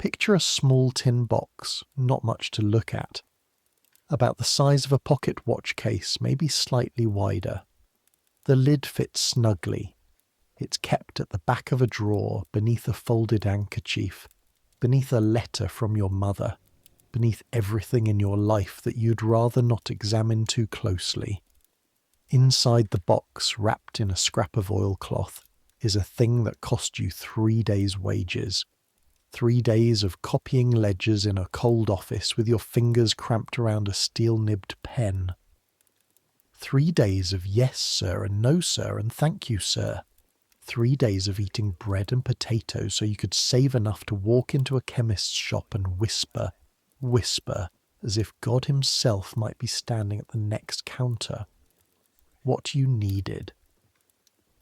Picture a small tin box, not much to look at, about the size of a pocket watch case, maybe slightly wider. The lid fits snugly. It's kept at the back of a drawer, beneath a folded handkerchief, beneath a letter from your mother, beneath everything in your life that you'd rather not examine too closely. Inside the box, wrapped in a scrap of oilcloth, is a thing that cost you 3 days' wages. 3 days of copying ledgers in a cold office with your fingers cramped around a steel-nibbed pen. 3 days of yes, sir, and no, sir, and thank you, sir. 3 days of eating bread and potatoes so you could save enough to walk into a chemist's shop and whisper, as if God himself might be standing at the next counter, what you needed.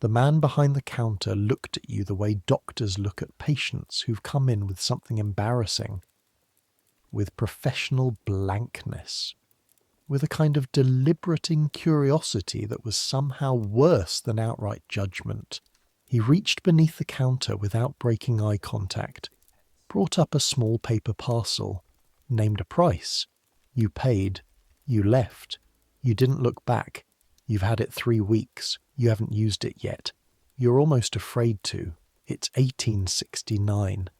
The man behind the counter looked at you the way doctors look at patients who've come in with something embarrassing, with professional blankness, with a kind of deliberate incuriosity that was somehow worse than outright judgment. He reached beneath the counter without breaking eye contact, brought up a small paper parcel, named a price. You paid. You left. You didn't look back. You've had it 3 weeks. You haven't used it yet. You're almost afraid to. It's 1869.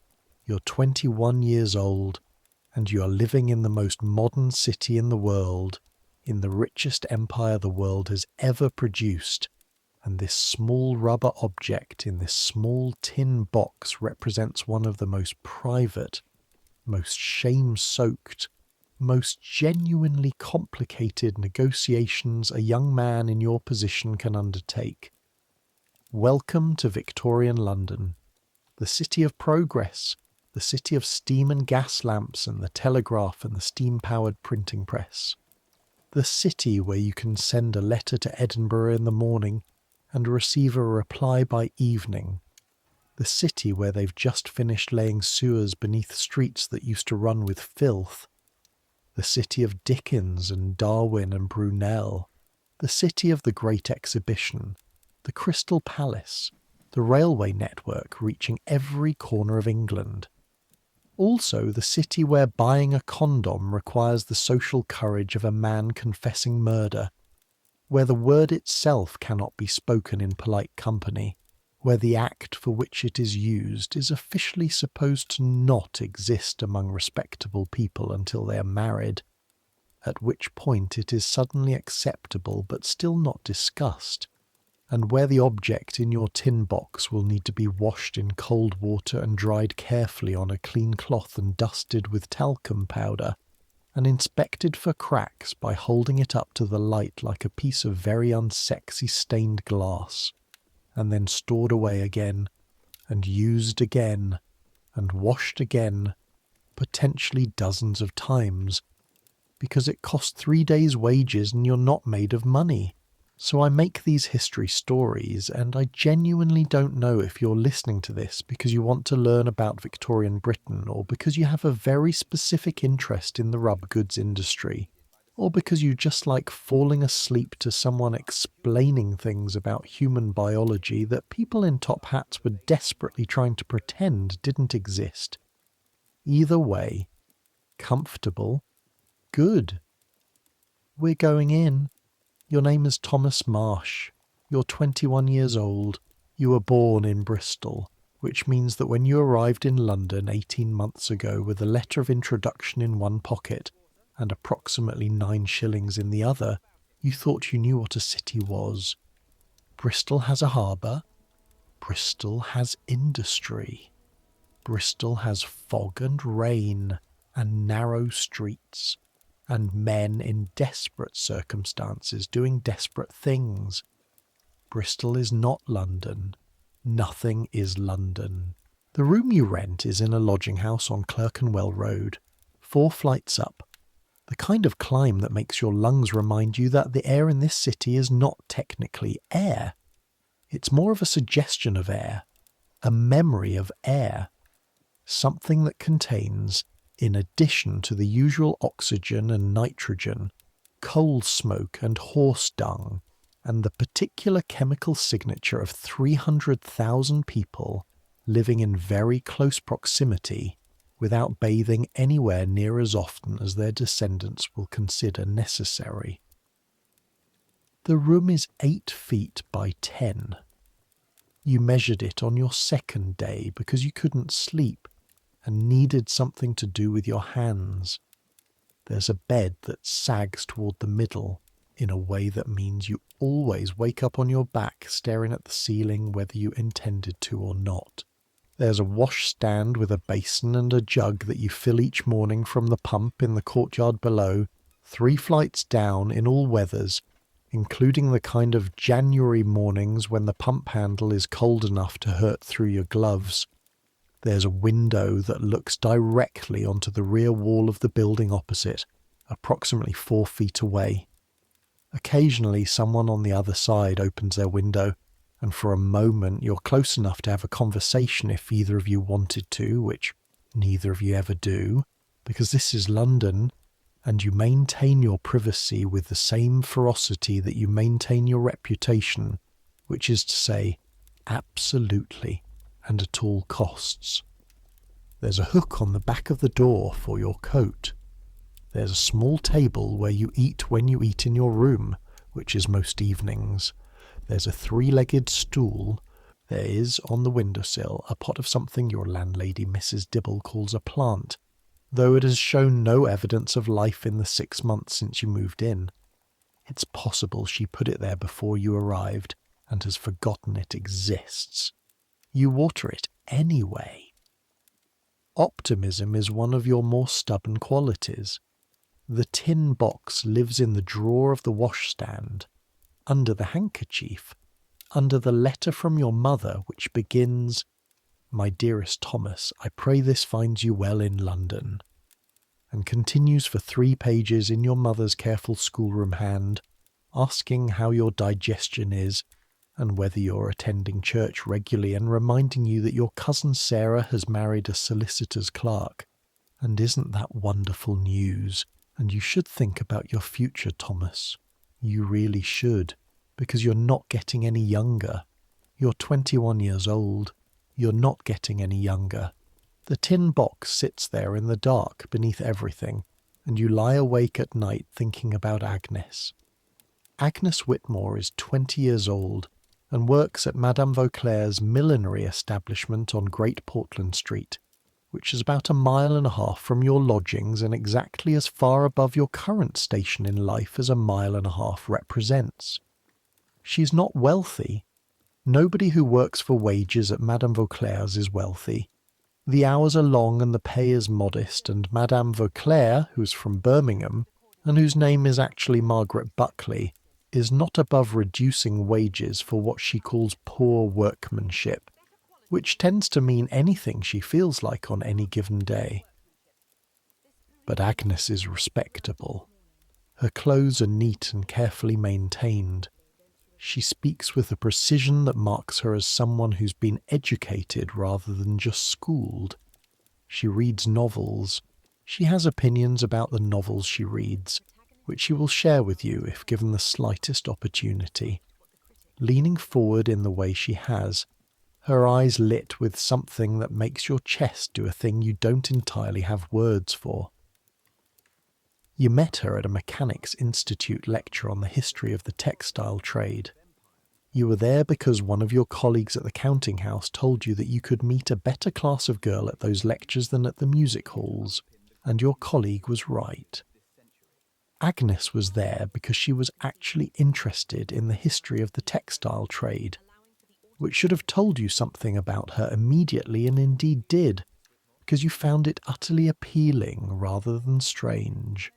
You're 21 years old, and you are living in the most modern city in the world, in the richest empire the world has ever produced, and this small rubber object in this small tin box represents one of the most private, most shame-soaked, most genuinely complicated negotiations a young man in your position can undertake. Welcome to Victorian London, the city of progress, the city of steam and gas lamps and the telegraph and the steam-powered printing press. The city where you can send a letter to Edinburgh in the morning and receive a reply by evening. The city where they've just finished laying sewers beneath streets that used to run with filth. The city of Dickens and Darwin and Brunel. The city of the Great Exhibition. The Crystal Palace. The railway network reaching every corner of England. Also the city where buying a condom requires the social courage of a man confessing murder, where the word itself cannot be spoken in polite company, where the act for which it is used is officially supposed to not exist among respectable people until they are married, at which point it is suddenly acceptable but still not discussed, and where the object in your tin box will need to be washed in cold water and dried carefully on a clean cloth and dusted with talcum powder, and inspected for cracks by holding it up to the light like a piece of very unsexy stained glass, and then stored away again, and used again, and washed again, potentially dozens of times, because it cost 3 days' wages and you're not made of money. So I make these history stories, and I genuinely don't know if you're listening to this because you want to learn about Victorian Britain, or because you have a very specific interest in the rub goods industry, or because you just like falling asleep to someone explaining things about human biology that people in top hats were desperately trying to pretend didn't exist. Either way, comfortable, good. We're going in. Your name is Thomas Marsh. You're 21 years old. You were born in Bristol, which means that when you arrived in London 18 months ago with a letter of introduction in one pocket and approximately 9 shillings in the other, you thought you knew what a city was. Bristol has a harbour. Bristol has industry. Bristol has fog and rain and narrow streets, and men in desperate circumstances doing desperate things. Bristol is not London. Nothing is London. The room you rent is in a lodging house on Clerkenwell Road, 4 flights up. The kind of climb that makes your lungs remind you that the air in this city is not technically air. It's more of a suggestion of air, a memory of air, something that contains, in addition to the usual oxygen and nitrogen, coal smoke and horse dung, and the particular chemical signature of 300,000 people living in very close proximity without bathing anywhere near as often as their descendants will consider necessary. The room is 8 feet by 10. You measured it on your second day because you couldn't sleep and needed something to do with your hands. There's a bed that sags toward the middle in a way that means you always wake up on your back staring at the ceiling whether you intended to or not. There's a washstand with a basin and a jug that you fill each morning from the pump in the courtyard below, 3 flights down in all weathers, including the kind of January mornings when the pump handle is cold enough to hurt through your gloves. There's a window that looks directly onto the rear wall of the building opposite, approximately 4 feet away. Occasionally someone on the other side opens their window, and for a moment you're close enough to have a conversation if either of you wanted to, which neither of you ever do, because this is London, and you maintain your privacy with the same ferocity that you maintain your reputation, which is to say, absolutely, and at all costs. There's a hook on the back of the door for your coat. There's a small table where you eat when you eat in your room, which is most evenings. There's a 3-legged stool. There is, on the windowsill, a pot of something your landlady Mrs. Dibble calls a plant, though it has shown no evidence of life in the 6 months since you moved in. It's possible she put it there before you arrived and has forgotten it exists. You water it anyway. Optimism is one of your more stubborn qualities. The tin box lives in the drawer of the washstand, under the handkerchief, under the letter from your mother which begins, "My dearest Thomas, I pray this finds you well in London," and continues for 3 pages in your mother's careful schoolroom hand, asking how your digestion is and whether you're attending church regularly, and reminding you that your cousin Sarah has married a solicitor's clerk. And isn't that wonderful news? And you should think about your future, Thomas. You really should, because you're not getting any younger. You're 21 years old. You're not getting any younger. The tin box sits there in the dark beneath everything, and you lie awake at night thinking about Agnes. Agnes Whitmore is 20 years old and works at Madame Vauclair's millinery establishment on Great Portland Street, which is about 1.5 miles from your lodgings and exactly as far above your current station in life as 1.5 miles represents. She's not wealthy. Nobody who works for wages at Madame Vauclair's is wealthy. The hours are long and the pay is modest, and Madame Vauclair, who's from Birmingham, and whose name is actually Margaret Buckley, is not above reducing wages for what she calls poor workmanship, which tends to mean anything she feels like on any given day. But Agnes is respectable. Her clothes are neat and carefully maintained. She speaks with a precision that marks her as someone who's been educated rather than just schooled. She reads novels. She has opinions about the novels she reads, which she will share with you if given the slightest opportunity. Leaning forward in the way she has, her eyes lit with something that makes your chest do a thing you don't entirely have words for. You met her at a Mechanics Institute lecture on the history of the textile trade. You were there because one of your colleagues at the counting house told you that you could meet a better class of girl at those lectures than at the music halls, and your colleague was right. Agnes was there because she was actually interested in the history of the textile trade, which should have told you something about her immediately, and indeed did, because you found it utterly appealing rather than strange.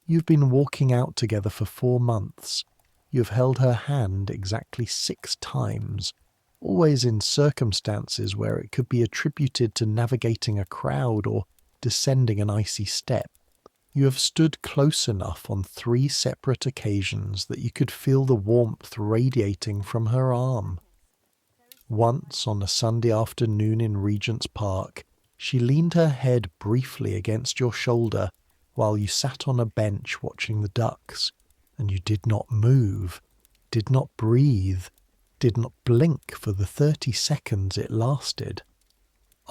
You've been walking out together for 4 months. You've held her hand exactly 6 times, always in circumstances where it could be attributed to navigating a crowd or descending an icy step. You have stood close enough on 3 separate occasions that you could feel the warmth radiating from her arm. Once, on a Sunday afternoon in Regent's Park, she leaned her head briefly against your shoulder while you sat on a bench watching the ducks, and you did not move, did not breathe, did not blink for the 30 seconds it lasted.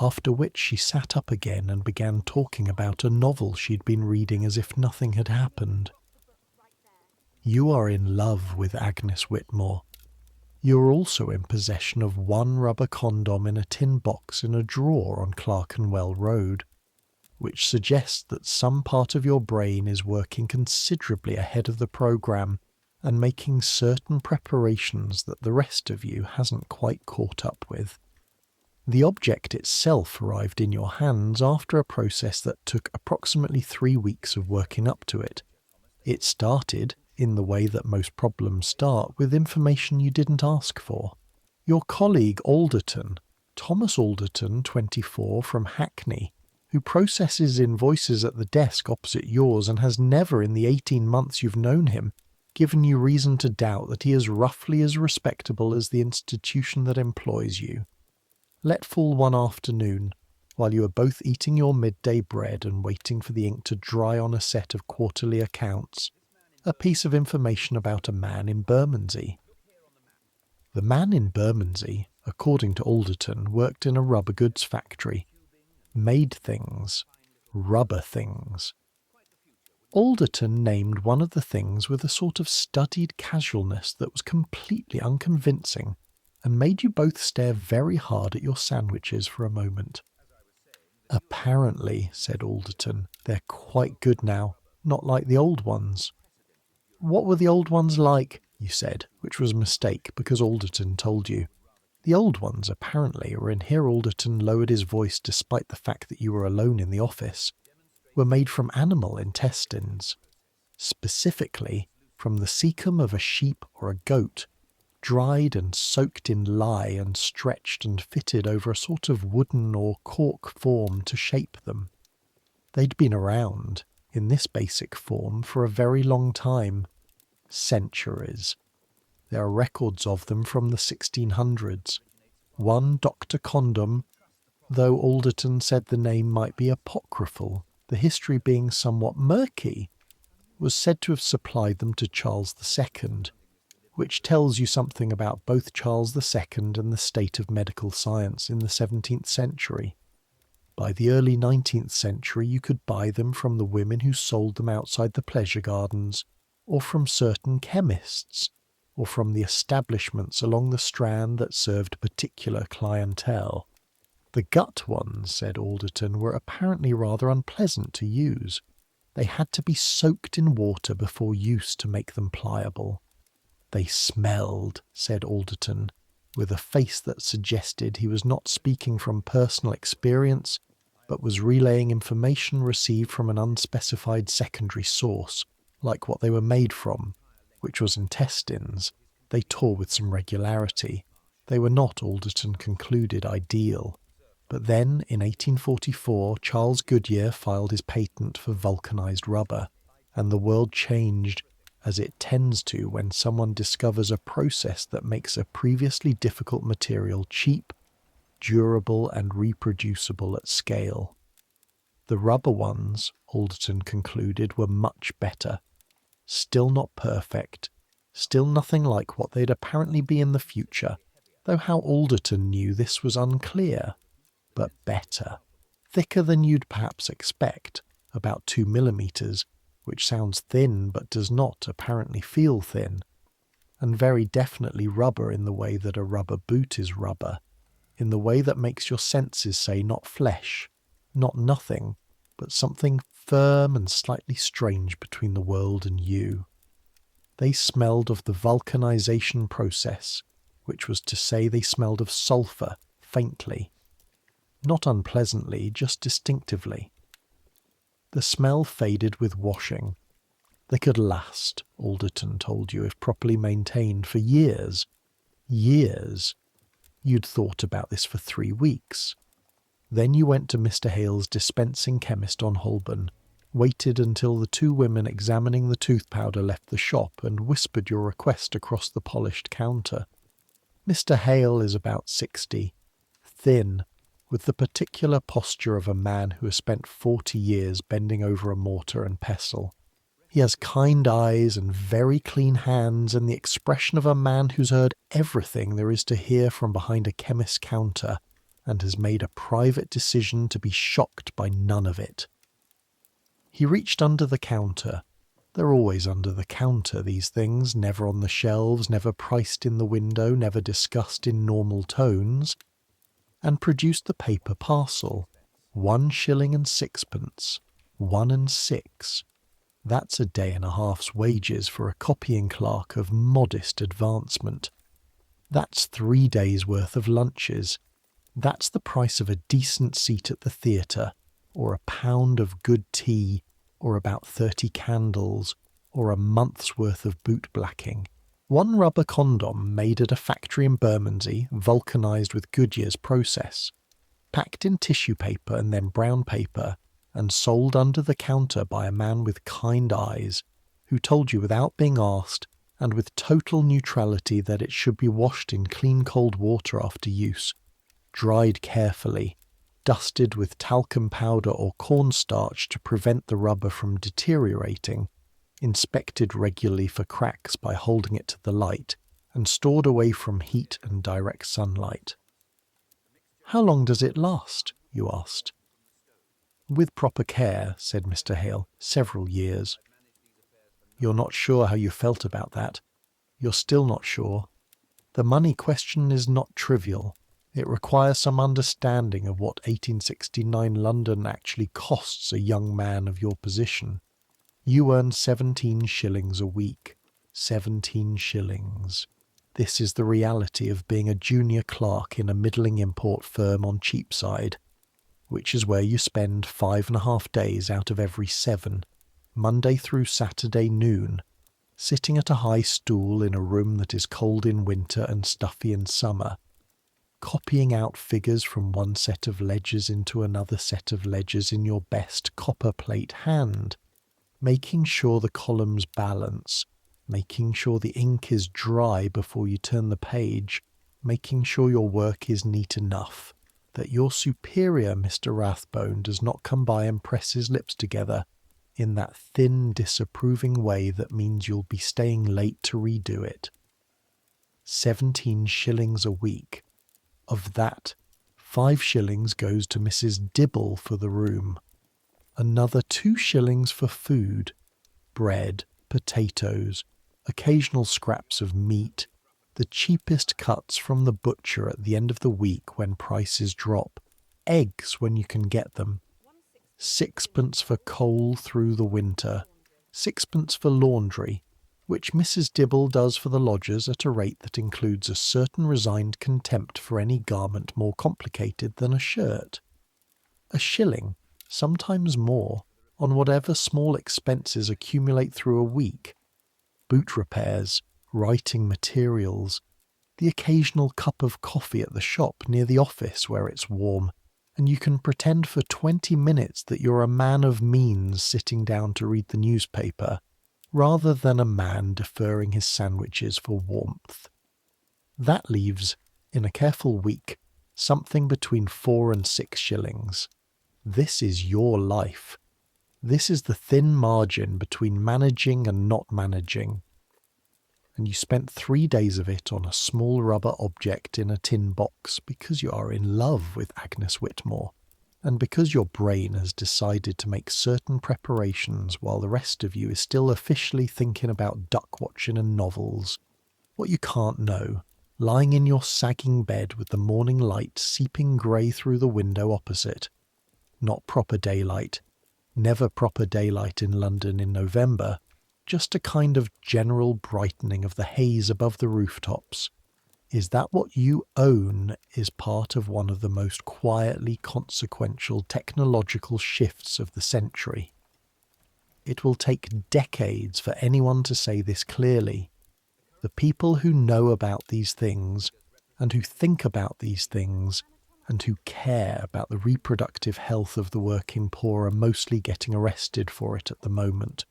after which she sat up again and began talking about a novel she'd been reading as if nothing had happened. You are in love with Agnes Whitmore. You are also in possession of one rubber condom in a tin box in a drawer on Clerkenwell Road, which suggests that some part of your brain is working considerably ahead of the programme and making certain preparations that the rest of you hasn't quite caught up with. The object itself arrived in your hands after a process that took approximately 3 weeks of working up to it. It started, in the way that most problems start, with information you didn't ask for. Your colleague Alderton, Thomas Alderton, 24, from Hackney, who processes invoices at the desk opposite yours and has never in the 18 months you've known him given you reason to doubt that he is roughly as respectable as the institution that employs you, let fall one afternoon, while you are both eating your midday bread and waiting for the ink to dry on a set of quarterly accounts, a piece of information about a man in Bermondsey. The man in Bermondsey, according to Alderton, worked in a rubber goods factory, made things, rubber things. Alderton named one of the things with a sort of studied casualness that was completely unconvincing and made you both stare very hard at your sandwiches for a moment. Apparently, said Alderton, they're quite good now, not like the old ones. What were the old ones like? You said, which was a mistake because Alderton told you. The old ones, apparently, or in here Alderton lowered his voice despite the fact that you were alone in the office, were made from animal intestines, specifically from the cecum of a sheep or a goat, dried and soaked in lye and stretched and fitted over a sort of wooden or cork form to shape them. They'd been around, in this basic form, for a very long time. Centuries. There are records of them from the 1600s. One Dr. Condom, though Alderton said the name might be apocryphal, the history being somewhat murky, was said to have supplied them to Charles II, which tells you something about both Charles II and the state of medical science in the 17th century. By the early 19th century you could buy them from the women who sold them outside the pleasure gardens, or from certain chemists, or from the establishments along the Strand that served a particular clientele. The gut ones, said Alderton, were apparently rather unpleasant to use. They had to be soaked in water before use to make them pliable. They smelled, said Alderton, with a face that suggested he was not speaking from personal experience, but was relaying information received from an unspecified secondary source, like what they were made from, which was intestines. They tore with some regularity. They were not, Alderton concluded, ideal. But then, in 1844, Charles Goodyear filed his patent for vulcanized rubber, and the world changed, as it tends to when someone discovers a process that makes a previously difficult material cheap, durable and reproducible at scale. The rubber ones, Alderton concluded, were much better. Still not perfect, still nothing like what they'd apparently be in the future, though how Alderton knew this was unclear, but better, thicker than you'd perhaps expect, about 2 millimetres, which sounds thin but does not apparently feel thin, and very definitely rubber in the way that a rubber boot is rubber, in the way that makes your senses say not flesh, not nothing, but something firm and slightly strange between the world and you. They smelled of the vulcanization process, which was to say they smelled of sulphur, faintly. Not unpleasantly, just distinctively. The smell faded with washing. They could last, Alderton told you, if properly maintained, for years. Years. You'd thought about this for 3 weeks. Then you went to Mr. Hale's dispensing chemist on Holborn, waited until the 2 women examining the tooth powder left the shop, and whispered your request across the polished counter. Mr. Hale is about 60, thin, with the particular posture of a man who has spent 40 years bending over a mortar and pestle. He has kind eyes and very clean hands and the expression of a man who's heard everything there is to hear from behind a chemist's counter and has made a private decision to be shocked by none of it. He reached under the counter. They're always under the counter, these things, never on the shelves, never priced in the window, never discussed in normal tones, and produced the paper parcel. 1 shilling and sixpence. 1 and 6. That's a day and a half's wages for a copying clerk of modest advancement. That's 3 days' worth of lunches. That's the price of a decent seat at the theatre, or a pound of good tea, or about 30 candles, or a month's worth of boot blacking. 1 rubber condom made at a factory in Bermondsey, vulcanized with Goodyear's process, packed in tissue paper and then brown paper, and sold under the counter by a man with kind eyes, who told you without being asked, and with total neutrality, that it should be washed in clean cold water after use, dried carefully, dusted with talcum powder or cornstarch to prevent the rubber from deteriorating, inspected regularly for cracks by holding it to the light, and stored away from heat and direct sunlight. "How long does it last?" you asked. "With proper care," said Mr. Hale, "several years." You're not sure how you felt about that. You're still not sure. The money question is not trivial. It requires some understanding of what 1869 London actually costs a young man of your position. You earn 17 shillings a week. 17 shillings. This is the reality of being a junior clerk in a middling import firm on Cheapside, which is where you spend 5.5 days out of every 7, Monday through Saturday noon, sitting at a high stool in a room that is cold in winter and stuffy in summer, copying out figures from one set of ledgers into another set of ledgers in your best copperplate hand, making sure the columns balance, making sure the ink is dry before you turn the page, making sure your work is neat enough, that your superior, Mr. Rathbone, does not come by and press his lips together in that thin, disapproving way that means you'll be staying late to redo it. 17 shillings a week. Of that, 5 shillings goes to Mrs. Dibble for the room. Another 2 shillings for food, bread, potatoes, occasional scraps of meat, the cheapest cuts from the butcher at the end of the week when prices drop, eggs when you can get them, 6pence for coal through the winter, 6pence for laundry, which Mrs. Dibble does for the lodgers at a rate that includes a certain resigned contempt for any garment more complicated than a shirt. A shilling, sometimes more, on whatever small expenses accumulate through a week. Boot repairs, writing materials, the occasional cup of coffee at the shop near the office where it's warm, and you can pretend for 20 minutes that you're a man of means sitting down to read the newspaper, rather than a man deferring his sandwiches for warmth. That leaves, in a careful week, something between 4 and 6 shillings. This is your life. This is the thin margin between managing and not managing. And you spent 3 days of it on a small rubber object in a tin box because you are in love with Agnes Whitmore, and because your brain has decided to make certain preparations while the rest of you is still officially thinking about duck-watching and novels. What you can't know, lying in your sagging bed with the morning light seeping grey through the window opposite. Not proper daylight. Never proper daylight in London in November. Just a kind of general brightening of the haze above the rooftops. Is that what you own is part of one of the most quietly consequential technological shifts of the century? It will take decades for anyone to say this clearly. The people who know about these things, and who think about these things, and who care about the reproductive health of the working poor are mostly getting arrested for it at the moment,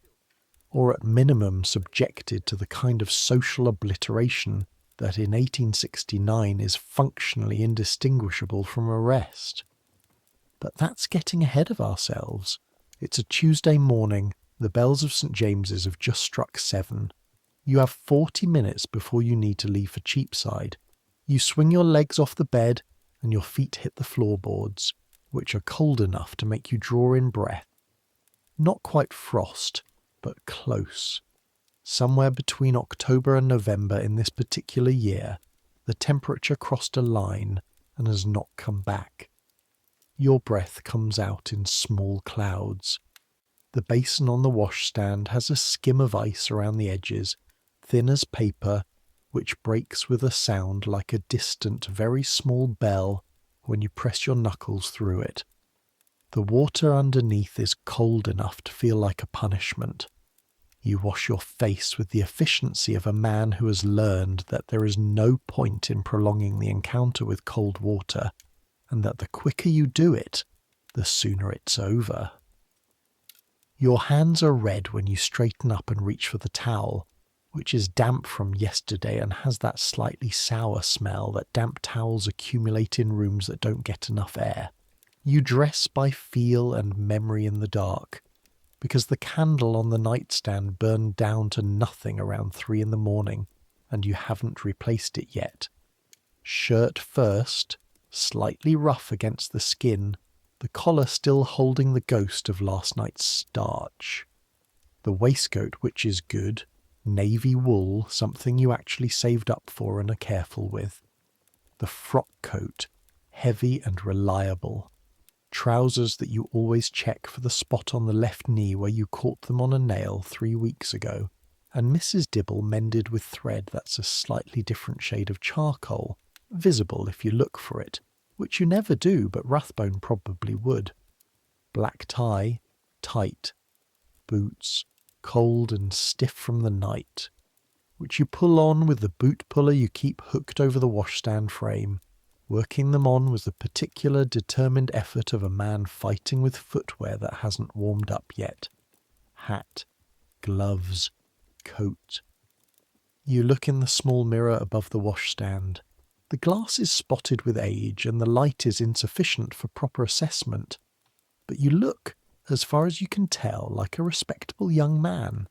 or at minimum subjected to the kind of social obliteration that in 1869 is functionally indistinguishable from arrest. But that's getting ahead of ourselves. It's a Tuesday morning, the bells of St. James's have just struck 7. You have 40 minutes before you need to leave for Cheapside. You swing your legs off the bed, and your feet hit the floorboards, which are cold enough to make you draw in breath. Not quite frost, but close. Somewhere between October and November in this particular year, the temperature crossed a line and has not come back. Your breath comes out in small clouds. The basin on the washstand has a skim of ice around the edges, thin as paper, which breaks with a sound like a distant, very small bell when you press your knuckles through it. The water underneath is cold enough to feel like a punishment. You wash your face with the efficiency of a man who has learned that there is no point in prolonging the encounter with cold water, and that the quicker you do it, the sooner it's over. Your hands are red when you straighten up and reach for the towel, which is damp from yesterday and has that slightly sour smell that damp towels accumulate in rooms that don't get enough air. You dress by feel and memory in the dark, because the candle on the nightstand burned down to nothing around 3 a.m, and you haven't replaced it yet. Shirt first, slightly rough against the skin, the collar still holding the ghost of last night's starch. The waistcoat, which is good, navy wool, something you actually saved up for and are careful with. The frock coat, heavy and reliable. Trousers that you always check for the spot on the left knee where you caught them on a nail 3 weeks ago, and Mrs. Dibble mended with thread that's a slightly different shade of charcoal, visible if you look for it, which you never do, but Rathbone probably would. Black tie, tight. Boots, cold and stiff from the night, which you pull on with the boot puller you keep hooked over the washstand frame, working them on with the particular determined effort of a man fighting with footwear that hasn't warmed up yet. Hat, gloves, coat. You look in the small mirror above the washstand. The glass is spotted with age and the light is insufficient for proper assessment, but you look, as far as you can tell, like a respectable young man,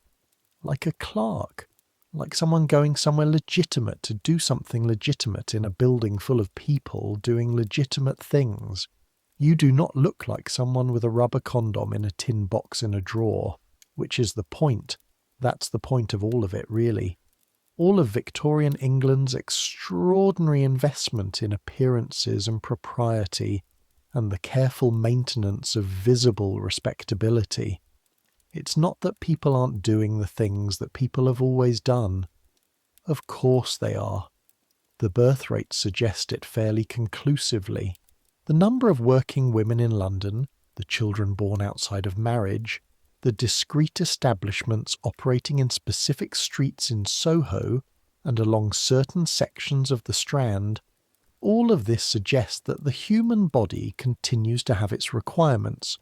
like a clerk, like someone going somewhere legitimate to do something legitimate in a building full of people doing legitimate things. You do not look like someone with a rubber condom in a tin box in a drawer, which is the point. That's the point of all of it, really. All of Victorian England's extraordinary investment in appearances and propriety, and the careful maintenance of visible respectability. It's not that people aren't doing the things that people have always done. Of course they are. The birth rates suggest it fairly conclusively. The number of working women in London, the children born outside of marriage, the discreet establishments operating in specific streets in Soho and along certain sections of the Strand, all of this suggests that the human body continues to have its requirements,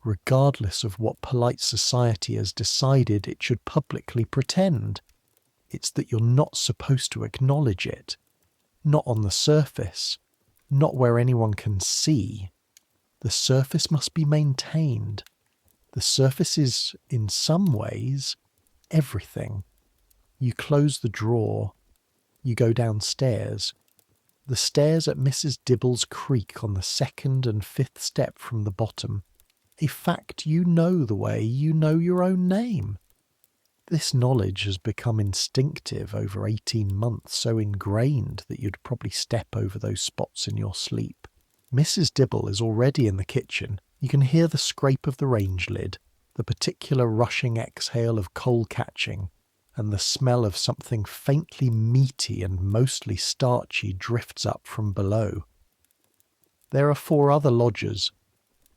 regardless of what polite society has decided it should publicly pretend. It's that you're not supposed to acknowledge it. Not on the surface. Not where anyone can see. The surface must be maintained. The surface is, in some ways, everything. You close the drawer. You go downstairs. The stairs at Mrs. Dibble's creak on the 2nd and 5th step from the bottom. A fact you know the way you know your own name. This knowledge has become instinctive over 18 months, so ingrained that you'd probably step over those spots in your sleep. Mrs. Dibble is already in the kitchen. You can hear the scrape of the range lid, the particular rushing exhale of coal catching, and the smell of something faintly meaty and mostly starchy drifts up from below. There are 4 other lodgers.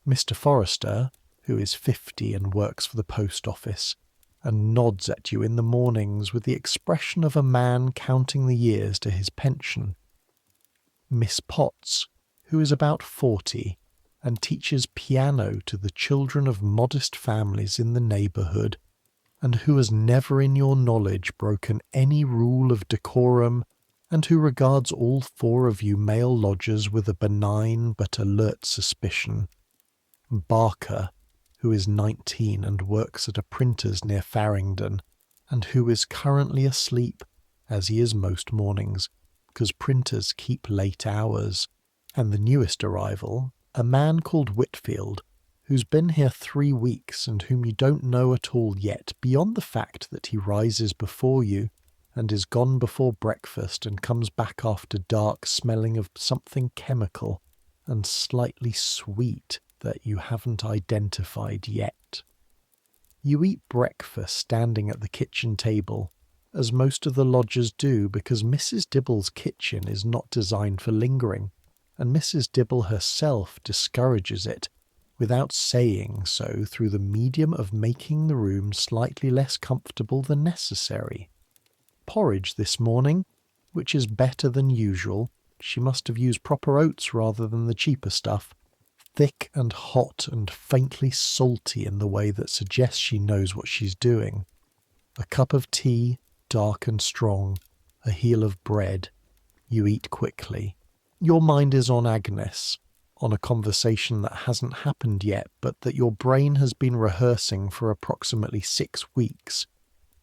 Mr. Forrester, who is 50 and works for the post office, and nods at you in the mornings with the expression of a man counting the years to his pension. Miss Potts, who is about 40, and teaches piano to the children of modest families in the neighbourhood, and who has never in your knowledge broken any rule of decorum, and who regards all 4 of you male lodgers with a benign but alert suspicion. Barker, who is 19 and works at a printer's near Farringdon, and who is currently asleep, as he is most mornings, because printers keep late hours, And the newest arrival, a man called Whitfield, who's been here 3 weeks and whom you don't know at all yet, beyond the fact that he rises before you and is gone before breakfast and comes back after dark smelling of something chemical and slightly sweet that you haven't identified yet. You eat breakfast standing at the kitchen table, as most of the lodgers do, because Mrs. Dibble's kitchen is not designed for lingering, and Mrs. Dibble herself discourages it, without saying so, through the medium of making the room slightly less comfortable than necessary. Porridge this morning, which is better than usual. She must have used proper oats rather than the cheaper stuff. Thick and hot and faintly salty in the way that suggests she knows what she's doing. A cup of tea, dark and strong, a heel of bread. You eat quickly. Your mind is on Agnes, on a conversation that hasn't happened yet, but that your brain has been rehearsing for approximately 6 weeks,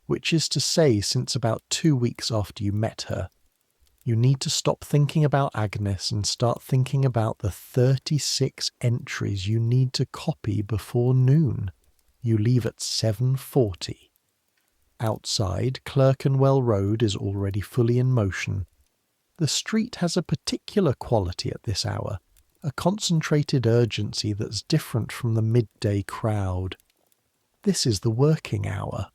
which is to say since about 2 weeks after you met her. You need to stop thinking about Agnes and start thinking about the 36 entries you need to copy before noon. You leave at 7:40. Outside, Clerkenwell Road is already fully in motion. The street has a particular quality at this hour, a concentrated urgency that's different from the midday crowd. This is the working hour.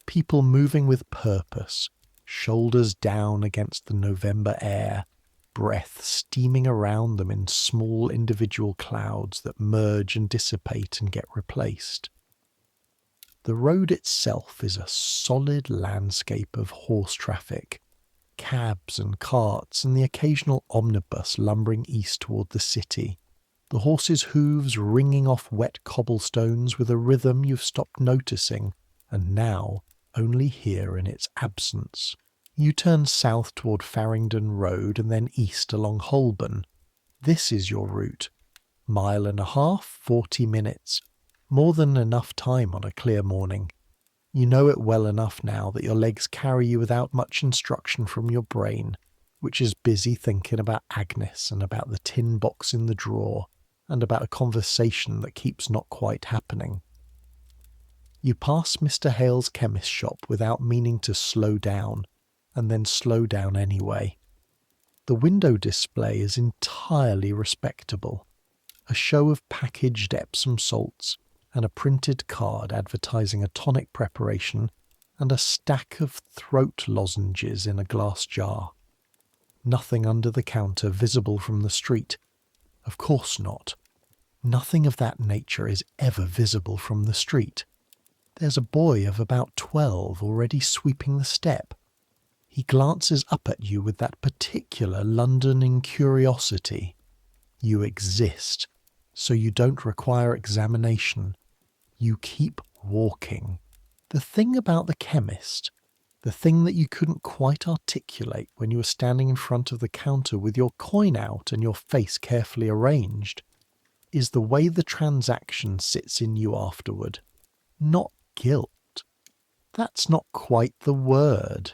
People moving with purpose, shoulders down against the November air, breath steaming around them in small individual clouds that merge and dissipate and get replaced. The road itself is a solid landscape of horse traffic, cabs and carts and the occasional omnibus lumbering east toward the city, the horses' hooves ringing off wet cobblestones with a rhythm you've stopped noticing and now only hear in its absence. You turn south toward Farringdon Road and then east along Holborn. This is your route. 1.5 miles, 40 minutes. More than enough time on a clear morning. You know it well enough now that your legs carry you without much instruction from your brain, which is busy thinking about Agnes and about the tin box in the drawer and about a conversation that keeps not quite happening. You pass Mr. Hale's chemist shop without meaning to slow down, and then slow down anyway. The window display is entirely respectable. A show of packaged Epsom salts and a printed card advertising a tonic preparation and a stack of throat lozenges in a glass jar. Nothing under the counter visible from the street. Of course not. Nothing of that nature is ever visible from the street. There's a boy of about 12 already sweeping the step. He glances up at you with that particular London incuriosity. You exist, so you don't require examination. You keep walking. The thing about the chemist, the thing that you couldn't quite articulate when you were standing in front of the counter with your coin out and your face carefully arranged, is the way the transaction sits in you afterward. Not guilt. That's not quite the word.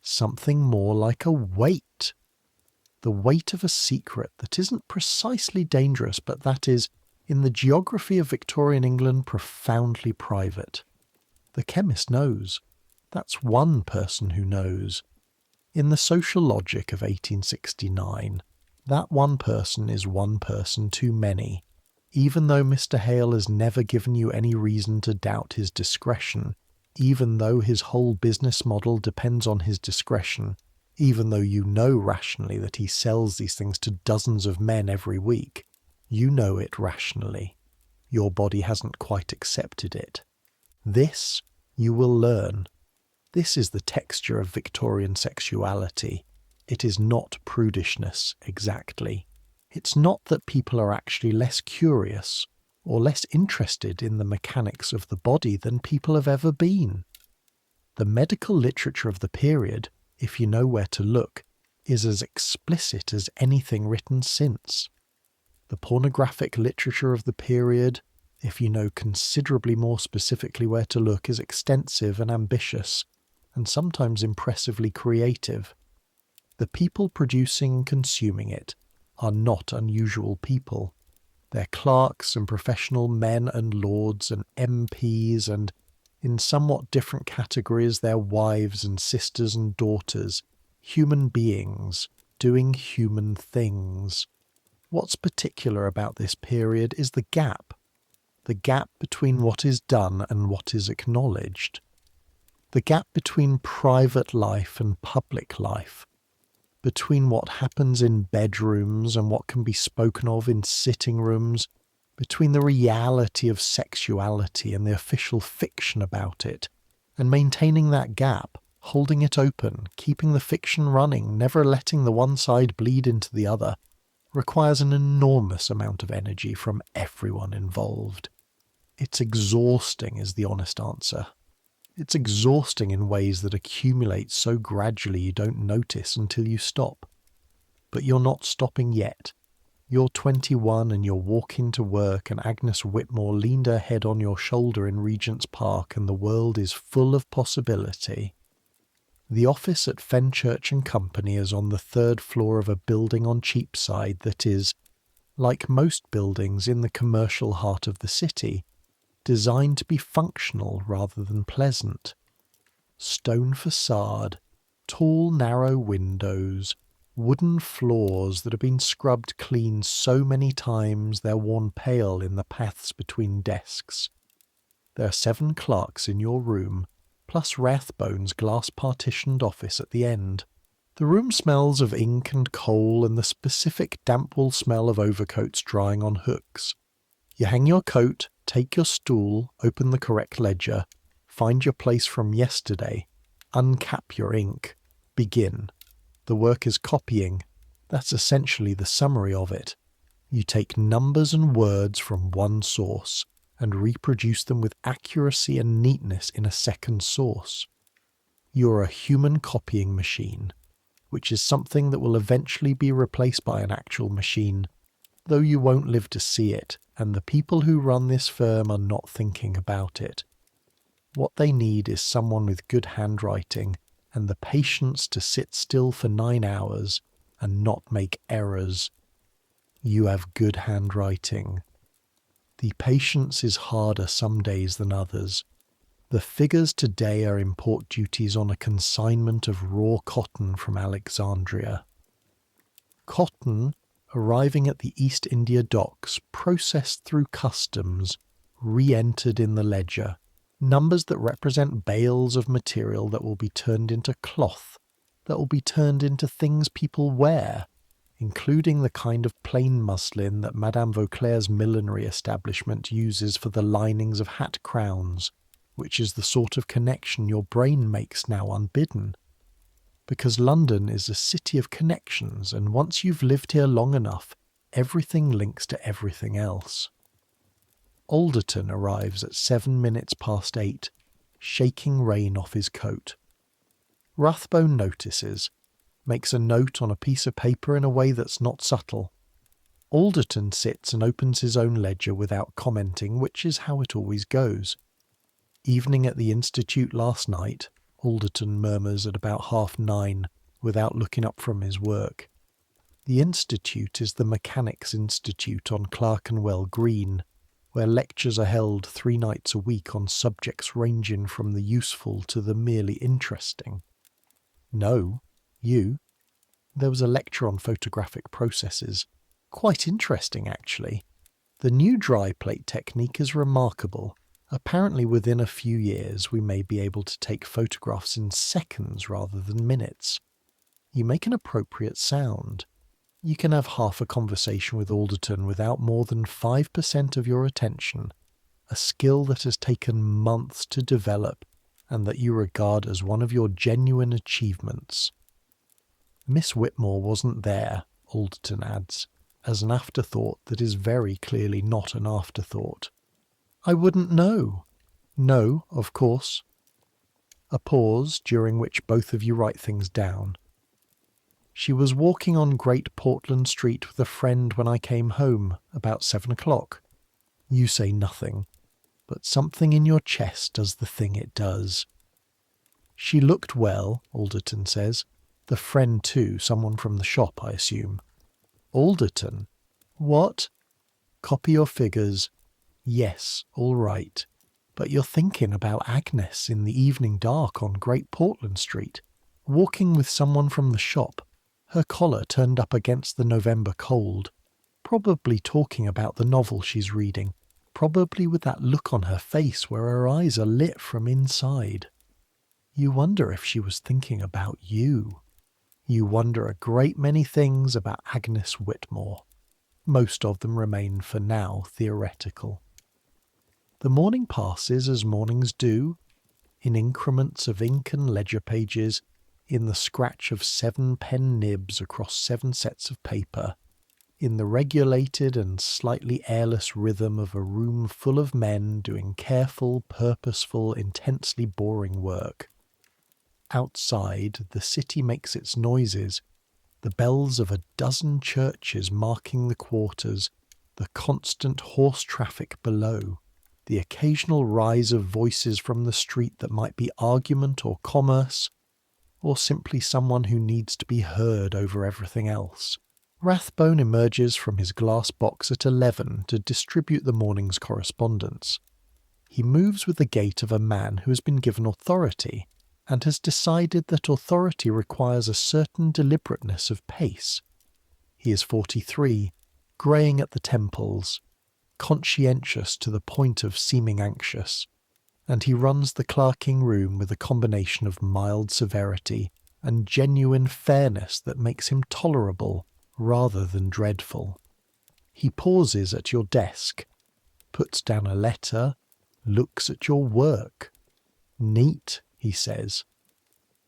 Something more like a weight. The weight of a secret that isn't precisely dangerous, but that is, in the geography of Victorian England, profoundly private. The chemist knows. That's one person who knows. In the social logic of 1869, that one person is one person too many. Even though Mr. Hale has never given you any reason to doubt his discretion, even though his whole business model depends on his discretion, even though you know rationally that he sells these things to dozens of men every week, you know it rationally. Your body hasn't quite accepted it. This you will learn. This is the texture of Victorian sexuality. It is not prudishness, exactly. It's not that people are actually less curious or less interested in the mechanics of the body than people have ever been. The medical literature of the period, if you know where to look, is as explicit as anything written since. The pornographic literature of the period, if you know considerably more specifically where to look, is extensive and ambitious, and sometimes impressively creative. The people producing and consuming it are not unusual people. They're clerks and professional men and lords and MPs, and in somewhat different categories, they're wives and sisters and daughters, human beings doing human things. What's particular about this period is the gap between what is done and what is acknowledged, the gap between private life and public life, between what happens in bedrooms and what can be spoken of in sitting rooms, between the reality of sexuality and the official fiction about it, and maintaining that gap, holding it open, keeping the fiction running, never letting the one side bleed into the other, requires an enormous amount of energy from everyone involved. It's exhausting, is the honest answer. It's exhausting in ways that accumulate so gradually you don't notice until you stop. But you're not stopping yet. You're 21 and you're walking to work, and Agnes Whitmore leaned her head on your shoulder in Regent's Park, and the world is full of possibility. The office at Fenchurch and Company is on the 3rd floor of a building on Cheapside that is, like most buildings in the commercial heart of the city, designed to be functional rather than pleasant. Stone facade, tall narrow windows, wooden floors that have been scrubbed clean so many times they're worn pale in the paths between desks. There are 7 clerks in your room, plus Rathbone's glass-partitioned office at the end. The room smells of ink and coal and the specific damp-wool smell of overcoats drying on hooks. You hang your coat, take your stool, open the correct ledger, find your place from yesterday, uncap your ink, begin. The work is copying. That's essentially the summary of it. You take numbers and words from one source and reproduce them with accuracy and neatness in a second source. You're a human copying machine, which is something that will eventually be replaced by an actual machine, though you won't live to see it, and the people who run this firm are not thinking about it. What they need is someone with good handwriting and the patience to sit still for 9 hours and not make errors. You have good handwriting. The patience is harder some days than others. The figures today are import duties on a consignment of raw cotton from Alexandria. Cotton arriving at the East India docks, processed through customs, re-entered in the ledger, numbers that represent bales of material that will be turned into cloth, that will be turned into things people wear, including the kind of plain muslin that Madame Vauclair's millinery establishment uses for the linings of hat crowns, which is the sort of connection your brain makes now unbidden. Because London is a city of connections, and once you've lived here long enough, everything links to everything else. Alderton arrives at 7 minutes past 8, shaking rain off his coat. Rathbone notices, makes a note on a piece of paper in a way that's not subtle. Alderton sits and opens his own ledger without commenting, which is how it always goes. Evening at the Institute last night, Alderton murmurs at about 9:30, without looking up from his work. The Institute is the Mechanics' Institute on Clerkenwell Green, where lectures are held 3 nights a week on subjects ranging from the useful to the merely interesting. No, you. There was a lecture on photographic processes. Quite interesting, actually. The new dry plate technique is remarkable. Apparently within a few years we may be able to take photographs in seconds rather than minutes. You make an appropriate sound. You can have half a conversation with Alderton without more than 5% of your attention, a skill that has taken months to develop and that you regard as one of your genuine achievements. Miss Whitmore wasn't there, Alderton adds, as an afterthought that is very clearly not an afterthought. I wouldn't know. No, of course. A pause, during which both of you write things down. She was walking on Great Portland Street with a friend when I came home, about 7 o'clock. You say nothing, but something in your chest does the thing it does. She looked well, Alderton says. The friend too, someone from the shop, I assume. Alderton? What? Copy your figures. Yes, all right. But you're thinking about Agnes in the evening dark on Great Portland Street, walking with someone from the shop, her collar turned up against the November cold, probably talking about the novel she's reading, probably with that look on her face where her eyes are lit from inside. You wonder if she was thinking about you. You wonder a great many things about Agnes Whitmore. Most of them remain for now theoretical. The morning passes as mornings do, in increments of ink and ledger pages, in the scratch of 7 pen nibs across 7 sets of paper, in the regulated and slightly airless rhythm of a room full of men doing careful, purposeful, intensely boring work. Outside, the city makes its noises, the bells of a dozen churches marking the quarters, the constant horse traffic below, the occasional rise of voices from the street that might be argument or commerce, or simply someone who needs to be heard over everything else. Rathbone emerges from his glass box at 11 to distribute the morning's correspondence. He moves with the gait of a man who has been given authority, and has decided that authority requires a certain deliberateness of pace. He is 43, greying at the temples, conscientious to the point of seeming anxious, and he runs the clerking room with a combination of mild severity and genuine fairness that makes him tolerable rather than dreadful. He pauses at your desk, puts down a letter, looks at your work. Neat, he says,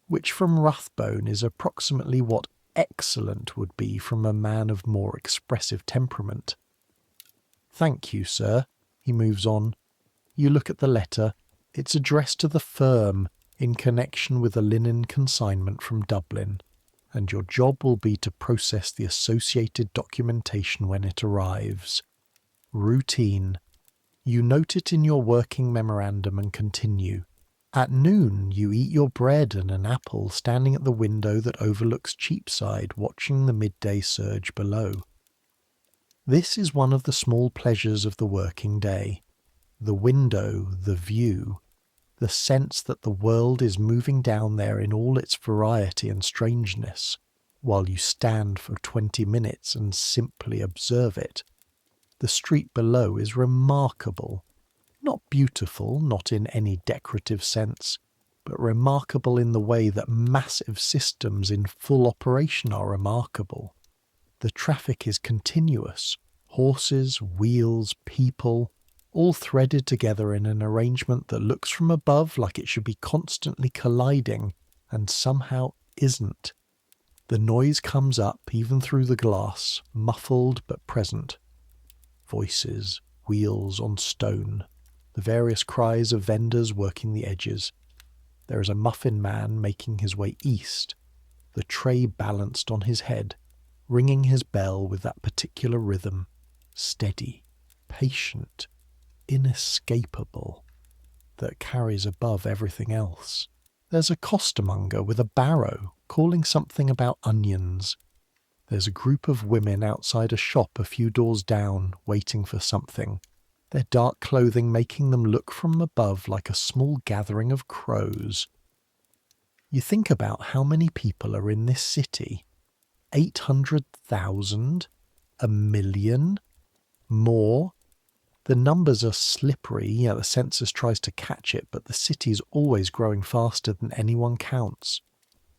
which from Rathbone is approximately what excellent would be from a man of more expressive temperament. Thank you, sir, he moves on. You look at the letter. It's addressed to the firm in connection with a linen consignment from Dublin, and your job will be to process the associated documentation when it arrives. Routine. You note it in your working memorandum and continue. At noon you eat your bread and an apple standing at the window that overlooks Cheapside, watching the midday surge below. This is one of the small pleasures of the working day. The window, the view, the sense that the world is moving down there in all its variety and strangeness, while you stand for 20 minutes and simply observe it. The street below is remarkable. Not beautiful, not in any decorative sense, but remarkable in the way that massive systems in full operation are remarkable. The traffic is continuous, horses, wheels, people, all threaded together in an arrangement that looks from above like it should be constantly colliding, and somehow isn't. The noise comes up even through the glass, muffled but present. Voices, wheels on stone, the various cries of vendors working the edges. There is a muffin man making his way east, the tray balanced on his head, ringing his bell with that particular rhythm, steady, patient, inescapable, that carries above everything else. There's a costermonger with a barrow calling something about onions. There's a group of women outside a shop a few doors down, waiting for something, their dark clothing making them look from above like a small gathering of crows. You think about how many people are in this city. 800,000? 1,000,000? More? The numbers are slippery, the census tries to catch it, but the city's always growing faster than anyone counts.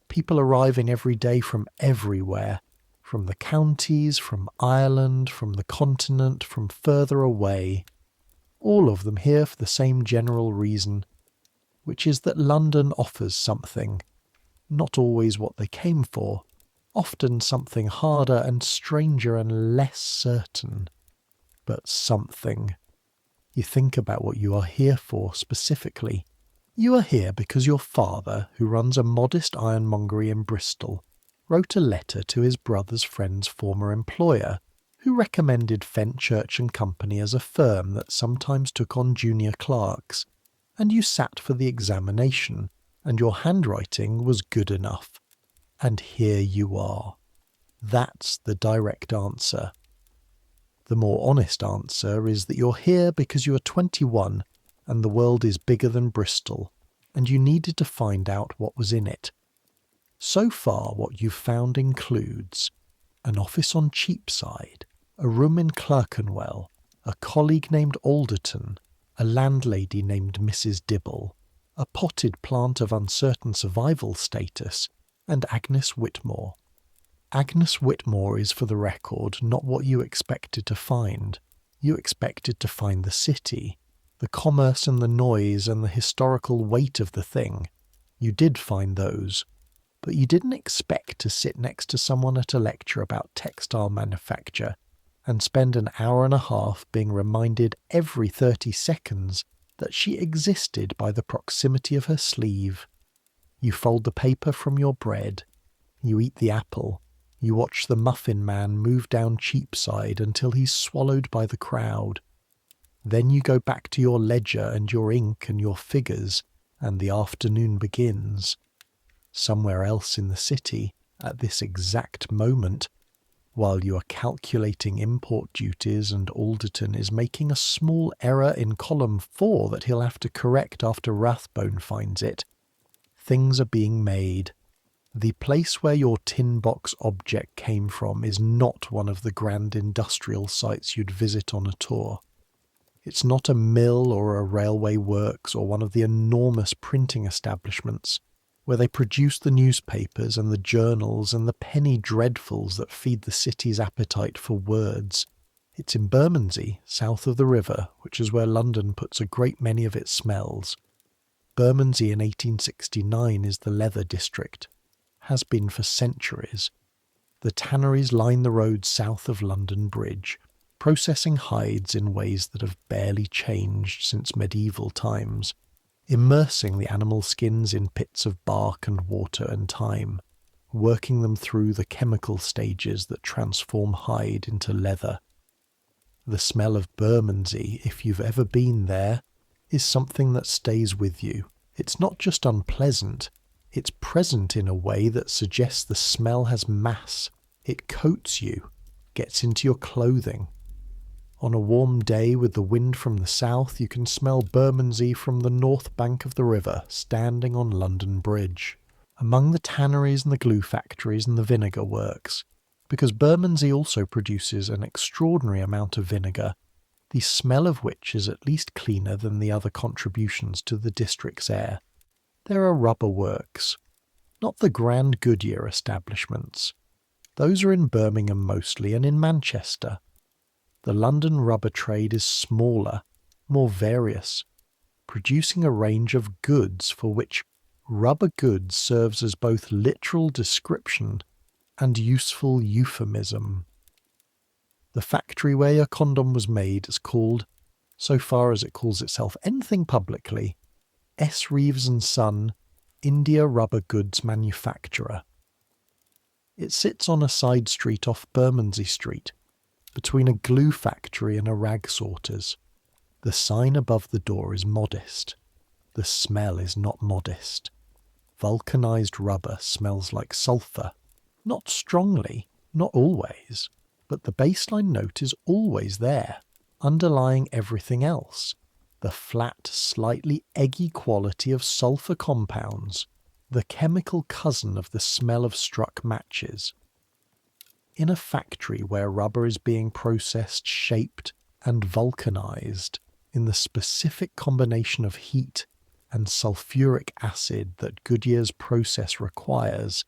People arriving every day from everywhere, from the counties, from Ireland, from the continent, from further away. All of them here for the same general reason, which is that London offers something, not always what they came for, often something harder and stranger and less certain, but something. You think about what you are here for specifically. You are here because your father, who runs a modest ironmongery in Bristol, wrote a letter to his brother's friend's former employer, who recommended Fenchurch and Company as a firm that sometimes took on junior clerks, and you sat for the examination, and your handwriting was good enough. And here you are. That's the direct answer. The more honest answer is that you're here because you are 21 and the world is bigger than Bristol, and you needed to find out what was in it. So far, what you've found includes an office on Cheapside, a room in Clerkenwell, a colleague named Alderton, a landlady named Mrs. Dibble, a potted plant of uncertain survival status, and Agnes Whitmore. Agnes Whitmore is, for the record, not what you expected to find. You expected to find the city, the commerce and the noise and the historical weight of the thing. You did find those, but you didn't expect to sit next to someone at a lecture about textile manufacture and spend an hour and a half being reminded every 30 seconds that she existed by the proximity of her sleeve. You fold the paper from your bread, you eat the apple, you watch the muffin man move down Cheapside until he's swallowed by the crowd. Then you go back to your ledger and your ink and your figures, and the afternoon begins. Somewhere else in the city, at this exact moment, while you are calculating import duties and Alderton is making a small error in column 4 that he'll have to correct after Rathbone finds it, things are being made. The place where your tin box object came from is not one of the grand industrial sites you'd visit on a tour. It's not a mill or a railway works or one of the enormous printing establishments where they produce the newspapers and the journals and the penny dreadfuls that feed the city's appetite for words. It's in Bermondsey, south of the river, which is where London puts a great many of its smells. Bermondsey in 1869 is the leather district. Has been for centuries. The tanneries line the road south of London Bridge, processing hides in ways that have barely changed since medieval times, immersing the animal skins in pits of bark and water and time, working them through the chemical stages that transform hide into leather. The smell of Bermondsey, if you've ever been there, is something that stays with you. It's not just unpleasant, it's present in a way that suggests the smell has mass. It coats you, gets into your clothing. On a warm day with the wind from the south, you can smell Bermondsey from the north bank of the river, standing on London Bridge. Among the tanneries and the glue factories and the vinegar works, because Bermondsey also produces an extraordinary amount of vinegar, the smell of which is at least cleaner than the other contributions to the district's air. There are rubber works, not the grand Goodyear establishments. Those are in Birmingham mostly and in Manchester. The London rubber trade is smaller, more various, producing a range of goods for which rubber goods serves as both literal description and useful euphemism. The factory where your condom was made is called, so far as it calls itself anything publicly, S. Reeves & Son, India Rubber Goods Manufacturer. It sits on a side street off Bermondsey Street, between a glue factory and a rag sorter's. The sign above the door is modest. The smell is not modest. Vulcanized rubber smells like sulphur. Not strongly, not always, but the baseline note is always there, underlying everything else. The flat, slightly eggy quality of sulphur compounds, the chemical cousin of the smell of struck matches. In a factory where rubber is being processed, shaped, and vulcanized in the specific combination of heat and sulfuric acid that Goodyear's process requires,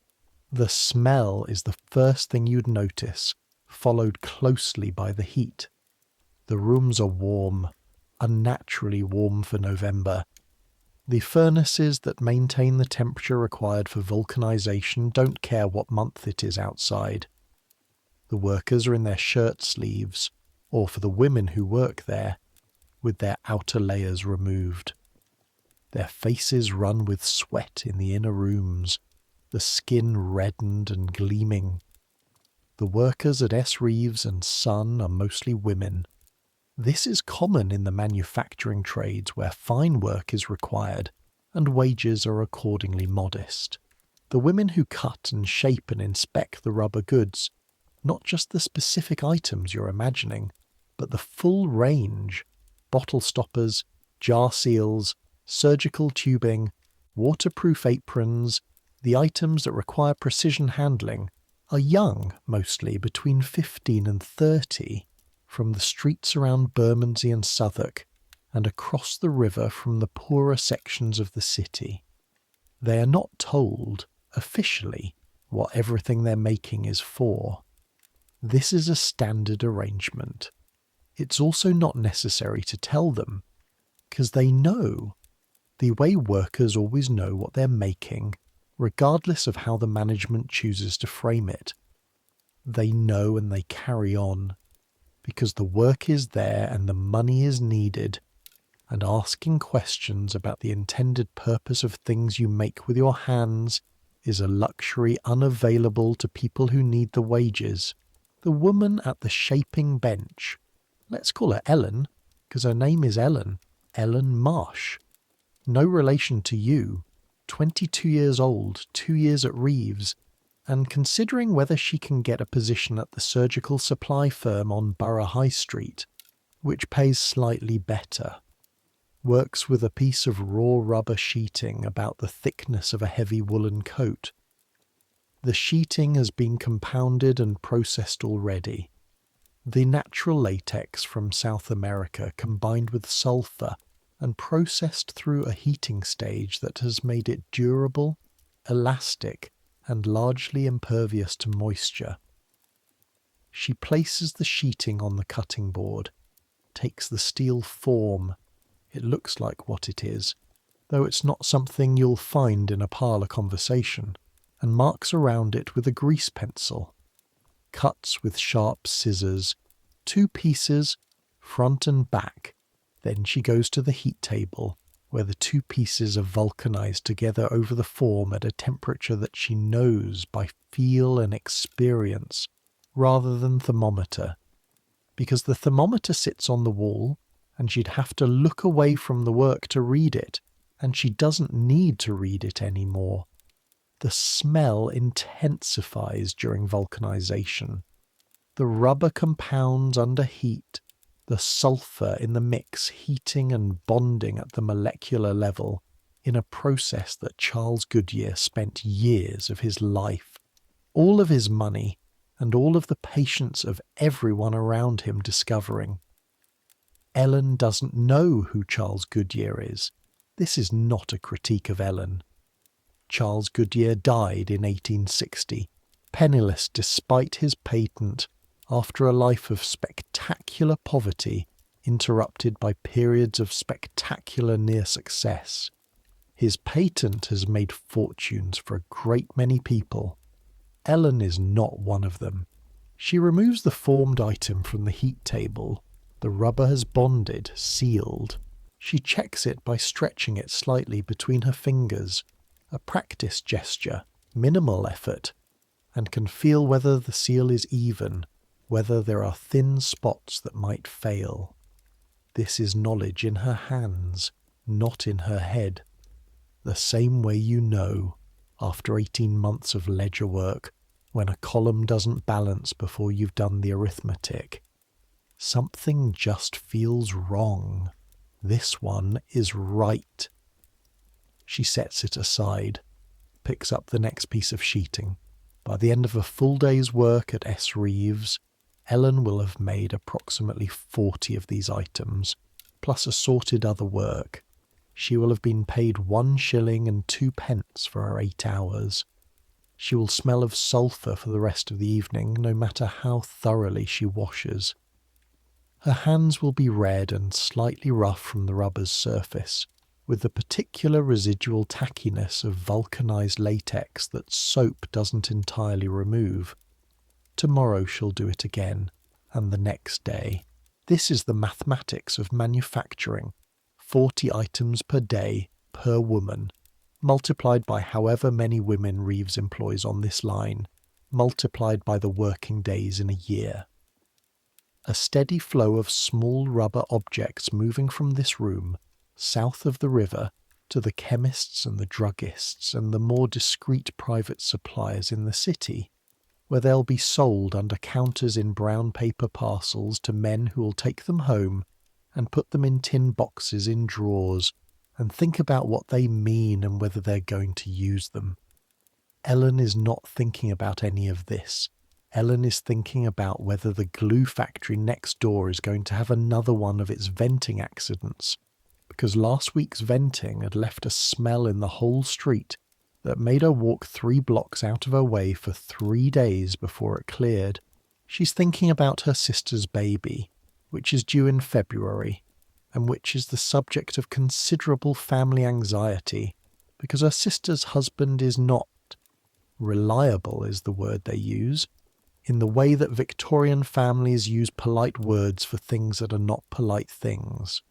the smell is the first thing you'd notice, followed closely by the heat. The rooms are warm, unnaturally warm for November. The furnaces that maintain the temperature required for vulcanization don't care what month it is outside. The workers are in their shirt sleeves, or for the women who work there, with their outer layers removed. Their faces run with sweat in the inner rooms, the skin reddened and gleaming. The workers at S. Reeves & Son are mostly women. This is common in the manufacturing trades where fine work is required, and wages are accordingly modest. The women who cut and shape and inspect the rubber goods Not just the specific items you're imagining, but the full range: bottle stoppers, jar seals, surgical tubing, waterproof aprons. The items that require precision handling are young, mostly between 15 and 30, from the streets around Bermondsey and Southwark, and across the river from the poorer sections of the city. They are not told, officially, what everything they're making is for. This is a standard arrangement. It's also not necessary to tell them, because they know, the way workers always know what they're making, regardless of how the management chooses to frame it. They know and they carry on, because the work is there and the money is needed, and asking questions about the intended purpose of things you make with your hands is a luxury unavailable to people who need the wages. The woman at the shaping bench, let's call her Ellen, because her name is Ellen Marsh. No relation to you, 22 years old, 2 years at Reeves, and considering whether she can get a position at the surgical supply firm on Borough High Street, which pays slightly better. Works with a piece of raw rubber sheeting about the thickness of a heavy woolen coat. The sheeting has been compounded and processed already. The natural latex from South America combined with sulfur and processed through a heating stage that has made it durable, elastic, and largely impervious to moisture. She places the sheeting on the cutting board, takes the steel form. It looks like what it is, though it's not something you'll find in a parlour conversation, and marks around it with a grease pencil. Cuts with sharp scissors, 2 pieces, front and back. Then she goes to the heat table, where the 2 pieces are vulcanized together over the form at a temperature that she knows by feel and experience, rather than thermometer, because the thermometer sits on the wall, and she'd have to look away from the work to read it, and she doesn't need to read it anymore. The smell intensifies during vulcanization. The rubber compounds under heat, the sulfur in the mix heating and bonding at the molecular level in a process that Charles Goodyear spent years of his life, all of his money, and all of the patience of everyone around him discovering. Ellen doesn't know who Charles Goodyear is. This is not a critique of Ellen. Charles Goodyear died in 1860, penniless despite his patent, after a life of spectacular poverty interrupted by periods of spectacular near success. His patent has made fortunes for a great many people. Ellen is not one of them. She removes the formed item from the heat table. The rubber has bonded, sealed. She checks it by stretching it slightly between her fingers, a practice gesture, minimal effort, and can feel whether the seal is even, whether there are thin spots that might fail. This is knowledge in her hands, not in her head. The same way you know, after 18 months of ledger work, when a column doesn't balance before you've done the arithmetic. Something just feels wrong. This one is right. She sets it aside, picks up the next piece of sheeting. By the end of a full day's work at S. Reeves, Ellen will have made approximately 40 of these items, plus assorted other work. She will have been paid 1 shilling and 2 pence for her 8 hours. She will smell of sulphur for the rest of the evening, no matter how thoroughly she washes. Her hands will be red and slightly rough from the rubber's surface, with the particular residual tackiness of vulcanized latex that soap doesn't entirely remove. Tomorrow she'll do it again, and the next day. This is the mathematics of manufacturing. 40 items per day, per woman, multiplied by however many women Reeves employs on this line, multiplied by the working days in a year. A steady flow of small rubber objects moving from this room, south of the river, to the chemists and the druggists and the more discreet private suppliers in the city. where they'll be sold under counters in brown paper parcels to men who will take them home and put them in tin boxes in drawers and think about what they mean and whether they're going to use them. Ellen is not thinking about any of this. Ellen is thinking about whether the glue factory next door is going to have another one of its venting accidents, because last week's venting had left a smell in the whole street that made her walk 3 blocks out of her way for 3 days before it cleared. She's thinking about her sister's baby, which is due in February, and which is the subject of considerable family anxiety, because her sister's husband is not reliable, is the word they use, in the way that Victorian families use polite words for things that are not polite things.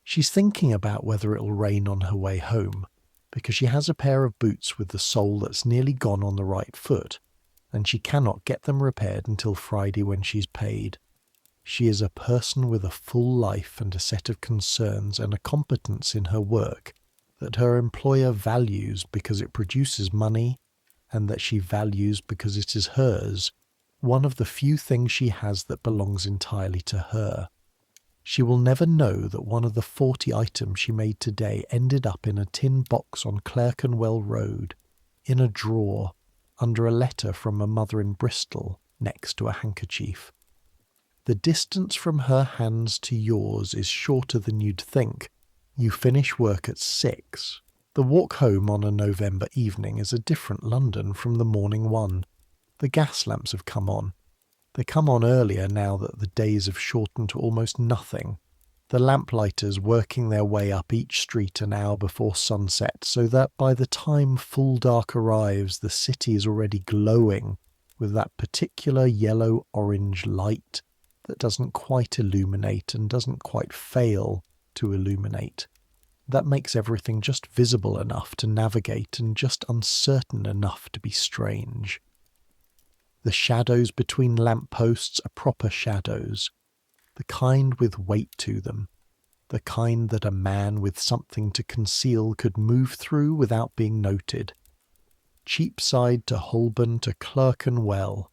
She's thinking about whether it'll rain on her way home, because she has a pair of boots with the sole that's nearly gone on the right foot, and she cannot get them repaired until Friday when she's paid. She is a person with a full life and a set of concerns and a competence in her work that her employer values because it produces money, and that she values because it is hers, one of the few things she has that belongs entirely to her. She will never know that one of the 40 items she made today ended up in a tin box on Clerkenwell Road, in a drawer, under a letter from a mother in Bristol, next to a handkerchief. The distance from her hands to yours is shorter than you'd think. You finish work at 6. The walk home on a November evening is a different London from the morning one. The gas lamps have come on. They come on earlier now that the days have shortened to almost nothing. The lamplighters working their way up each street an hour before sunset, so that by the time full dark arrives, the city is already glowing with that particular yellow-orange light that doesn't quite illuminate and doesn't quite fail to illuminate. That makes everything just visible enough to navigate and just uncertain enough to be strange. The shadows between lampposts are proper shadows, the kind with weight to them, the kind that a man with something to conceal could move through without being noted. Cheapside to Holborn to Clerkenwell,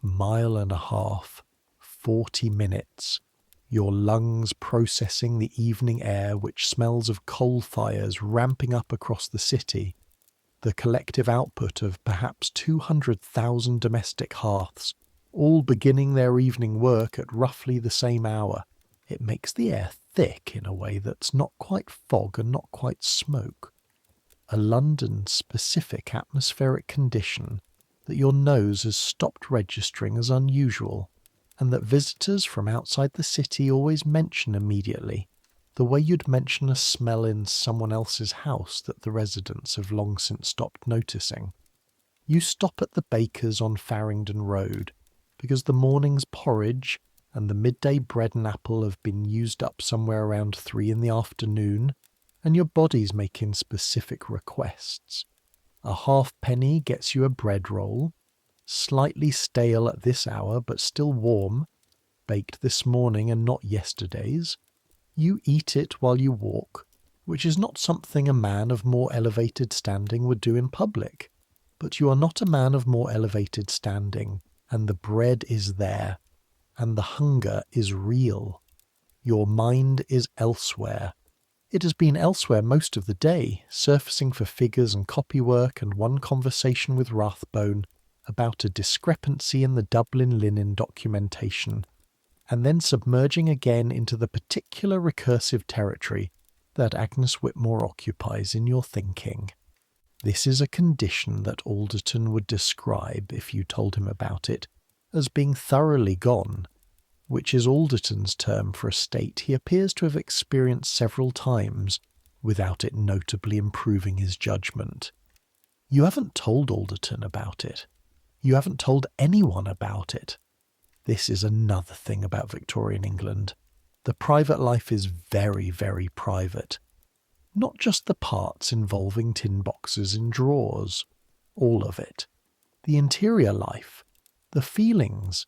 1.5 miles, 40 minutes, your lungs processing the evening air which smells of coal fires ramping up across the city, the collective output of perhaps 200,000 domestic hearths, all beginning their evening work at roughly the same hour. It makes the air thick in a way that's not quite fog and not quite smoke. A London-specific atmospheric condition that your nose has stopped registering as unusual, and that visitors from outside the city always mention immediately, the way you'd mention a smell in someone else's house that the residents have long since stopped noticing. You stop at the baker's on Farringdon Road, because the morning's porridge and the midday bread and apple have been used up somewhere around 3 in the afternoon, and your body's making specific requests. A halfpenny gets you a bread roll, slightly stale at this hour but still warm, baked this morning and not yesterday's. You eat it while you walk, which is not something a man of more elevated standing would do in public. But you are not a man of more elevated standing, and the bread is there, and the hunger is real. Your mind is elsewhere. It has been elsewhere most of the day, surfacing for figures and copywork and one conversation with Rathbone about a discrepancy in the Dublin linen documentation, and then submerging again into the particular recursive territory that Agnes Whitmore occupies in your thinking. This is a condition that Alderton would describe, if you told him about it, as being thoroughly gone, which is Alderton's term for a state he appears to have experienced several times without it notably improving his judgment. You haven't told Alderton about it. You haven't told anyone about it. This is another thing about Victorian England. The private life is very, very private. Not just the parts involving tin boxes and drawers. All of it. The interior life. The feelings.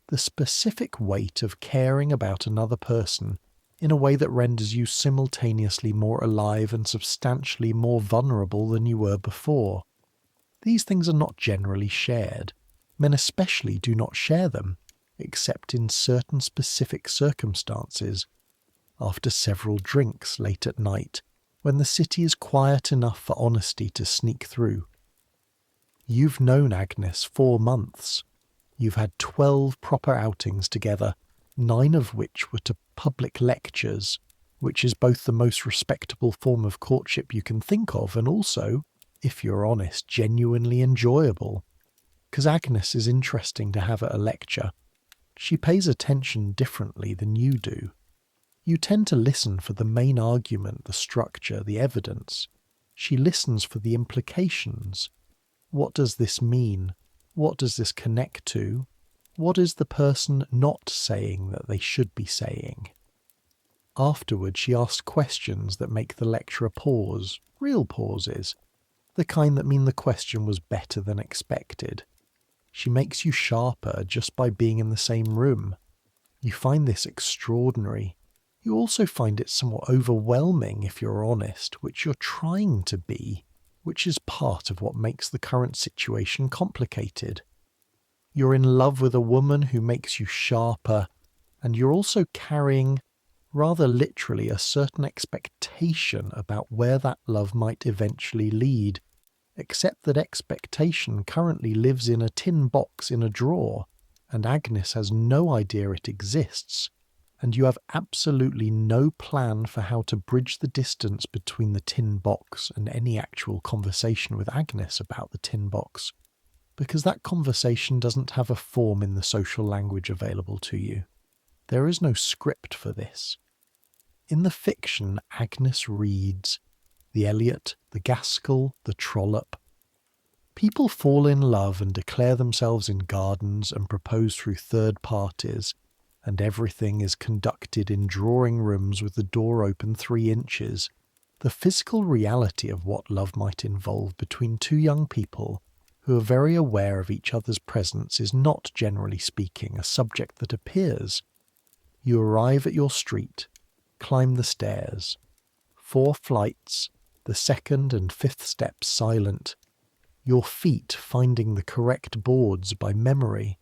The specific weight of caring about another person in a way that renders you simultaneously more alive and substantially more vulnerable than you were before. These things are not generally shared. Men especially do not share them, except in certain specific circumstances, after several drinks late at night, when the city is quiet enough for honesty to sneak through. You've known Agnes 4 months. You've had 12 proper outings together, 9 of which were to public lectures, which is both the most respectable form of courtship you can think of and also, if you're honest, genuinely enjoyable. Because Agnes is interesting to have at a lecture. She pays attention differently than you do. You tend to listen for the main argument, the structure, the evidence. She listens for the implications. What does this mean? What does this connect to? What is the person not saying that they should be saying? Afterward, she asks questions that make the lecturer pause, real pauses, the kind that mean the question was better than expected. She makes you sharper just by being in the same room. You find this extraordinary. You also find it somewhat overwhelming if you're honest, which you're trying to be, which is part of what makes the current situation complicated. You're in love with a woman who makes you sharper, and you're also carrying, rather literally, a certain expectation about where that love might eventually lead, except that expectation currently lives in a tin box in a drawer, and Agnes has no idea it exists, and you have absolutely no plan for how to bridge the distance between the tin box and any actual conversation with Agnes about the tin box, because that conversation doesn't have a form in the social language available to you. There is no script for this. In the fiction, Agnes reads the Eliot, the Gaskell, the Trollope. People fall in love and declare themselves in gardens and propose through third parties, and everything is conducted in drawing rooms with the door open 3 inches. The physical reality of what love might involve between 2 young people who are very aware of each other's presence is not, generally speaking, a subject that appears. You arrive at your street, climb the stairs. 4 flights, the 2nd and 5th steps silent. Your feet finding the correct boards by memory.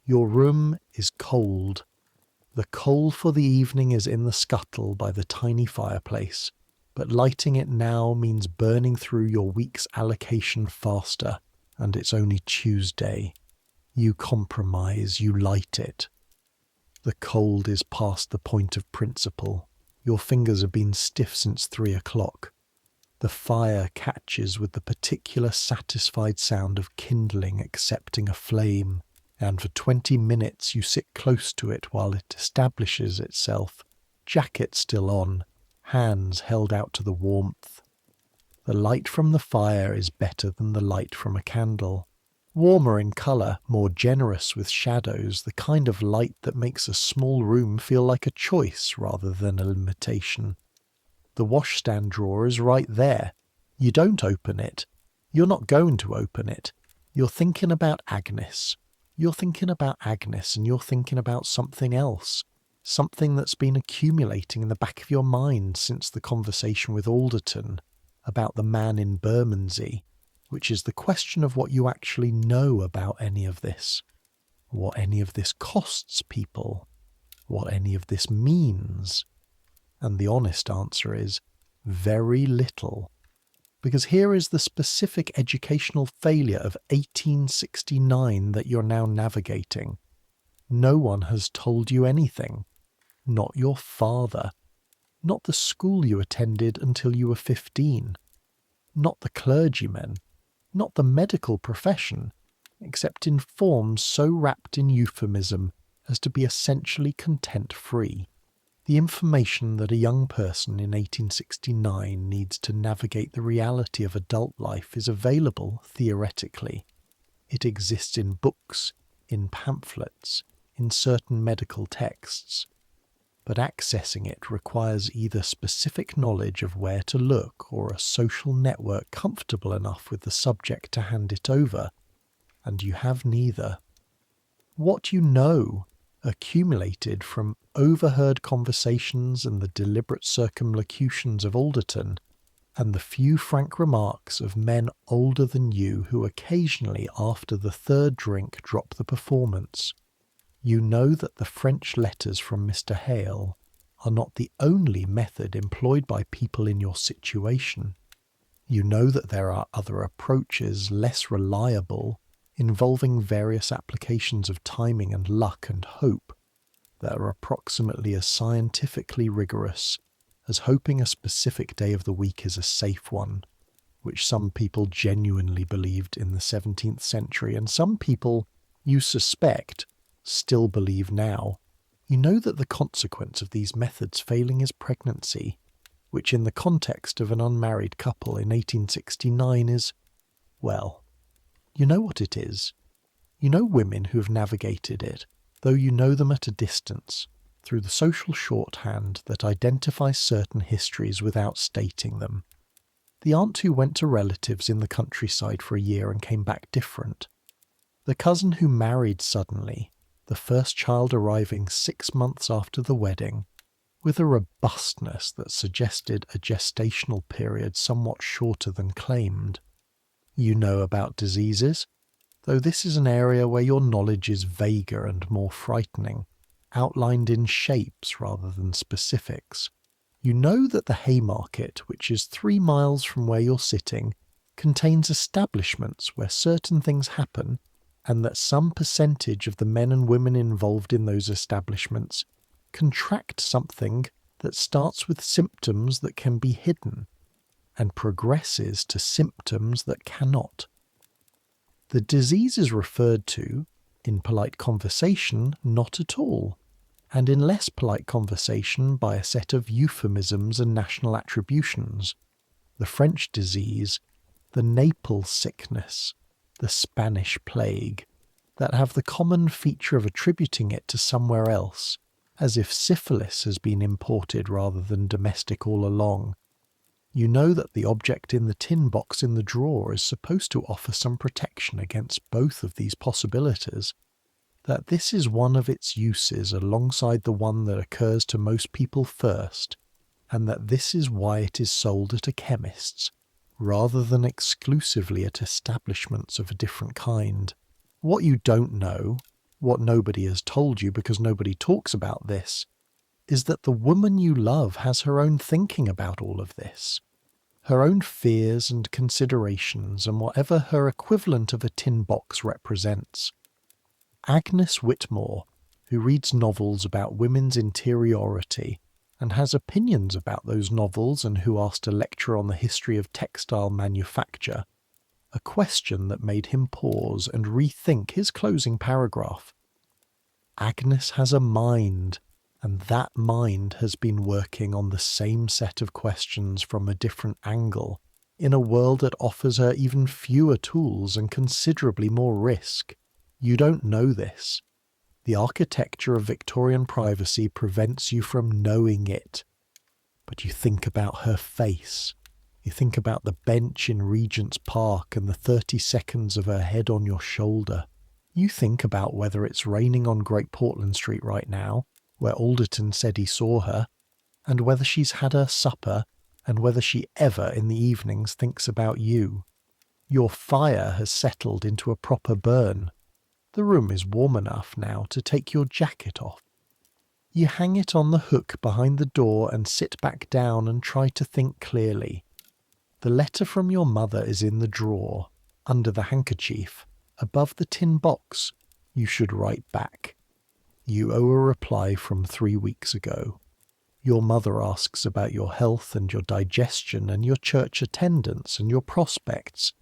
Your room is cold. The coal for the evening is in the scuttle by the tiny fireplace, but lighting it now means burning through your week's allocation faster, and it's only Tuesday. You compromise, you light it. The cold is past the point of principle. Your fingers have been stiff since 3 o'clock. The fire catches with the particular satisfied sound of kindling accepting a flame, and for 20 minutes you sit close to it while it establishes itself, jacket still on, hands held out to the warmth. The light from the fire is better than the light from a candle. Warmer in colour, more generous with shadows, the kind of light that makes a small room feel like a choice rather than a limitation. The washstand drawer is right there. You don't open it. You're not going to open it. You're thinking about Agnes. You're thinking about Agnes and you're thinking about something else. Something that's been accumulating in the back of your mind since the conversation with Alderton about the man in Bermondsey, which is the question of what you actually know about any of this. What any of this costs people. What any of this means. And the honest answer is very little. Because here is the specific educational failure of 1869 that you're now navigating. No one has told you anything. Not your father. Not the school you attended until you were 15. Not the clergymen. Not the medical profession, except in forms so wrapped in euphemism as to be essentially content-free. The information that a young person in 1869 needs to navigate the reality of adult life is available, theoretically. It exists in books, in pamphlets, in certain medical texts. But accessing it requires either specific knowledge of where to look or a social network comfortable enough with the subject to hand it over, and you have neither. What you know, accumulated from overheard conversations and the deliberate circumlocutions of Alderton, and the few frank remarks of men older than you who occasionally after the third drink drop the performance, you know that the French letters from Mr. Hale are not the only method employed by people in your situation. You know that there are other approaches, less reliable, involving various applications of timing and luck and hope, that are approximately as scientifically rigorous as hoping a specific day of the week is a safe one, which some people genuinely believed in the 17th century, and some people, you suspect, still believe now. You know that the consequence of these methods failing is pregnancy, which in the context of an unmarried couple in 1869 is, well, you know what it is. You know women who have navigated it, though you know them at a distance, through the social shorthand that identifies certain histories without stating them. The aunt who went to relatives in the countryside for a year and came back different. The cousin who married suddenly, the first child arriving 6 months after the wedding, with a robustness that suggested a gestational period somewhat shorter than claimed. You know about diseases, though this is an area where your knowledge is vaguer and more frightening, outlined in shapes rather than specifics. You know that the Haymarket, which is 3 miles from where you're sitting, contains establishments where certain things happen, and that some percentage of the men and women involved in those establishments contract something that starts with symptoms that can be hidden, and progresses to symptoms that cannot. The disease is referred to, in polite conversation, not at all, and in less polite conversation by a set of euphemisms and national attributions. The French disease, the Naples sickness, the Spanish plague, that have the common feature of attributing it to somewhere else, as if syphilis has been imported rather than domestic all along. You know that the object in the tin box in the drawer is supposed to offer some protection against both of these possibilities, that this is one of its uses alongside the one that occurs to most people first, and that this is why it is sold at a chemist's, rather than exclusively at establishments of a different kind. What you don't know, what nobody has told you because nobody talks about this, is that the woman you love has her own thinking about all of this, her own fears and considerations and whatever her equivalent of a tin box represents. Agnes Whitmore, who reads novels about women's interiority and has opinions about those novels and who asked a lecturer on the history of textile manufacture, a question that made him pause and rethink his closing paragraph. Agnes has a mind, and that mind has been working on the same set of questions from a different angle, in a world that offers her even fewer tools and considerably more risk. You don't know this. The architecture of Victorian privacy prevents you from knowing it. But you think about her face. You think about the bench in Regent's Park and the 30 seconds of her head on your shoulder. You think about whether it's raining on Great Portland Street right now, where Alderton said he saw her, and whether she's had her supper, and whether she ever in the evenings thinks about you. Your fire has settled into a proper burn. The room is warm enough now to take your jacket off. You hang it on the hook behind the door and sit back down and try to think clearly. The letter from your mother is in the drawer, under the handkerchief, above the tin box. You should write back. You owe a reply from 3 weeks ago. Your mother asks about your health and your digestion and your church attendance and your prospects,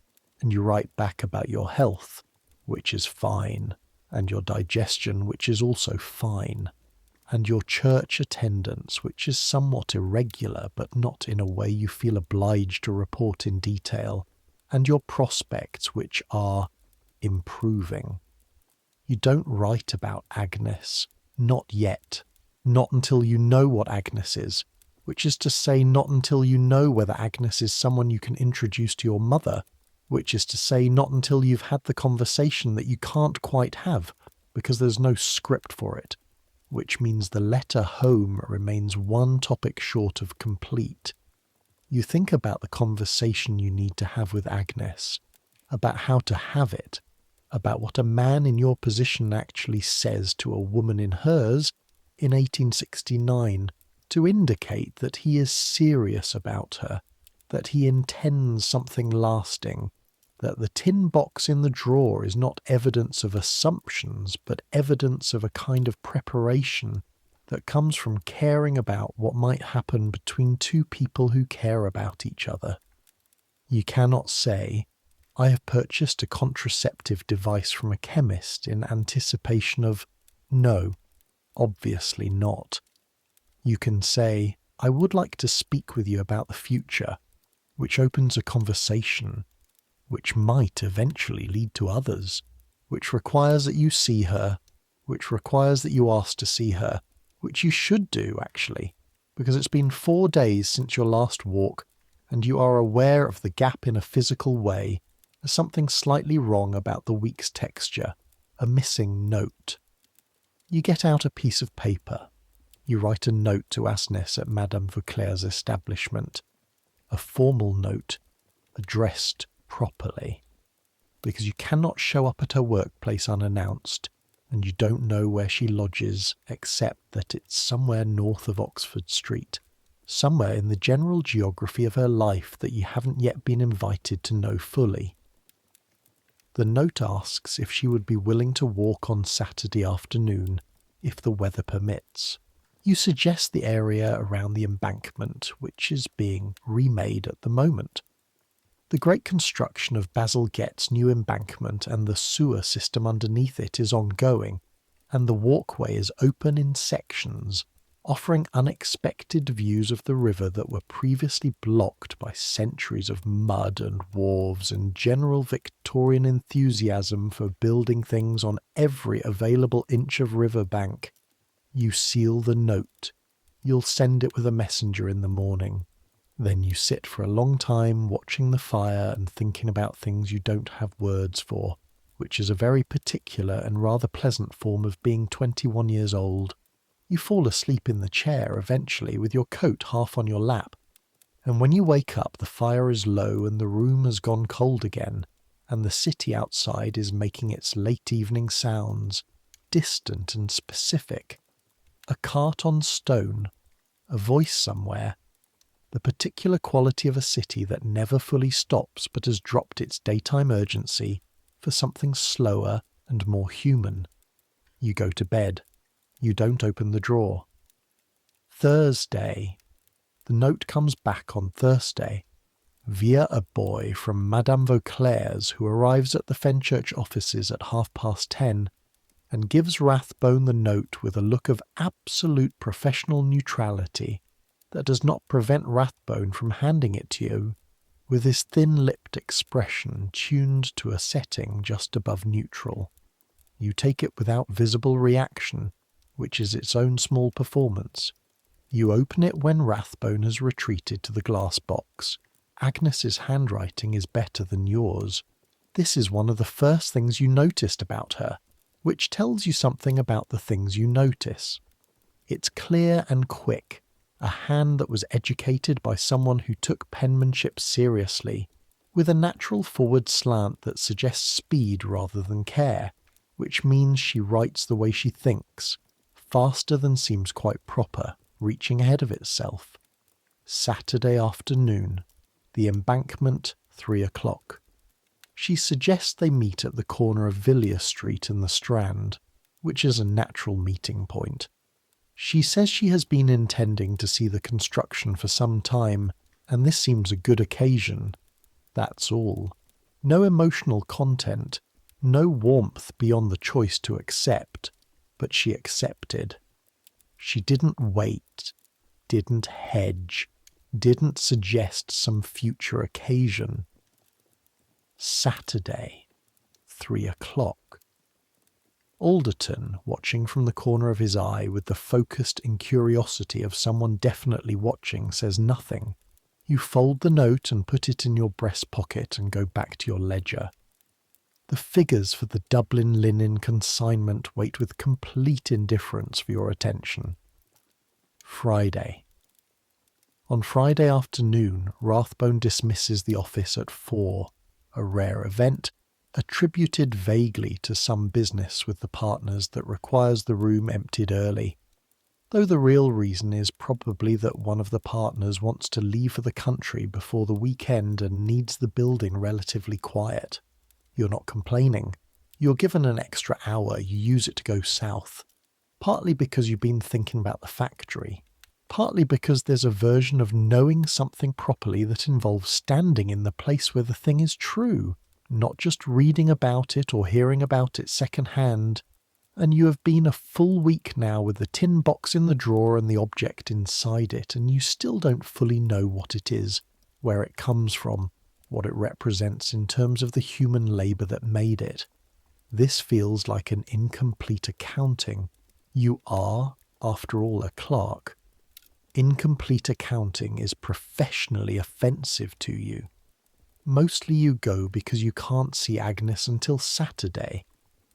and you write back about your health, which is fine, and your digestion, which is also fine, and your church attendance, which is somewhat irregular but not in a way you feel obliged to report in detail, and your prospects, which are improving. You don't write about Agnes, not yet, not until you know what Agnes is, which is to say not until you know whether Agnes is someone you can introduce to your mother, which is to say not until you've had the conversation that you can't quite have because there's no script for it, which means the letter home remains one topic short of complete. You think about the conversation you need to have with Agnes, about how to have it, about what a man in your position actually says to a woman in hers in 1869 to indicate that he is serious about her, that he intends something lasting, that the tin box in the drawer is not evidence of assumptions, but evidence of a kind of preparation that comes from caring about what might happen between two people who care about each other. You cannot say, I have purchased a contraceptive device from a chemist in anticipation of, no, obviously not. You can say, I would like to speak with you about the future, which opens a conversation, which might eventually lead to others, which requires that you see her, which requires that you ask to see her, which you should do, actually, because it's been 4 days since your last walk, and you are aware of the gap in a physical way, as something slightly wrong about the week's texture, a missing note. You get out a piece of paper. You write a note to Agnes at Madame Vauclair's establishment, a formal note, addressed properly, because you cannot show up at her workplace unannounced, and you don't know where she lodges except that it's somewhere north of Oxford Street, somewhere in the general geography of her life that you haven't yet been invited to know fully. The note asks if she would be willing to walk on Saturday afternoon, if the weather permits. You suggest the area around the embankment, which is being remade at the moment. The great construction of Basil Gett's new embankment and the sewer system underneath it is ongoing, and the walkway is open in sections, offering unexpected views of the river that were previously blocked by centuries of mud and wharves and general Victorian enthusiasm for building things on every available inch of river bank. You seal the note. You'll send it with a messenger in the morning. Then you sit for a long time watching the fire and thinking about things you don't have words for, which is a very particular and rather pleasant form of being 21 years old. You fall asleep in the chair eventually with your coat half on your lap, and when you wake up the fire is low and the room has gone cold again, and the city outside is making its late evening sounds, distant and specific. A cart on stone, a voice somewhere, the particular quality of a city that never fully stops but has dropped its daytime urgency for something slower and more human. You go to bed. You don't open the drawer. Thursday. The note comes back on Thursday, via a boy from Madame Vauclair's who arrives at the Fenchurch offices at 10:30 and gives Rathbone the note with a look of absolute professional neutrality that does not prevent Rathbone from handing it to you with his thin-lipped expression tuned to a setting just above neutral. You take it without visible reaction, which is its own small performance. You open it when Rathbone has retreated to the glass box. Agnes's handwriting is better than yours. This is one of the first things you noticed about her, which tells you something about the things you notice. It's clear and quick, a hand that was educated by someone who took penmanship seriously, with a natural forward slant that suggests speed rather than care, which means she writes the way she thinks, faster than seems quite proper, reaching ahead of itself. Saturday afternoon, the embankment, 3 o'clock. She suggests they meet at the corner of Villiers Street and the Strand, which is a natural meeting point. She says she has been intending to see the construction for some time, and this seems a good occasion. That's all. No emotional content, no warmth beyond the choice to accept, but she accepted. She didn't wait, didn't hedge, didn't suggest some future occasion. Saturday, 3 o'clock. Alderton, watching from the corner of his eye with the focused incuriosity of someone definitely watching, says nothing. You fold the note and put it in your breast pocket and go back to your ledger. The figures for the Dublin linen consignment wait with complete indifference for your attention. Friday. On Friday afternoon, Rathbone dismisses the office at 4, a rare event, attributed vaguely to some business with the partners that requires the room emptied early, though the real reason is probably that one of the partners wants to leave for the country before the weekend and needs the building relatively quiet. You're not complaining. You're given an extra hour, you use it to go south, partly because you've been thinking about the factory, partly because there's a version of knowing something properly that involves standing in the place where the thing is true, not just reading about it or hearing about it second-hand, and you have been a full week now with the tin box in the drawer and the object inside it, and you still don't fully know what it is, where it comes from, what it represents in terms of the human labour that made it. This feels like an incomplete accounting. You are, after all, a clerk. Incomplete accounting is professionally offensive to you. Mostly you go because you can't see Agnes until Saturday,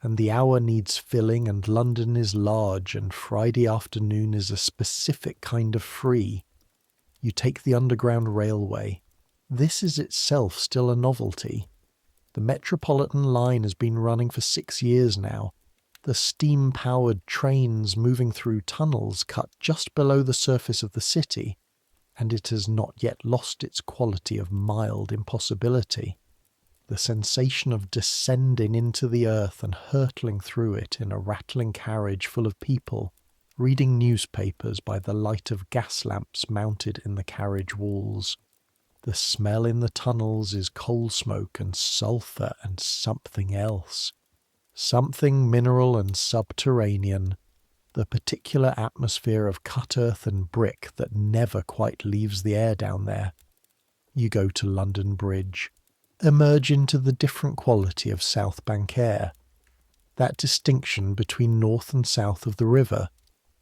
and the hour needs filling, and London is large, and Friday afternoon is a specific kind of free. You take the Underground Railway. This is itself still a novelty. The Metropolitan line has been running for 6 years now. The steam-powered trains moving through tunnels cut just below the surface of the city, and it has not yet lost its quality of mild impossibility. The sensation of descending into the earth and hurtling through it in a rattling carriage full of people, reading newspapers by the light of gas lamps mounted in the carriage walls. The smell in the tunnels is coal smoke and sulphur and something else. Something mineral and subterranean, the particular atmosphere of cut earth and brick that never quite leaves the air down there. You go to London Bridge, emerge into the different quality of South Bank air, that distinction between north and south of the river,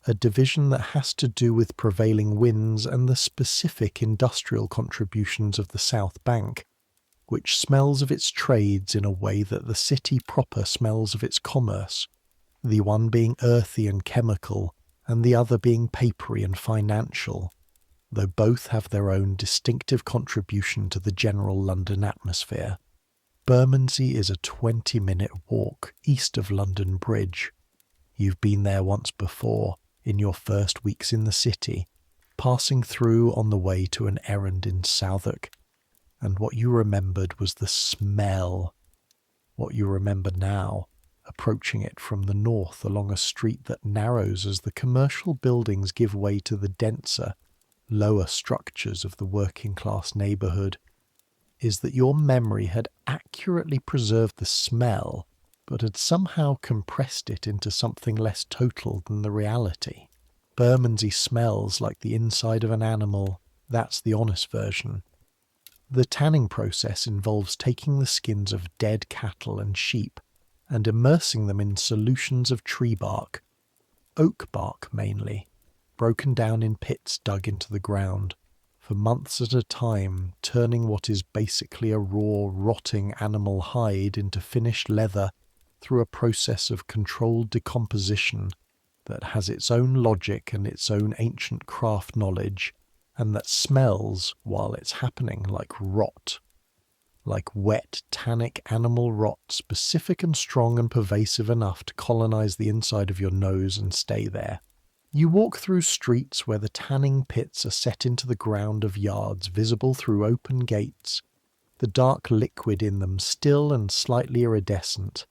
a division that has to do with prevailing winds and the specific industrial contributions of the South Bank, which smells of its trades in a way that the city proper smells of its commerce, the one being earthy and chemical, and the other being papery and financial, though both have their own distinctive contribution to the general London atmosphere. Bermondsey is a 20-minute walk east of London Bridge. You've been there once before, in your first weeks in the city, passing through on the way to an errand in Southwark, and what you remembered was the smell. What you remember now, approaching it from the north along a street that narrows as the commercial buildings give way to the denser, lower structures of the working-class neighbourhood, is that your memory had accurately preserved the smell, but had somehow compressed it into something less total than the reality. Bermondsey smells like the inside of an animal. That's the honest version. The tanning process involves taking the skins of dead cattle and sheep and immersing them in solutions of tree bark, oak bark mainly, broken down in pits dug into the ground, for months at a time, turning what is basically a raw, rotting animal hide into finished leather through a process of controlled decomposition that has its own logic and its own ancient craft knowledge, and that smells, while it's happening, like rot. Like wet, tannic animal rot, specific and strong and pervasive enough to colonize the inside of your nose and stay there. You walk through streets where the tanning pits are set into the ground of yards visible through open gates, the dark liquid in them still and slightly iridescent,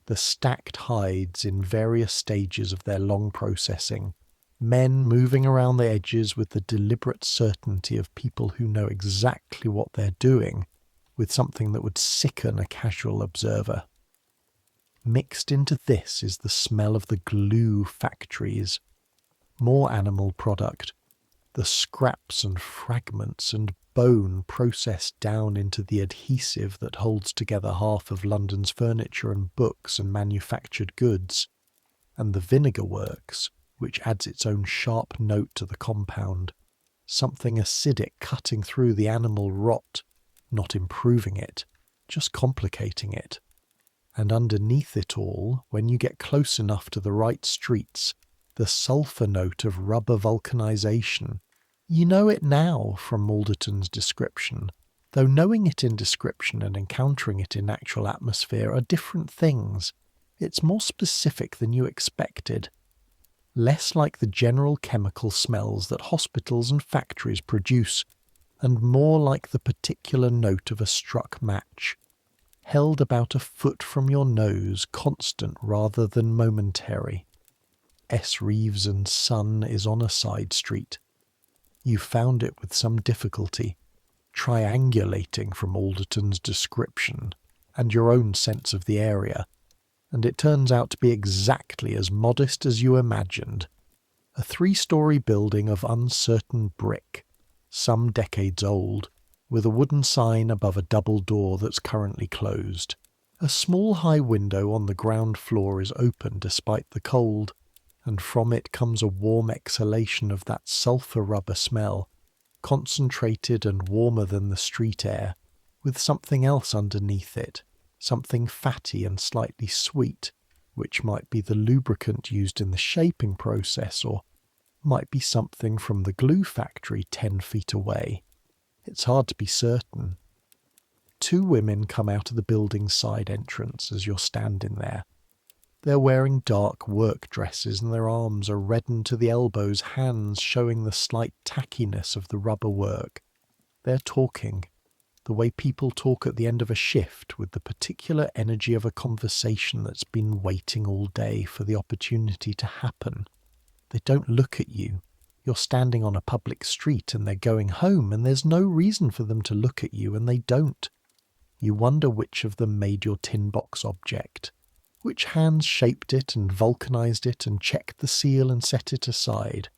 the stacked hides in various stages of their long processing, men moving around the edges with the deliberate certainty of people who know exactly what they're doing, with something that would sicken a casual observer. Mixed into this is the smell of the glue factories. More animal product, the scraps and fragments and bone processed down into the adhesive that holds together half of London's furniture and books and manufactured goods, and the vinegar works, which adds its own sharp note to the compound, something acidic cutting through the animal rot, not improving it, just complicating it. And underneath it all, when you get close enough to the right streets, the sulphur note of rubber vulcanization, You know it now from Alderton's description, though knowing it in description and encountering it in actual atmosphere are different things. It's more specific than you expected, less like the general chemical smells that hospitals and factories produce, and more like the particular note of a struck match, held about a foot from your nose, constant rather than momentary. S. Reeves and Son is on a side street. You found it with some difficulty, triangulating from Alderton's description and your own sense of the area, and it turns out to be exactly as modest as you imagined. A 3-story building of uncertain brick, some decades old, with a wooden sign above a double door that's currently closed. A small high window on the ground floor is open despite the cold, and from it comes a warm exhalation of that sulphur rubber smell, concentrated and warmer than the street air, with something else underneath it, something fatty and slightly sweet, which might be the lubricant used in the shaping process, or might be something from the glue factory 10 feet away. It's hard to be certain. 2 women come out of the building's side entrance as you're standing there. They're wearing dark work dresses and their arms are reddened to the elbows, hands showing the slight tackiness of the rubber work. They're talking, the way people talk at the end of a shift, with the particular energy of a conversation that's been waiting all day for the opportunity to happen. They don't look at you. You're standing on a public street and they're going home, and there's no reason for them to look at you, and they don't. You wonder which of them made your tin box object. Which hands shaped it and vulcanized it and checked the seal and set it aside.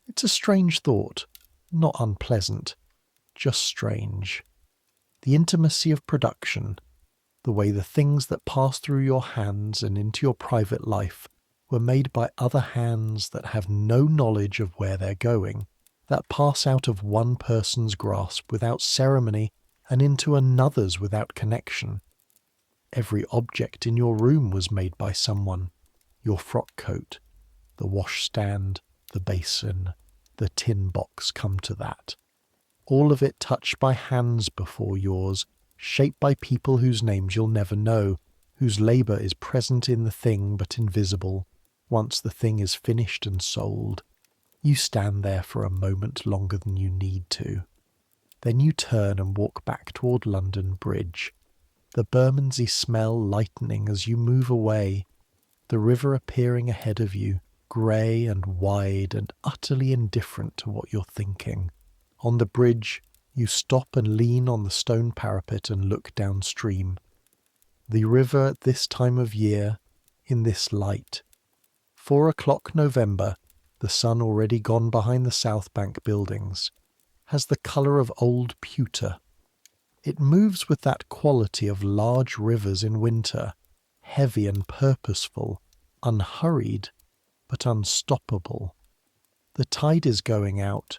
It's a strange thought, not unpleasant, just strange. The intimacy of production, the way the things that pass through your hands and into your private life were made by other hands that have no knowledge of where they're going, that pass out of one person's grasp without ceremony and into another's without connection. Every object in your room was made by someone. Your frock coat, the washstand, the basin, the tin box come to that. All of it touched by hands before yours, shaped by people whose names you'll never know, whose labour is present in the thing but invisible. Once the thing is finished and sold, you stand there for a moment longer than you need to. Then you turn and walk back toward London Bridge, the Bermondsey smell lightening as you move away, the river appearing ahead of you, grey and wide and utterly indifferent to what you're thinking. On the bridge, you stop and lean on the stone parapet and look downstream. The river at this time of year, in this light. 4 o'clock November, the sun already gone behind the South Bank buildings, has the colour of old pewter. It moves with that quality of large rivers in winter, heavy and purposeful, unhurried, but unstoppable. The tide is going out.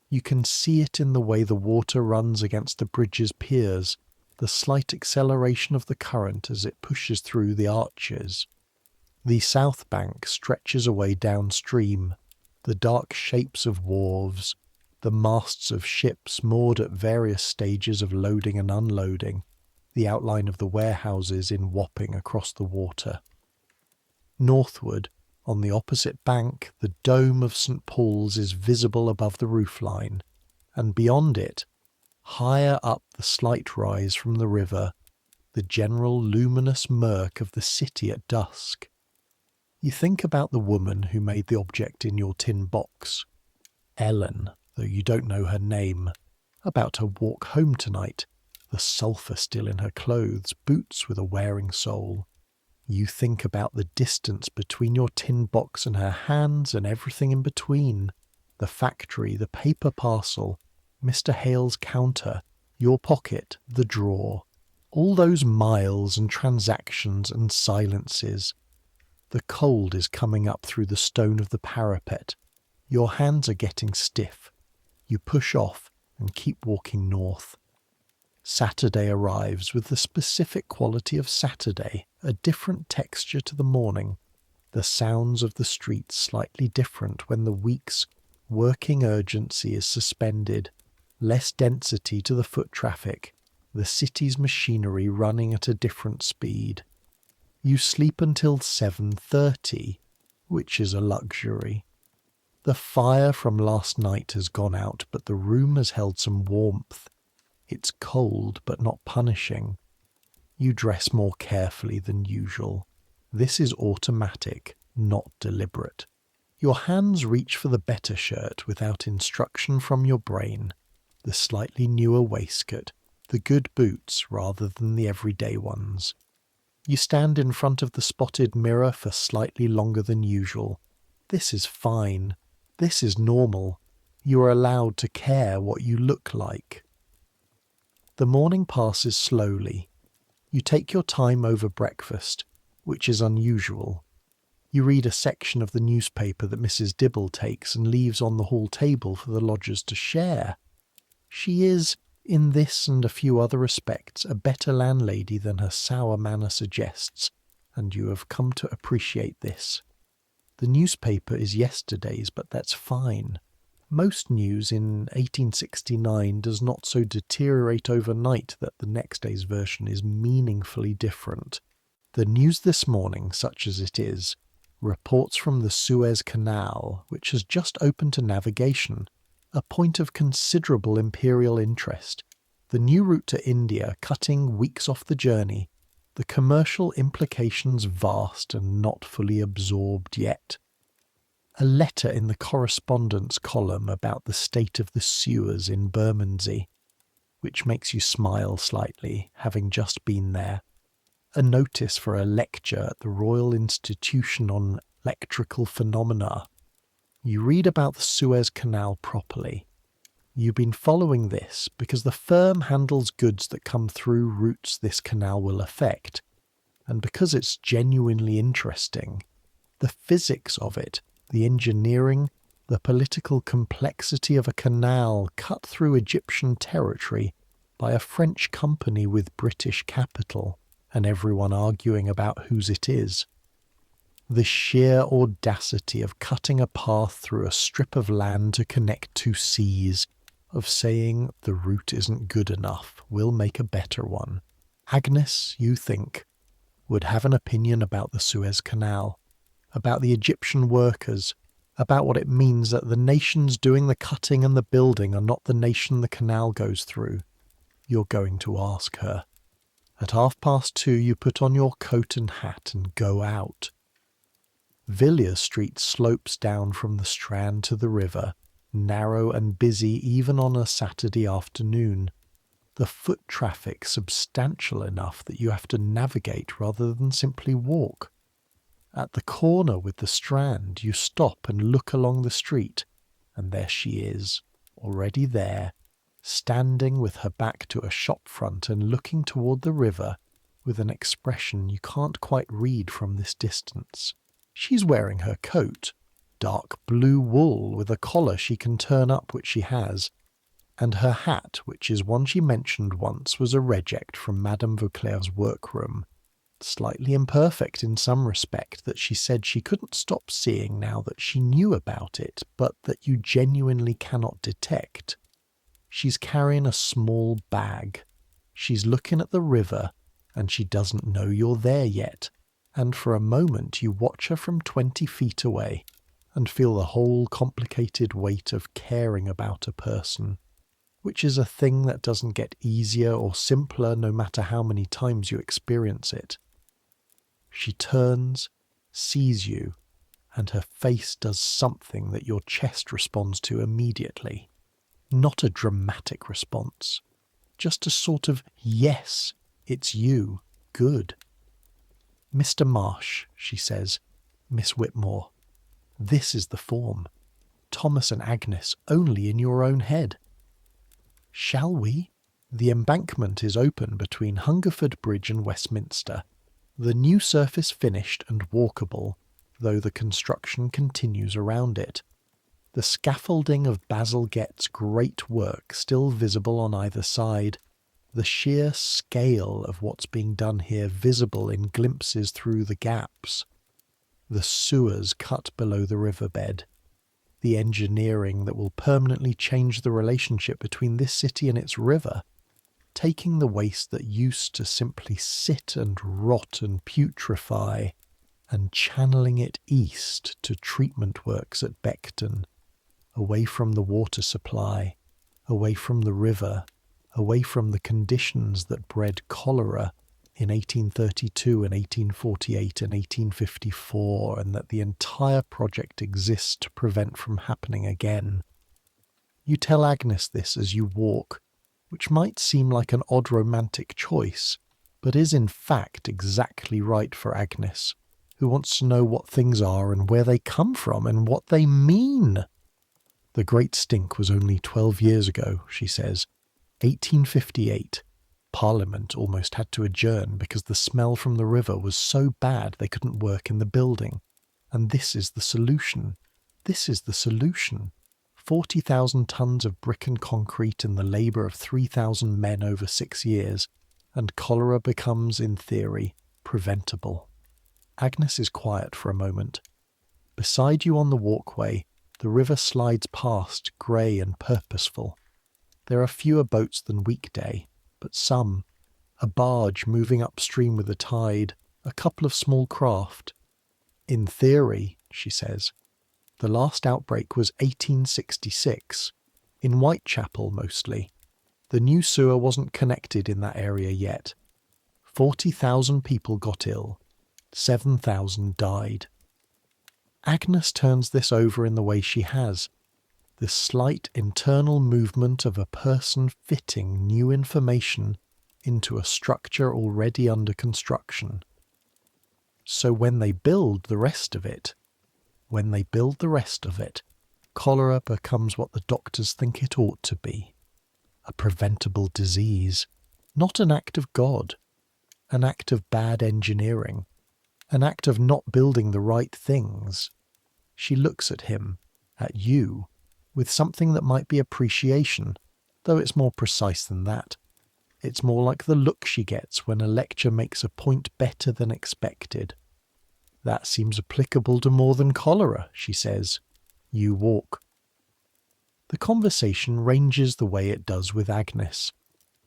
You can see it in the way the water runs against the bridge's piers, the slight acceleration of the current as it pushes through the arches. The South Bank stretches away downstream, the dark shapes of wharves, the masts of ships moored at various stages of loading and unloading, the outline of the warehouses in Wapping across the water. Northward, on the opposite bank, the dome of St. Paul's is visible above the roofline, and beyond it, higher up the slight rise from the river, the general luminous murk of the city at dusk. You think about the woman who made the object in your tin box, Ellen, though you don't know her name, about her walk home tonight, the sulphur still in her clothes, boots with a wearing sole. You think about the distance between your tin box and her hands and everything in between, the factory, the paper parcel, Mr. Hale's counter, your pocket, the drawer, all those miles and transactions and silences. The cold is coming up through the stone of the parapet. Your hands are getting stiff. You push off and keep walking north. Saturday arrives with the specific quality of Saturday, a different texture to the morning, the sounds of the streets slightly different when the weeks Working urgency is suspended, less density to the foot traffic, the city's machinery running at a different speed. You sleep until 7:30, which is a luxury. The fire from last night has gone out, but the room has held some warmth. It's cold, but not punishing. You dress more carefully than usual. This is automatic, not deliberate. Your hands reach for the better shirt without instruction from your brain, the slightly newer waistcoat, the good boots rather than the everyday ones. You stand in front of the spotted mirror for slightly longer than usual. This is fine. This is normal. You are allowed to care what you look like. The morning passes slowly. You take your time over breakfast, which is unusual. You read a section of the newspaper that Mrs. Dibble takes and leaves on the hall table for the lodgers to share. She is, in this and a few other respects, a better landlady than her sour manner suggests, and you have come to appreciate this. The newspaper is yesterday's, but that's fine. Most news in 1869 does not so deteriorate overnight that the next day's version is meaningfully different. The news this morning, such as it is, reports from the Suez Canal, which has just opened to navigation, a point of considerable imperial interest, the new route to India cutting weeks off the journey, the commercial implications vast and not fully absorbed yet. A letter in the correspondence column about the state of the sewers in Bermondsey, which makes you smile slightly, having just been there. A notice for a lecture at the Royal Institution on Electrical Phenomena. You read about the Suez Canal properly. You've been following this because the firm handles goods that come through routes this canal will affect, and because it's genuinely interesting. The physics of it, the engineering, the political complexity of a canal cut through Egyptian territory by a French company with British capital, and everyone arguing about whose it is. The sheer audacity of cutting a path through a strip of land to connect two seas, of saying the route isn't good enough, we'll make a better one. Agnes, you think, would have an opinion about the Suez Canal, about the Egyptian workers, about what it means that the nations doing the cutting and the building are not the nation the canal goes through. You're going to ask her. At 2:30 you put on your coat and hat and go out. Villiers Street slopes down from the Strand to the river, narrow and busy even on a Saturday afternoon. The foot traffic substantial enough that you have to navigate rather than simply walk. At the corner with the Strand you stop and look along the street, and there she is, already there, standing with her back to a shop front and looking toward the river with an expression you can't quite read from this distance. She's wearing her coat, dark blue wool with a collar she can turn up, which she has, and her hat, which is one she mentioned once was a reject from Madame Vauclair's workroom, slightly imperfect in some respect that she said she couldn't stop seeing now that she knew about it, but that you genuinely cannot detect. She's carrying a small bag. She's looking at the river, and she doesn't know you're there yet, and for a moment you watch her from 20 feet away and feel the whole complicated weight of caring about a person, which is a thing that doesn't get easier or simpler no matter how many times you experience it. She turns, sees you, and her face does something that your chest responds to immediately. Not a dramatic response, just a sort of, yes, it's you, good. Mr. Marsh, she says, Miss Whitmore, this is the form. Thomas and Agnes only in your own head. Shall we? The embankment is open between Hungerford Bridge and Westminster, the new surface finished and walkable, though the construction continues around it. The scaffolding of Basil Gett's great work still visible on either side, the sheer scale of what's being done here visible in glimpses through the gaps. The sewers cut below the riverbed. the engineering that will permanently change the relationship between this city and its river, taking the waste that used to simply sit and rot and putrefy and channeling it east to treatment works at Beckton, away from the water supply, away from the river, away from the conditions that bred cholera in 1832 and 1848 and 1854, and that the entire project exists to prevent from happening again. You tell Agnes this as you walk, which might seem like an odd romantic choice, but is in fact exactly right for Agnes, who wants to know what things are and where they come from and what they mean. The Great Stink was only 12 years ago, she says. 1858. Parliament almost had to adjourn because the smell from the river was so bad they couldn't work in the building. And this is the solution. This is the solution. 40,000 tons of brick and concrete and the labour of 3,000 men over 6 years, and cholera becomes, in theory, preventable. Agnes is quiet for a moment. Beside you on the walkway, the river slides past, grey and purposeful. There are fewer boats than weekday, but some. A barge moving upstream with the tide, a couple of small craft. In theory, she says, the last outbreak was 1866, in Whitechapel mostly. The new sewer wasn't connected in that area yet. 40,000 people got ill. 7,000 died. Agnes turns this over in the way she has, the slight internal movement of a person fitting new information into a structure already under construction. So when they build the rest of it, cholera becomes what the doctors think it ought to be. A preventable disease, not an act of God, an act of bad engineering, an act of not building the right things. She looks at him, at you, with something that might be appreciation, though it's more precise than that. It's more like the look she gets when a lecture makes a point better than expected. That seems applicable to more than cholera, she says. You walk. The conversation ranges the way it does with Agnes,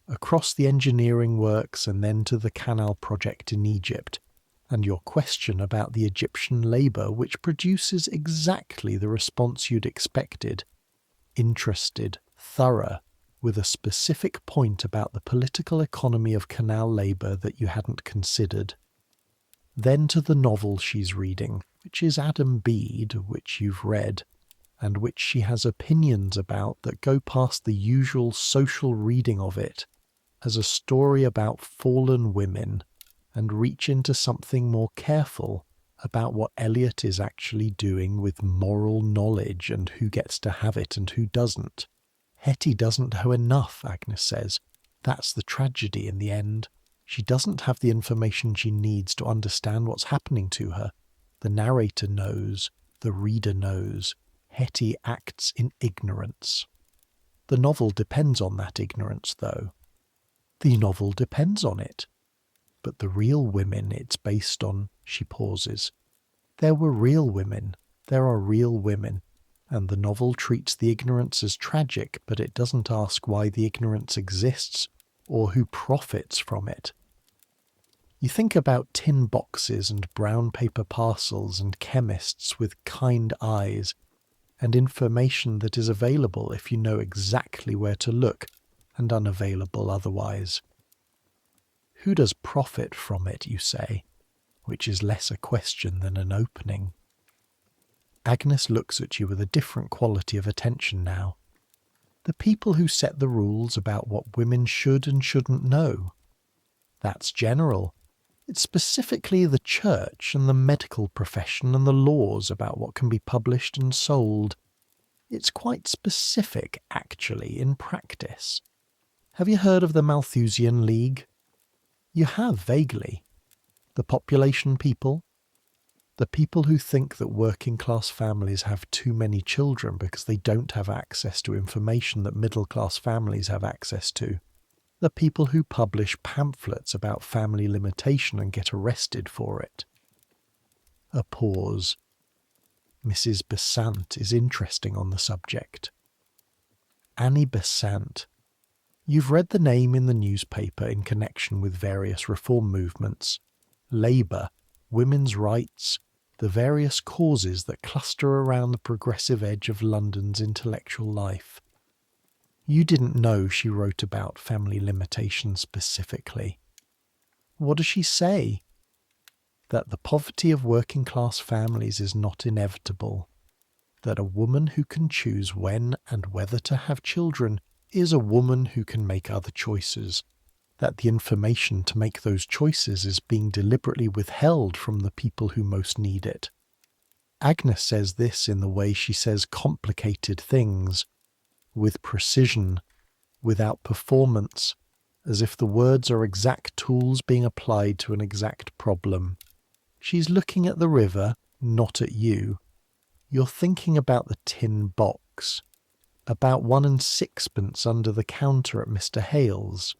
across the engineering works and then to the canal project in Egypt, and your question about the Egyptian labour, which produces exactly the response you'd expected. Interested, thorough, with a specific point about the political economy of canal labour that you hadn't considered. Then to the novel she's reading, which is Adam Bede, which you've read, and which she has opinions about that go past the usual social reading of it, as a story about fallen women, and reach into something more careful about what Eliot is actually doing with moral knowledge and who gets to have it and who doesn't. Hetty doesn't know enough, Agnes says. That's the tragedy in the end. She doesn't have the information she needs to understand what's happening to her. The narrator knows, the reader knows. Hetty acts in ignorance. The novel depends on that ignorance, though. The novel depends on it. But the real women it's based on, she pauses. There were real women. There are real women. And the novel treats the ignorance as tragic, but it doesn't ask why the ignorance exists, or who profits from it. You think about tin boxes and brown paper parcels and chemists with kind eyes, and information that is available if you know exactly where to look, and unavailable otherwise. Who does profit from it, you say, which is less a question than an opening. Agnes looks at you with a different quality of attention now. The people who set the rules about what women should and shouldn't know. That's general. It's specifically the church and the medical profession and the laws about what can be published and sold. It's quite specific, actually, in practice. Have you heard of the Malthusian League? You have, vaguely. The population people? The people who think that working-class families have too many children because they don't have access to information that middle-class families have access to. The people who publish pamphlets about family limitation and get arrested for it. A pause. Mrs. Besant is interesting on the subject. Annie Besant. You've read the name in the newspaper in connection with various reform movements, labour, women's rights, the various causes that cluster around the progressive edge of London's intellectual life. You didn't know she wrote about family limitation specifically. What does she say? That the poverty of working class families is not inevitable. That a woman who can choose when and whether to have children is a woman who can make other choices. That the information to make those choices is being deliberately withheld from the people who most need it. Agnes says this in the way she says complicated things, with precision, without performance, as if the words are exact tools being applied to an exact problem. She's looking at the river, not at you. You're thinking about the tin box, about 1 and 6pence under the counter at Mr. Hale's,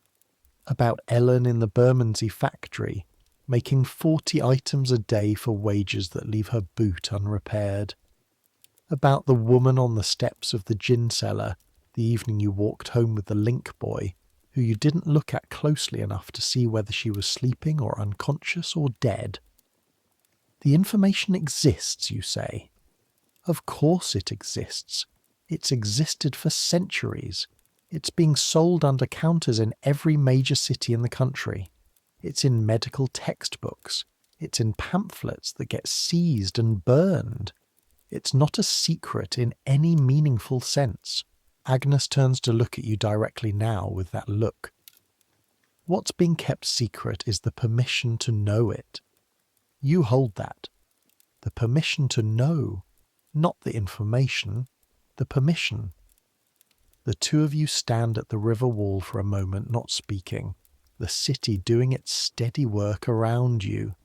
about Ellen in the Bermondsey factory, making 40 items a day for wages that leave her boot unrepaired, about the woman on the steps of the gin cellar the evening you walked home with the link boy, who you didn't look at closely enough to see whether she was sleeping or unconscious or dead. The information exists, you say. Of course it exists. It's existed for centuries. It's being sold under counters in every major city in the country. It's in medical textbooks. It's in pamphlets that get seized and burned. It's not a secret in any meaningful sense. Agnes turns to look at you directly now with that look. What's being kept secret is the permission to know it. You hold that. The permission to know, not the information, the permission. The two of you stand at the river wall for a moment, not speaking, the city doing its steady work around you,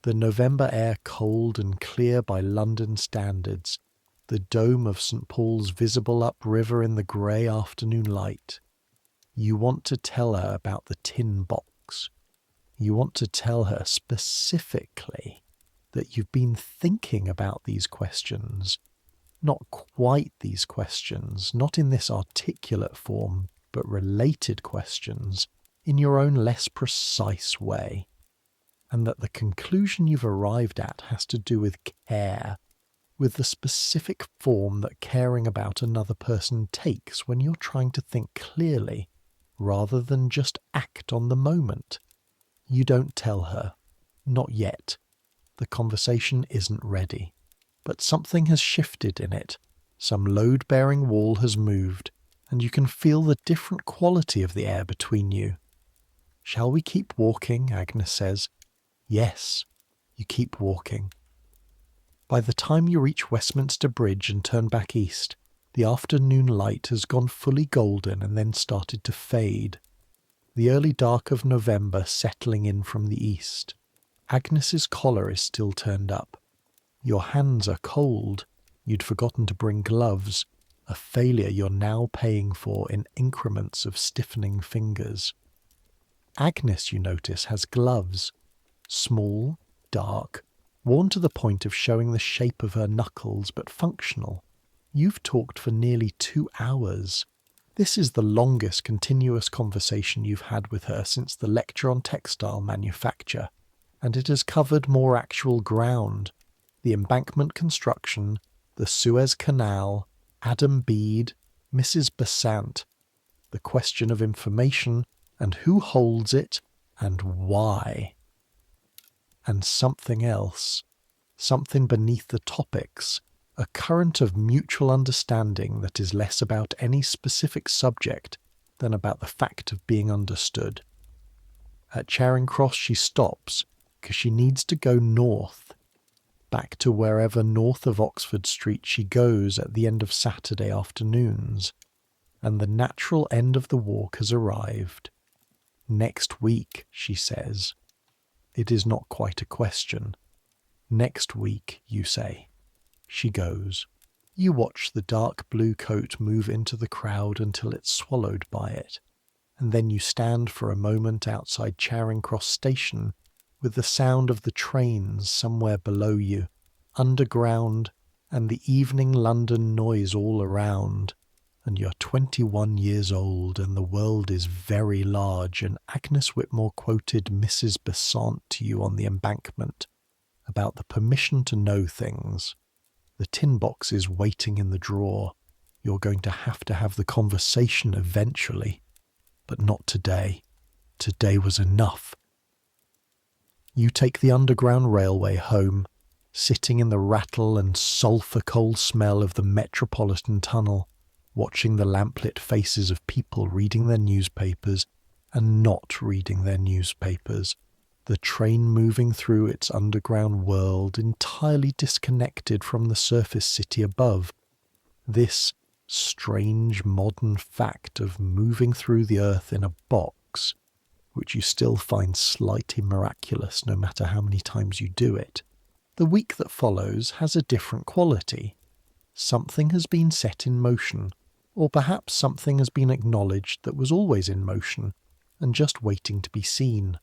the November air cold and clear by London standards, the dome of St. Paul's visible upriver in the grey afternoon light. You want to tell her about the tin box. You want to tell her specifically that you've been thinking about these questions. Not quite these questions, not in this articulate form, but related questions, in your own less precise way. And that the conclusion you've arrived at has to do with care, with the specific form that caring about another person takes when you're trying to think clearly, rather than just act on the moment. You don't tell her. Not yet. The conversation isn't ready. But something has shifted in it. Some load-bearing wall has moved, and you can feel the different quality of the air between you. Shall we keep walking? Agnes says. Yes, you keep walking. By the time you reach Westminster Bridge and turn back east, the afternoon light has gone fully golden and then started to fade. The early dark of November settling in from the east. Agnes's collar is still turned up. Your hands are cold. You'd forgotten to bring gloves, a failure you're now paying for in increments of stiffening fingers. Agnes, you notice, has gloves. Small, dark, worn to the point of showing the shape of her knuckles, but functional. You've talked for nearly 2 hours. This is the longest continuous conversation you've had with her since the lecture on textile manufacture, and it has covered more actual ground. The embankment construction, the Suez Canal, Adam Bede, Mrs. Besant, the question of information, and who holds it, and why. And something else, something beneath the topics, a current of mutual understanding that is less about any specific subject than about the fact of being understood. At Charing Cross she stops, because she needs to go north, back to wherever north of Oxford Street she goes at the end of Saturday afternoons, and the natural end of the walk has arrived. Next week, she says. It is not quite a question. Next week, you say. She goes. You watch the dark blue coat move into the crowd until it's swallowed by it, and then you stand for a moment outside Charing Cross Station with the sound of the trains somewhere below you, underground and the evening London noise all around, and you're 21 years old and the world is very large, and Agnes Whitmore quoted Mrs. Besant to you on the embankment about the permission to know things. The tin box is waiting in the drawer. You're going to have the conversation eventually, but not today. Today was enough. You take the Underground Railway home, sitting in the rattle and sulphur coal smell of the Metropolitan Tunnel, watching the lamplit faces of people reading their newspapers and not reading their newspapers, the train moving through its underground world entirely disconnected from the surface city above. This strange modern fact of moving through the earth in a box, which you still find slightly miraculous no matter how many times you do it. The week that follows has a different quality. Something has been set in motion, or perhaps something has been acknowledged that was always in motion and just waiting to be seen.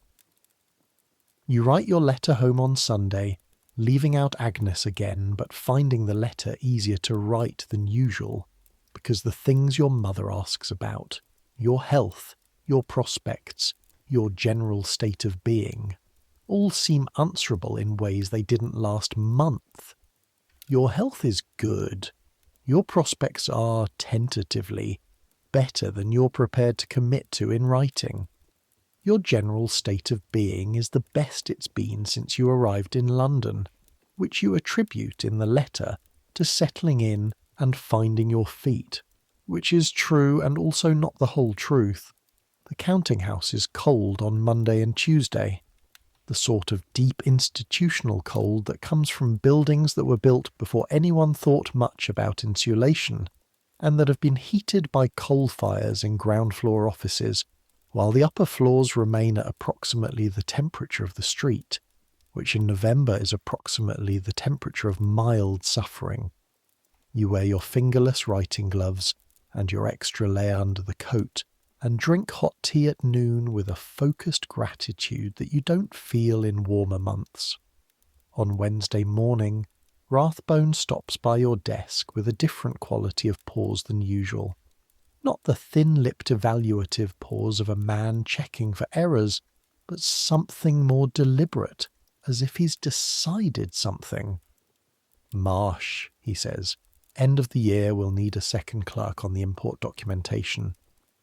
You write your letter home on Sunday, leaving out Agnes again, but finding the letter easier to write than usual, because the things your mother asks about, your health, your prospects, your general state of being, all seem answerable in ways they didn't last month. Your health is good. Your prospects are, tentatively, better than you're prepared to commit to in writing. Your general state of being is the best it's been since you arrived in London, which you attribute in the letter to settling in and finding your feet, which is true and also not the whole truth. The counting house is cold on Monday and Tuesday, the sort of deep institutional cold that comes from buildings that were built before anyone thought much about insulation, and that have been heated by coal fires in ground floor offices, while the upper floors remain at approximately the temperature of the street, which in November is approximately the temperature of mild suffering. You wear your fingerless writing gloves and your extra layer under the coat, and drink hot tea at noon with a focused gratitude that you don't feel in warmer months. On Wednesday morning, Rathbone stops by your desk with a different quality of pause than usual. Not the thin-lipped evaluative pause of a man checking for errors, but something more deliberate, as if he's decided something. "Marsh," he says, "end of the year we'll need a second clerk on the import documentation.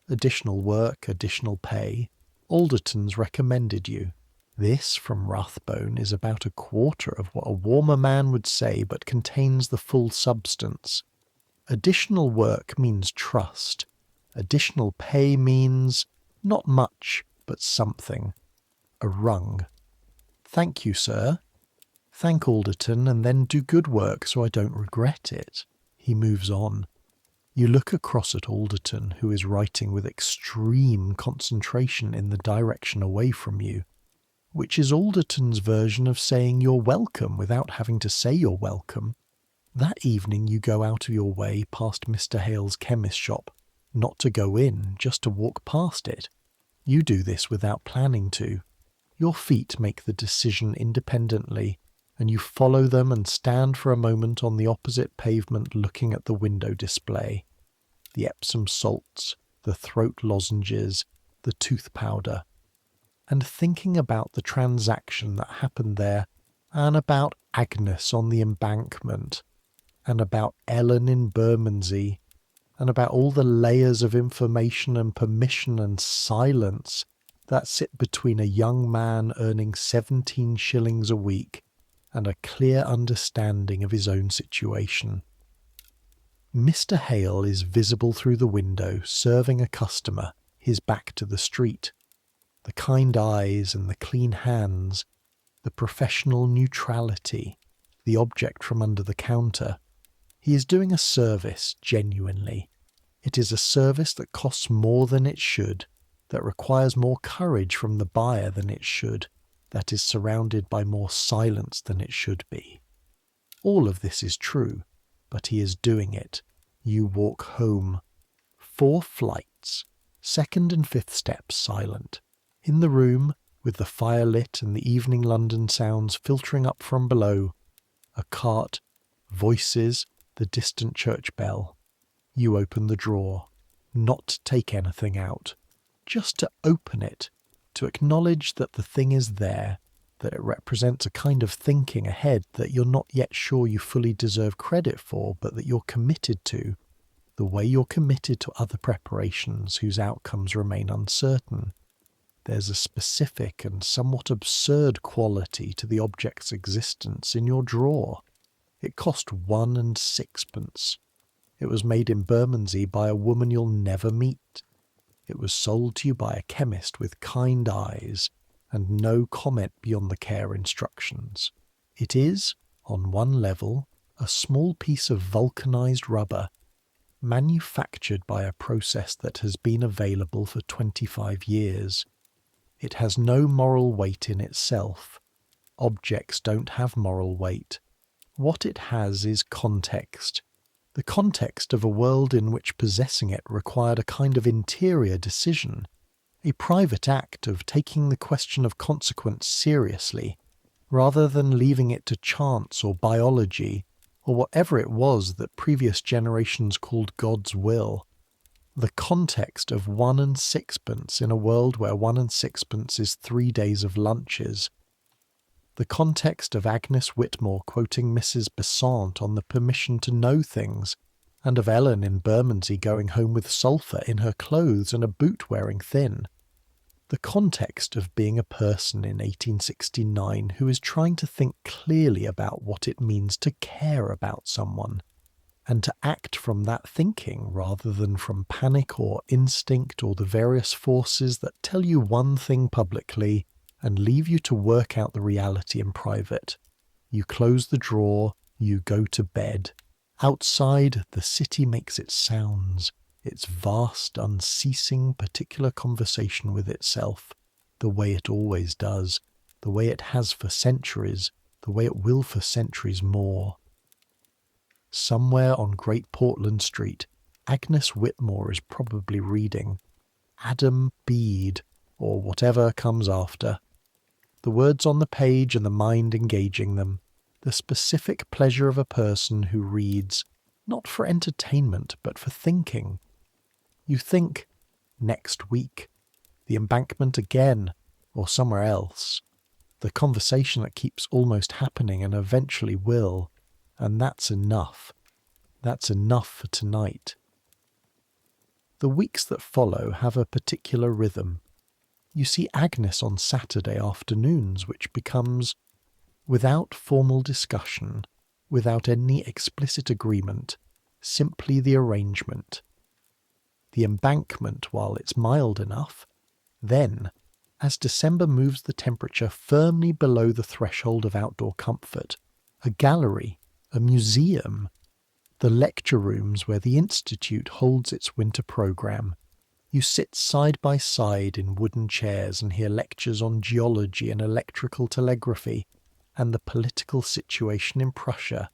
Additional work, additional pay. Alderton's recommended you." This, from Rathbone, is about a quarter of what a warmer man would say, but contains the full substance. Additional work means trust. Additional pay means not much, but something. A rung. "Thank you, sir." "Thank Alderton, and then do good work so I don't regret it." He moves on. You look across at Alderton, who is writing with extreme concentration in the direction away from you, which is Alderton's version of saying you're welcome without having to say you're welcome. That evening you go out of your way past Mr. Hale's chemist shop, not to go in, just to walk past it. You do this without planning to. Your feet make the decision independently, and you follow them and stand for a moment on the opposite pavement looking at the window display. The Epsom salts, the throat lozenges, the tooth powder, and thinking about the transaction that happened there, and about Agnes on the embankment, and about Ellen in Bermondsey, and about all the layers of information and permission and silence that sit between a young man earning 17 shillings a week and a clear understanding of his own situation. Mr. Hale is visible through the window, serving a customer, his back to the street. The kind eyes and the clean hands, the professional neutrality, the object from under the counter. He is doing a service, genuinely. It is a service that costs more than it should, that requires more courage from the buyer than it should, that is surrounded by more silence than it should be. All of this is true, but he is doing it. You walk home. 4 flights, 2nd and 5th steps silent. In the room, with the fire lit and the evening London sounds filtering up from below, a cart, voices, the distant church bell. You open the drawer, not to take anything out, just to open it, to acknowledge that the thing is there, that it represents a kind of thinking ahead that you're not yet sure you fully deserve credit for, but that you're committed to, the way you're committed to other preparations whose outcomes remain uncertain. There's a specific and somewhat absurd quality to the object's existence in your drawer. It cost 1 6. It was made in Bermondsey by a woman you'll never meet. It was sold to you by a chemist with kind eyes and no comment beyond the care instructions. It is, on one level, a small piece of vulcanized rubber, manufactured by a process that has been available for 25 years. It has no moral weight in itself. Objects don't have moral weight. What it has is context. The context of a world in which possessing it required a kind of interior decision, a private act of taking the question of consequence seriously, rather than leaving it to chance or biology, or whatever it was that previous generations called God's will. The context of 1 6 in a world where 1 6 is 3 days of lunches. The context of Agnes Whitmore quoting Mrs. Besant on the permission to know things, and of Ellen in Bermondsey going home with sulphur in her clothes and a boot wearing thin. The context of being a person in 1869 who is trying to think clearly about what it means to care about someone, and to act from that thinking rather than from panic or instinct or the various forces that tell you one thing publicly and leave you to work out the reality in private. You close the drawer, you go to bed. Outside, the city makes its sounds, its vast, unceasing, particular conversation with itself, the way it always does, the way it has for centuries, the way it will for centuries more. Somewhere on Great Portland Street, Agnes Whitmore is probably reading Adam Bede, or whatever comes after. The words on the page and the mind engaging them, the specific pleasure of a person who reads, not for entertainment, but for thinking. You think, next week, the Embankment again, or somewhere else, the conversation that keeps almost happening and eventually will, and that's enough. That's enough for tonight. The weeks that follow have a particular rhythm. You see Agnes on Saturday afternoons, which becomes, without formal discussion, without any explicit agreement, simply the arrangement. The Embankment, while it's mild enough, then, as December moves the temperature firmly below the threshold of outdoor comfort, a gallery, a museum, the lecture rooms where the Institute holds its winter programme. You sit side by side in wooden chairs and hear lectures on geology and electrical telegraphy and the political situation in Prussia,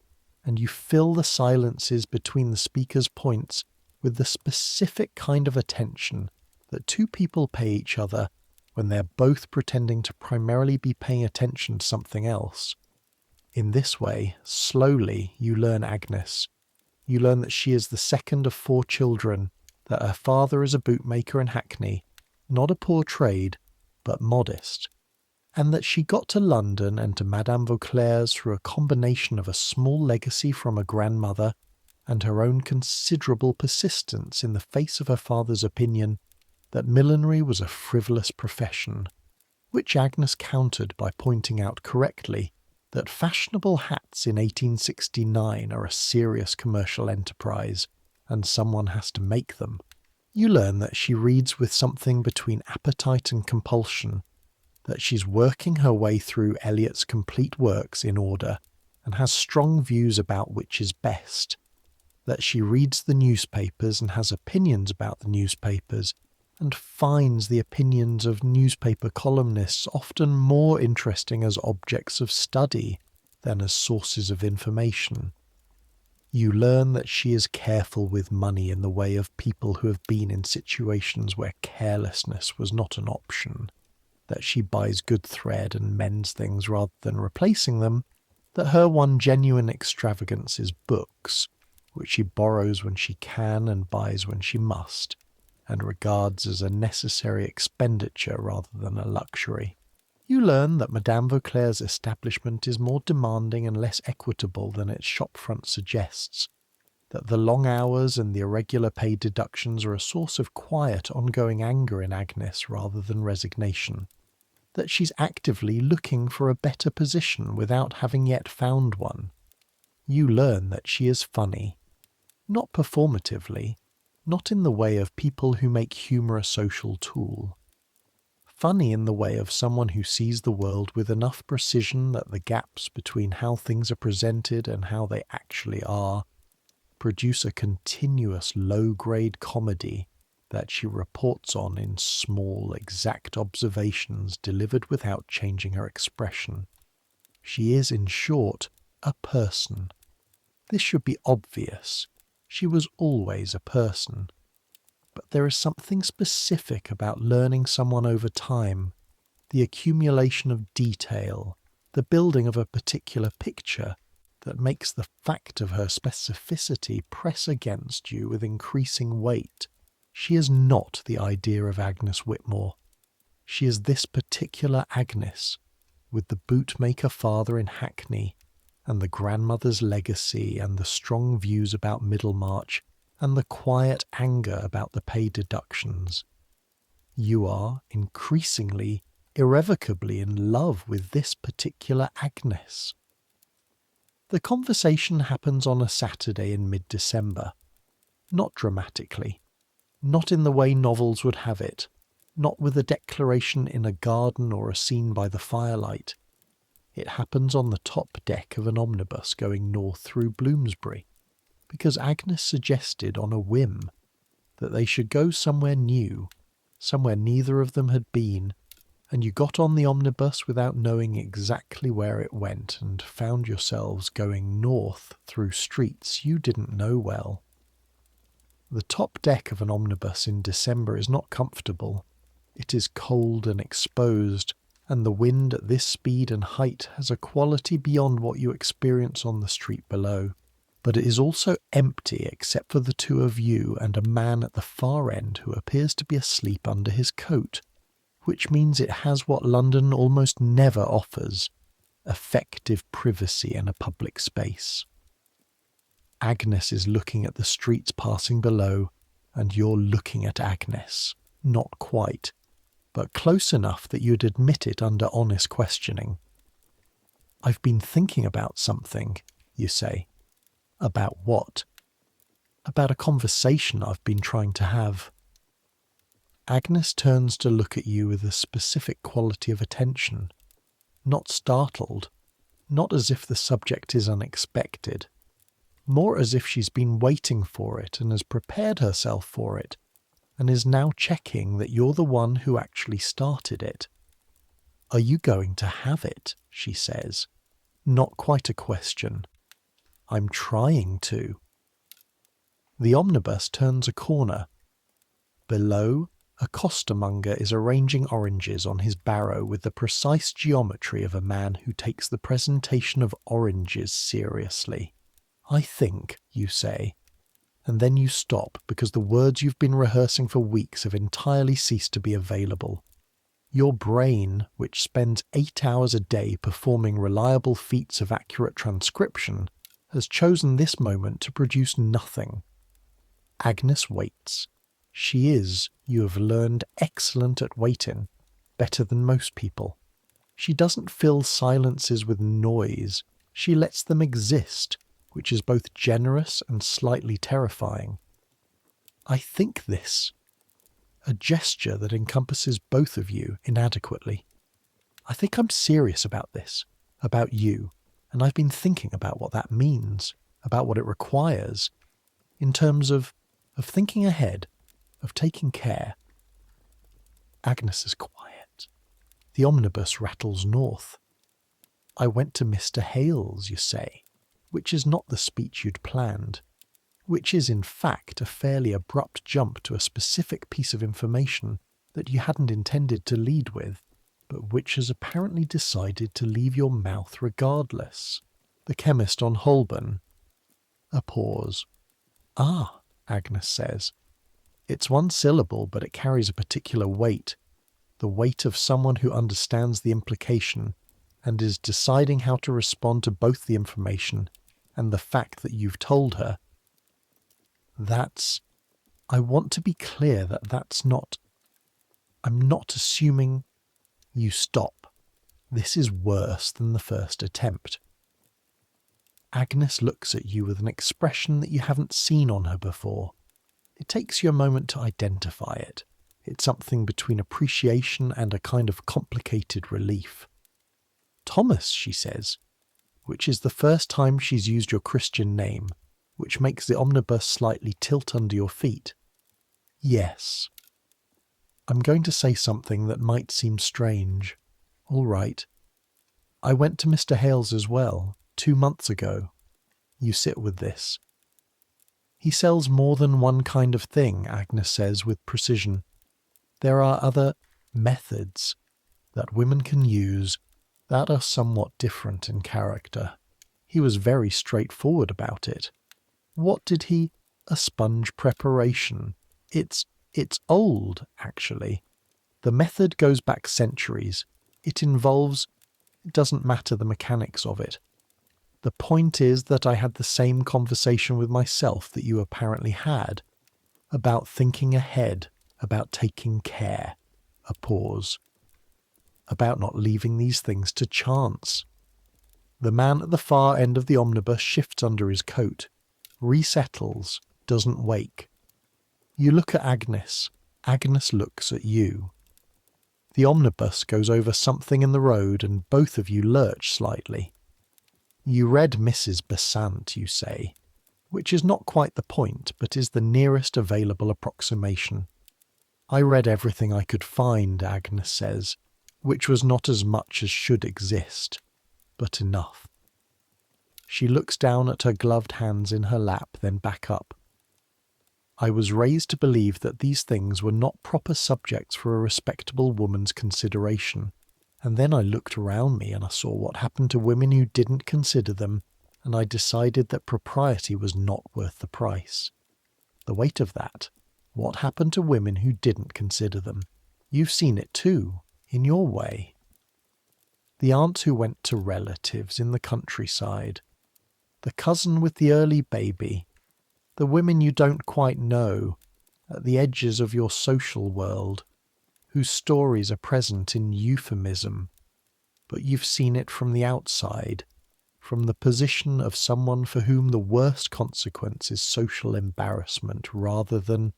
and you fill the silences between the speakers' points with the specific kind of attention that two people pay each other when they're both pretending to primarily be paying attention to something else. In this way, slowly, you learn Agnes. You learn that she is the second of 4 children, that her father is a bootmaker in Hackney, not a poor trade, but modest, and that she got to London and to Madame Vauclair's through a combination of a small legacy from a grandmother and her own considerable persistence in the face of her father's opinion that millinery was a frivolous profession, which Agnes countered by pointing out correctly that fashionable hats in 1869 are a serious commercial enterprise, and someone has to make them. You learn that she reads with something between appetite and compulsion, that she's working her way through Eliot's complete works in order, and has strong views about which is best, that she reads the newspapers and has opinions about the newspapers, and finds the opinions of newspaper columnists often more interesting as objects of study than as sources of information. You learn that she is careful with money in the way of people who have been in situations where carelessness was not an option, that she buys good thread and mends things rather than replacing them, that her one genuine extravagance is books, which she borrows when she can and buys when she must, and regards as a necessary expenditure rather than a luxury. You learn that Madame Vauclair's establishment is more demanding and less equitable than its shopfront suggests, that the long hours and the irregular pay deductions are a source of quiet, ongoing anger in Agnes rather than resignation, that she's actively looking for a better position without having yet found one. You learn that she is funny, not performatively, not in the way of people who make humour a social tool. Funny in the way of someone who sees the world with enough precision that the gaps between how things are presented and how they actually are produce a continuous low-grade comedy that she reports on in small, exact observations delivered without changing her expression. She is, in short, a person. This should be obvious. She was always a person. But there is something specific about learning someone over time, the accumulation of detail, the building of a particular picture, that makes the fact of her specificity press against you with increasing weight. She is not the idea of Agnes Whitmore. She is this particular Agnes, with the bootmaker father in Hackney, and the grandmother's legacy, and the strong views about Middlemarch, and the quiet anger about the pay deductions. You are increasingly, irrevocably in love with this particular Agnes. The conversation happens on a Saturday in mid-December. Not dramatically, not in the way novels would have it, not with a declaration in a garden or a scene by the firelight. It happens on the top deck of an omnibus going north through Bloomsbury, because Agnes suggested on a whim that they should go somewhere new, somewhere neither of them had been, and you got on the omnibus without knowing exactly where it went and found yourselves going north through streets you didn't know well. The top deck of an omnibus in December is not comfortable. It is cold and exposed, and the wind at this speed and height has a quality beyond what you experience on the street below. But it is also empty except for the two of you and a man at the far end who appears to be asleep under his coat, which means it has what London almost never offers, effective privacy in a public space. Agnes is looking at the streets passing below, and you're looking at Agnes. Not quite, but close enough that you'd admit it under honest questioning. "I've been thinking about something," you say. "About what?" "About a conversation I've been trying to have." Agnes turns to look at you with a specific quality of attention, not startled, not as if the subject is unexpected, more as if she's been waiting for it and has prepared herself for it, and is now checking that you're the one who actually started it. "Are you going to have it?" she says. Not quite a question. "I'm trying to." The omnibus turns a corner. Below, a costermonger is arranging oranges on his barrow with the precise geometry of a man who takes the presentation of oranges seriously. "I think," you say, and then you stop because the words you've been rehearsing for weeks have entirely ceased to be available. Your brain, which spends 8 hours a day performing reliable feats of accurate transcription, has chosen this moment to produce nothing. Agnes waits. She is, you have learned, excellent at waiting, better than most people. She doesn't fill silences with noise. She lets them exist, which is both generous and slightly terrifying. "I think this." A gesture that encompasses both of you inadequately. "I think I'm serious about this, about you, and I've been thinking about what that means, about what it requires, in terms of thinking ahead, of taking care." Agnes is quiet. The omnibus rattles north. "I went to Mr. Hale's," you say, which is not the speech you'd planned, which is in fact a fairly abrupt jump to a specific piece of information that you hadn't intended to lead with, but which has apparently decided to leave your mouth regardless. The chemist on Holborn. A pause. Ah, Agnes says. It's one syllable, but it carries a particular weight. The weight of someone who understands the implication and is deciding how to respond to both the information and the fact that you've told her. I want to be clear that that's not... I'm not assuming... You stop. This is worse than the first attempt. Agnes looks at you with an expression that you haven't seen on her before. It takes you a moment to identify it. It's something between appreciation and a kind of complicated relief. Thomas, she says, which is the first time she's used your Christian name, which makes the omnibus slightly tilt under your feet. Yes. I'm going to say something that might seem strange. All right. I went to Mr. Hale's as well, 2 months ago. You sit with this. He sells more than one kind of thing, Agnes says with precision. There are other methods that women can use that are somewhat different in character. He was very straightforward about it. What did he... A sponge preparation. It's old, actually. The method goes back centuries. It involves... It doesn't matter the mechanics of it. The point is that I had the same conversation with myself that you apparently had, about thinking ahead, about taking care. A pause. About not leaving these things to chance. The man at the far end of the omnibus shifts under his coat, resettles, doesn't wake. You look at Agnes. Agnes looks at you. The omnibus goes over something in the road and both of you lurch slightly. You read Mrs. Besant, you say, which is not quite the point, but is the nearest available approximation. I read everything I could find, Agnes says, which was not as much as should exist, but enough. She looks down at her gloved hands in her lap, then back up. I was raised to believe that these things were not proper subjects for a respectable woman's consideration, and then I looked around me and I saw what happened to women who didn't consider them, and I decided that propriety was not worth the price. The weight of that. What happened to women who didn't consider them? You've seen it too, in your way. The aunt who went to relatives in the countryside. The cousin with the early baby. The women you don't quite know, at the edges of your social world, whose stories are present in euphemism, but you've seen it from the outside, from the position of someone for whom the worst consequence is social embarrassment rather than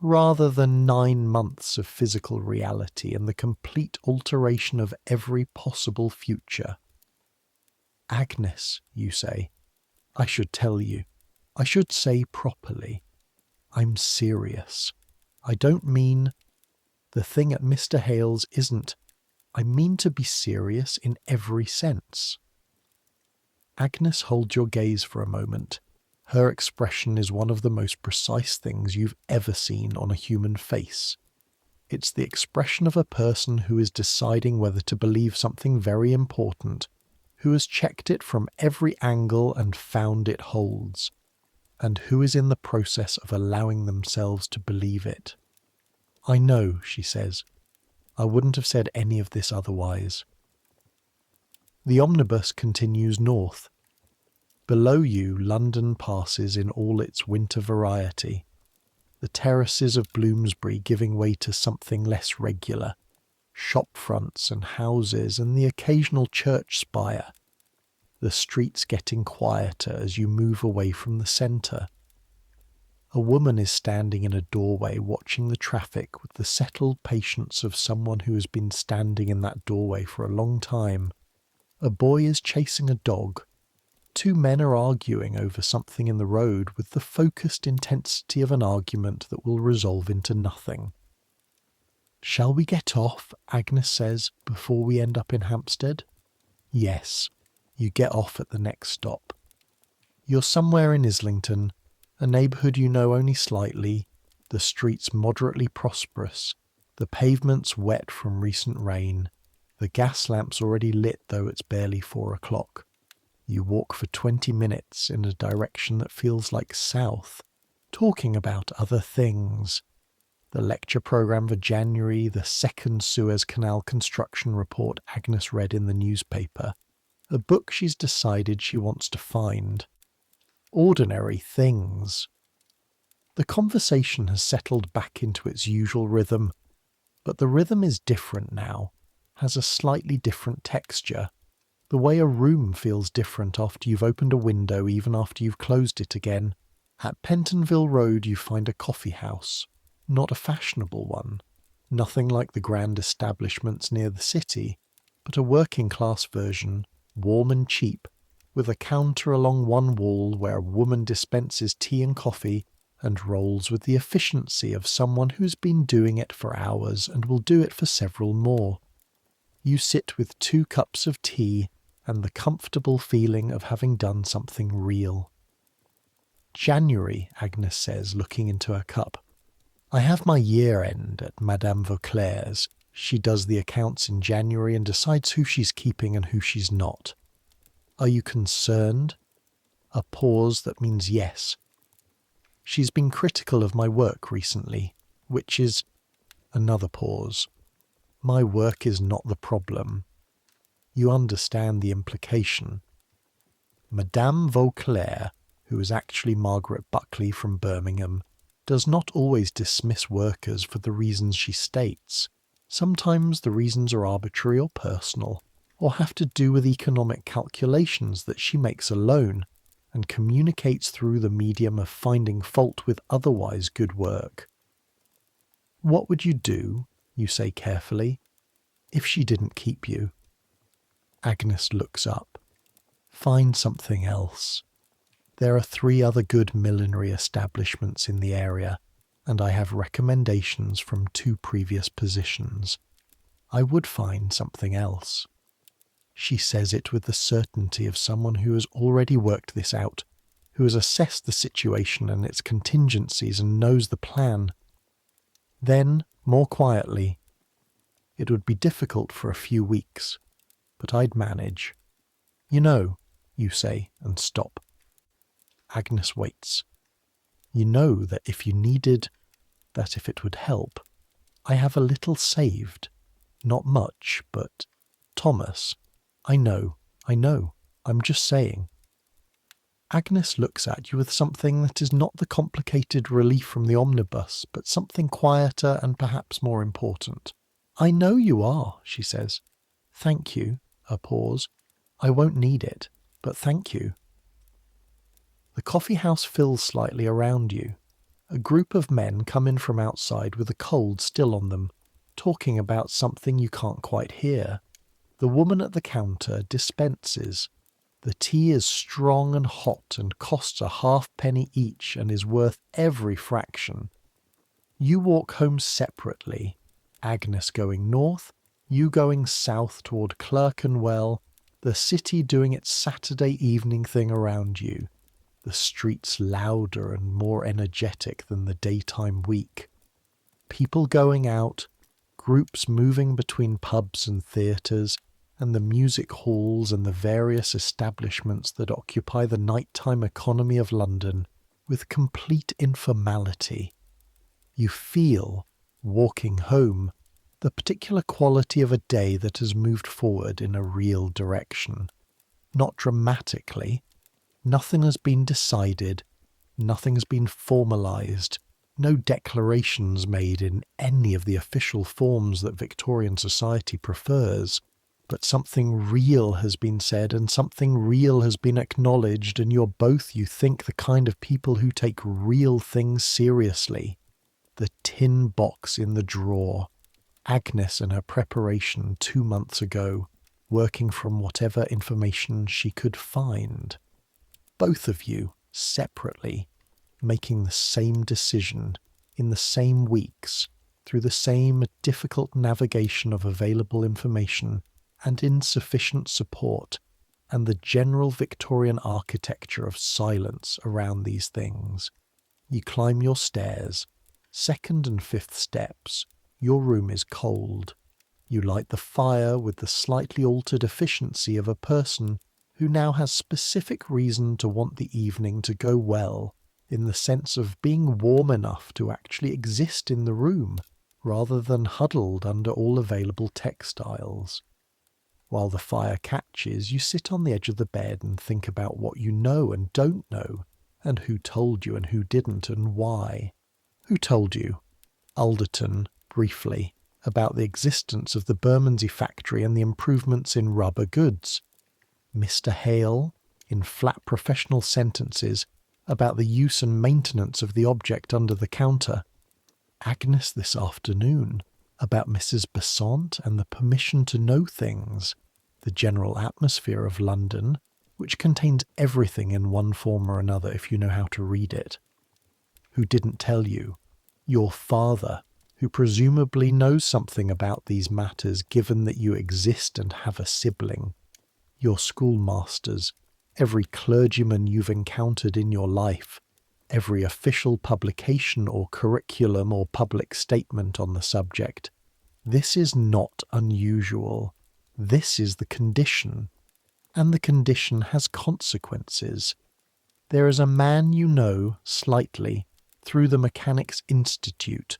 9 months of physical reality and the complete alteration of every possible future. Agnes, you say. I should tell you. I should say properly. I'm serious. I don't mean... The thing at Mr. Hale's isn't... I mean to be serious in every sense. Agnes holds your gaze for a moment. Her expression is one of the most precise things you've ever seen on a human face. It's the expression of a person who is deciding whether to believe something very important, who has checked it from every angle and found it holds, and who is in the process of allowing themselves to believe it. I know, she says. I wouldn't have said any of this otherwise. The omnibus continues north. Below you, London passes in all its winter variety, the terraces of Bloomsbury giving way to something less regular, shop fronts and houses and the occasional church spire, the streets getting quieter as you move away from the centre. A woman is standing in a doorway watching the traffic with the settled patience of someone who has been standing in that doorway for a long time. A boy is chasing a dog. 2 men are arguing over something in the road with the focused intensity of an argument that will resolve into nothing. Shall we get off, Agnes says, before we end up in Hampstead? Yes, you get off at the next stop. You're somewhere in Islington, a neighbourhood you know only slightly, the streets moderately prosperous, the pavements wet from recent rain, the gas lamps already lit though it's barely 4 o'clock. You walk for 20 minutes in a direction that feels like south, talking about other things. The lecture programme for January, the second Suez Canal construction report Agnes read in the newspaper, a book she's decided she wants to find. Ordinary things. The conversation has settled back into its usual rhythm, but the rhythm is different now, has a slightly different texture. The way a room feels different after you've opened a window even after you've closed it again. At Pentonville Road you find a coffee house, not a fashionable one, nothing like the grand establishments near the city, but a working-class version, warm and cheap, with a counter along one wall where a woman dispenses tea and coffee and rolls with the efficiency of someone who's been doing it for hours and will do it for several more. You sit with 2 cups of tea and the comfortable feeling of having done something real. January, Agnes says, looking into her cup. I have my year-end at Madame Vauclair's. She does the accounts in January and decides who she's keeping and who she's not. Are you concerned? A pause that means yes. She's been critical of my work recently, which is... Another pause. My work is not the problem. You understand the implication. Madame Vauclair, who is actually Margaret Buckley from Birmingham, does not always dismiss workers for the reasons she states. Sometimes the reasons are arbitrary or personal, or have to do with economic calculations that she makes alone, and communicates through the medium of finding fault with otherwise good work. What would you do, you say carefully, if she didn't keep you? Agnes looks up. Find something else. There are 3 other good millinery establishments in the area, and I have recommendations from 2 previous positions. I would find something else. She says it with the certainty of someone who has already worked this out, who has assessed the situation and its contingencies and knows the plan. Then, more quietly, it would be difficult for a few weeks, but I'd manage. You know, you say, and stop. Agnes waits. You know that if you needed, that if it would help, I have a little saved. Not much, but... Thomas... I know, I'm just saying. Agnes looks at you with something that is not the complicated relief from the omnibus, but something quieter and perhaps more important. I know you are, she says. Thank you, a pause. I won't need it, but thank you. The coffee house fills slightly around you. A group of men come in from outside with a cold still on them, talking about something you can't quite hear. The woman at the counter dispenses. The tea is strong and hot and costs a halfpenny each and is worth every fraction. You walk home separately, Agnes going north, you going south toward Clerkenwell, the city doing its Saturday evening thing around you, the streets louder and more energetic than the daytime week. People going out, groups moving between pubs and theatres, and the music halls and the various establishments that occupy the nighttime economy of London with complete informality. You feel, walking home, the particular quality of a day that has moved forward in a real direction. Not dramatically. Nothing has been decided. Nothing has been formalised. No declarations made in any of the official forms that Victorian society prefers. But something real has been said and something real has been acknowledged, and you're both, you think, the kind of people who take real things seriously. The tin box in the drawer. Agnes and her preparation 2 months ago, working from whatever information she could find. Both of you, separately, making the same decision, in the same weeks, through the same difficult navigation of available information, and insufficient support, and the general Victorian architecture of silence around these things. You climb your stairs, 2nd and 5th steps. Your room is cold. You light the fire with the slightly altered efficiency of a person who now has specific reason to want the evening to go well, in the sense of being warm enough to actually exist in the room, rather than huddled under all available textiles. While the fire catches, you sit on the edge of the bed and think about what you know and don't know, and who told you and who didn't and why. Who told you? Alderton, briefly, about the existence of the Bermondsey factory and the improvements in rubber goods. Mr. Hale, in flat professional sentences, about the use and maintenance of the object under the counter. Agnes this afternoon, about Mrs. Besant and the permission to know things, the general atmosphere of London, which contains everything in one form or another if you know how to read it. Who didn't tell you? Your father, who presumably knows something about these matters given that you exist and have a sibling. Your schoolmasters, every clergyman you've encountered in your life, every official publication or curriculum or public statement on the subject. This is not unusual. This is the condition. And the condition has consequences. There is a man you know, slightly, through the Mechanics' Institute,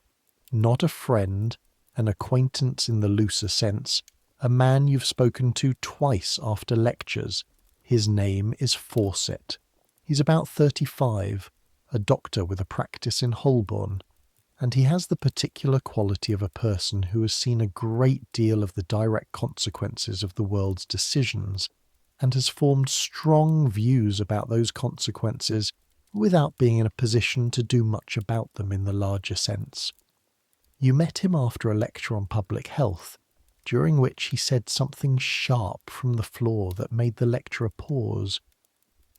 not a friend, an acquaintance in the looser sense, a man you've spoken to twice after lectures. His name is Fawcett. He's about 35, a doctor with a practice in Holborn, and he has the particular quality of a person who has seen a great deal of the direct consequences of the world's decisions, and has formed strong views about those consequences without being in a position to do much about them in the larger sense. You met him after a lecture on public health, during which he said something sharp from the floor that made the lecturer pause.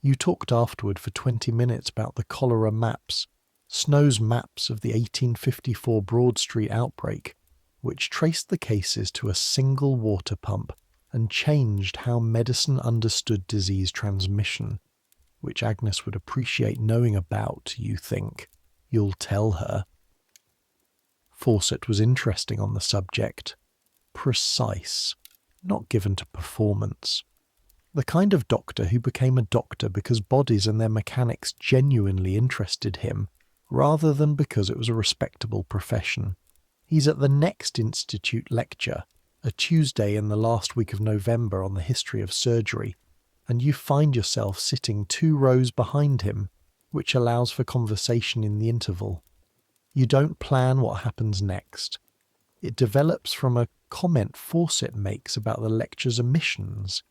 You talked afterward for 20 minutes about the cholera maps, Snow's maps of the 1854 Broad Street outbreak, which traced the cases to a single water pump and changed how medicine understood disease transmission, which Agnes would appreciate knowing about, you think. You'll tell her. Fawcett was interesting on the subject. Precise, not given to performance. The kind of doctor who became a doctor because bodies and their mechanics genuinely interested him, rather than because it was a respectable profession. He's at the next Institute lecture, a Tuesday in the last week of November on the history of surgery, and you find yourself sitting 2 rows behind him, which allows for conversation in the interval. You don't plan what happens next. It develops from a comment Fawcett makes about the lecture's omissions.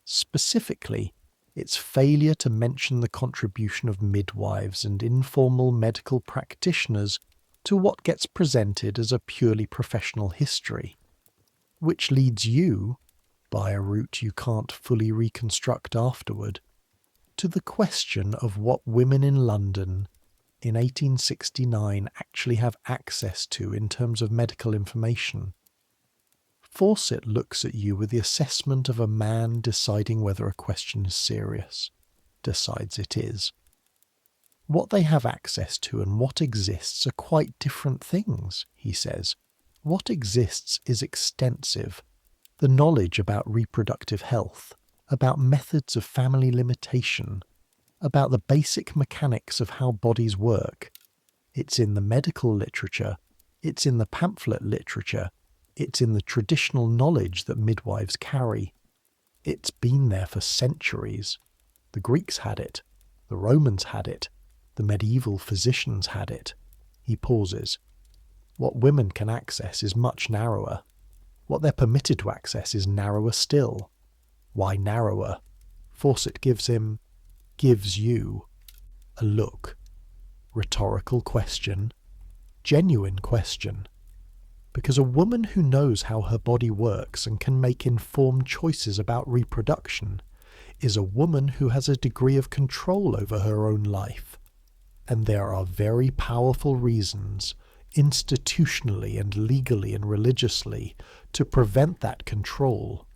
Specifically, its failure to mention the contribution of midwives and informal medical practitioners to what gets presented as a purely professional history, which leads you, by a route you can't fully reconstruct afterward, to the question of what women in London in 1869 actually have access to in terms of medical information. Fawcett looks at you with the assessment of a man deciding whether a question is serious. Decides it is. What they have access to and what exists are quite different things, he says. What exists is extensive. The knowledge about reproductive health, about methods of family limitation, about the basic mechanics of how bodies work. It's in the medical literature, it's in the pamphlet literature, it's in the traditional knowledge that midwives carry. It's been there for centuries. The Greeks had it, the Romans had it, the medieval physicians had it. He pauses. What women can access is much narrower. What they're permitted to access is narrower still. Why narrower? Fawcett gives you, a look. Rhetorical question. Genuine question. Because a woman who knows how her body works and can make informed choices about reproduction is a woman who has a degree of control over her own life. And there are very powerful reasons, institutionally and legally and religiously, to prevent that control.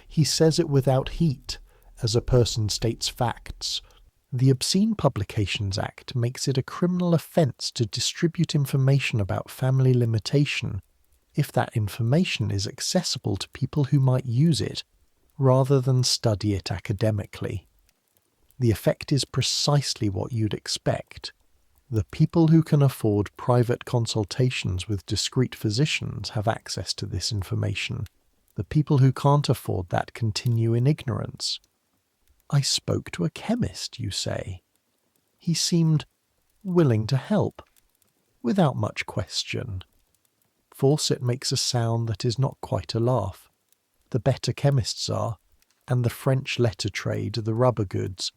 He says it without heat, as a person states facts. The Obscene Publications Act makes it a criminal offence to distribute information about family limitation if that information is accessible to people who might use it, rather than study it academically. The effect is precisely what you'd expect. The people who can afford private consultations with discreet physicians have access to this information. The people who can't afford that continue in ignorance. I spoke to a chemist, you say. He seemed willing to help, without much question. Fawcett makes a sound that is not quite a laugh. The better chemists are, and the French letter trade, the rubber goods,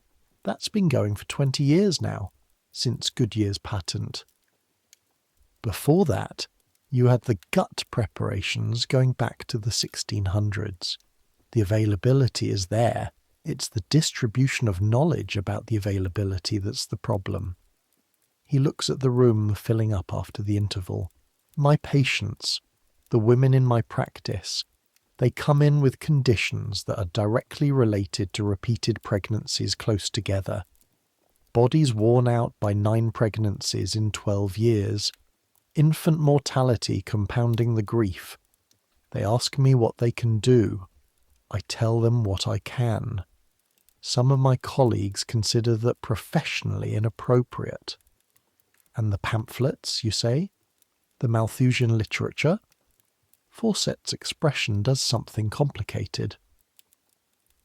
that's been going for 20 years now, since Goodyear's patent. Before that, you had the gut preparations going back to the 1600s. The availability is there. It's the distribution of knowledge about the availability that's the problem. He looks at the room filling up after the interval. My patients, the women in my practice, they come in with conditions that are directly related to repeated pregnancies close together. Bodies worn out by 9 pregnancies in 12 years. Infant mortality compounding the grief. They ask me what they can do. I tell them what I can. Some of my colleagues consider that professionally inappropriate. And the pamphlets, you say? The Malthusian literature? Fawcett's expression does something complicated.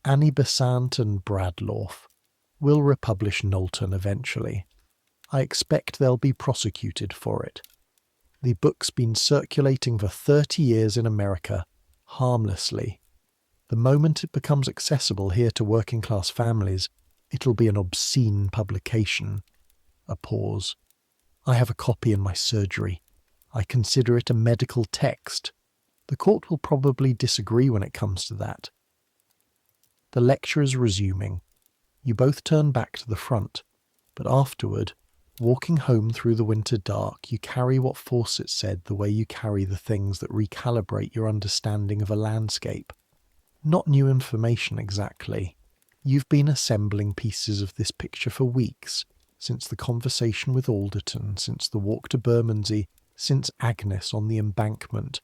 Annie Besant and Bradlaugh will republish Knowlton eventually. I expect they'll be prosecuted for it. The book's been circulating for 30 years in America, harmlessly. The moment it becomes accessible here to working-class families, it'll be an obscene publication. A pause. I have a copy in my surgery. I consider it a medical text. The court will probably disagree when it comes to that. The lecture is resuming. You both turn back to the front, but afterward, walking home through the winter dark, you carry what Fawcett said the way you carry the things that recalibrate your understanding of a landscape. Not new information exactly. You've been assembling pieces of this picture for weeks, since the conversation with Alderton, since the walk to Bermondsey, since Agnes on the embankment.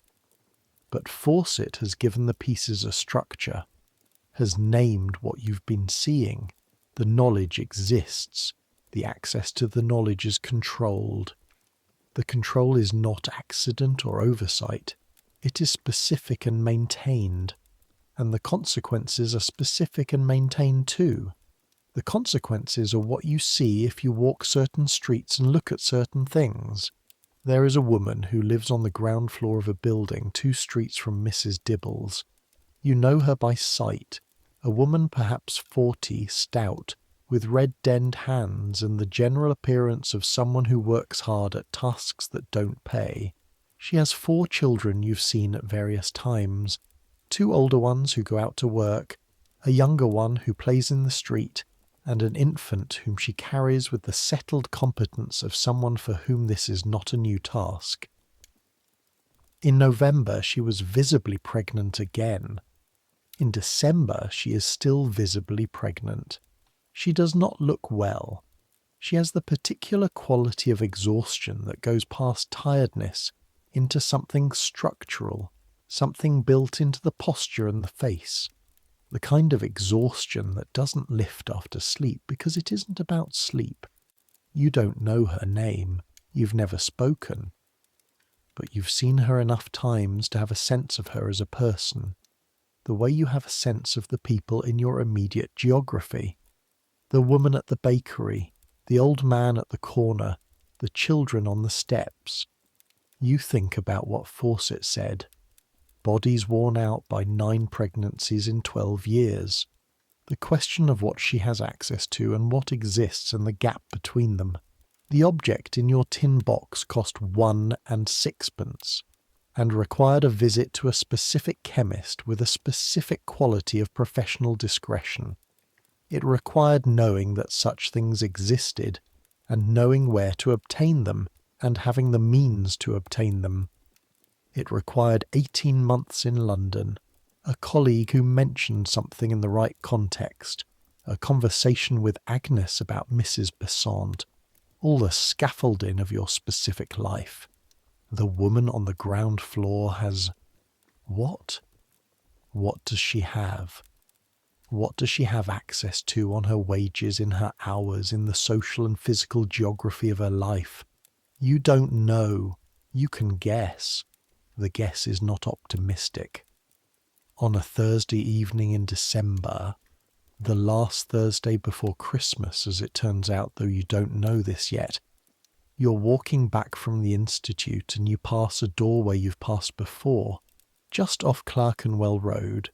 But Fawcett has given the pieces a structure, has named what you've been seeing. The knowledge exists. The access to the knowledge is controlled. The control is not accident or oversight. It is specific and maintained. And the consequences are specific and maintained too. The consequences are what you see if you walk certain streets and look at certain things. There is a woman who lives on the ground floor of a building 2 streets from Mrs. Dibble's. You know her by sight. A woman perhaps 40, stout, with red-denned hands and the general appearance of someone who works hard at tasks that don't pay. She has 4 children you've seen at various times, 2 older ones who go out to work, a younger one who plays in the street, and an infant whom she carries with the settled competence of someone for whom this is not a new task. In November she was visibly pregnant again. In December she is still visibly pregnant. She does not look well. She has the particular quality of exhaustion that goes past tiredness into something structural, something built into the posture and the face. The kind of exhaustion that doesn't lift after sleep because it isn't about sleep. You don't know her name. You've never spoken. But you've seen her enough times to have a sense of her as a person, the way you have a sense of the people in your immediate geography. The woman at the bakery, the old man at the corner, the children on the steps. You think about what Fawcett said. Bodies worn out by 9 pregnancies in 12 years. The question of what she has access to and what exists and the gap between them. The object in your tin box cost 1 and 6pence, and required a visit to a specific chemist with a specific quality of professional discretion. It required knowing that such things existed, and knowing where to obtain them, and having the means to obtain them. It required 18 months in London, a colleague who mentioned something in the right context, a conversation with Agnes about Mrs. Besant, all the scaffolding of your specific life. The woman on the ground floor has... What? What does she have? What does she have access to on her wages, in her hours, in the social and physical geography of her life? You don't know. You can guess. The guess is not optimistic. On a Thursday evening in December, the last Thursday before Christmas, as it turns out, though you don't know this yet, you're walking back from the institute and you pass a doorway you've passed before, just off Clerkenwell Road,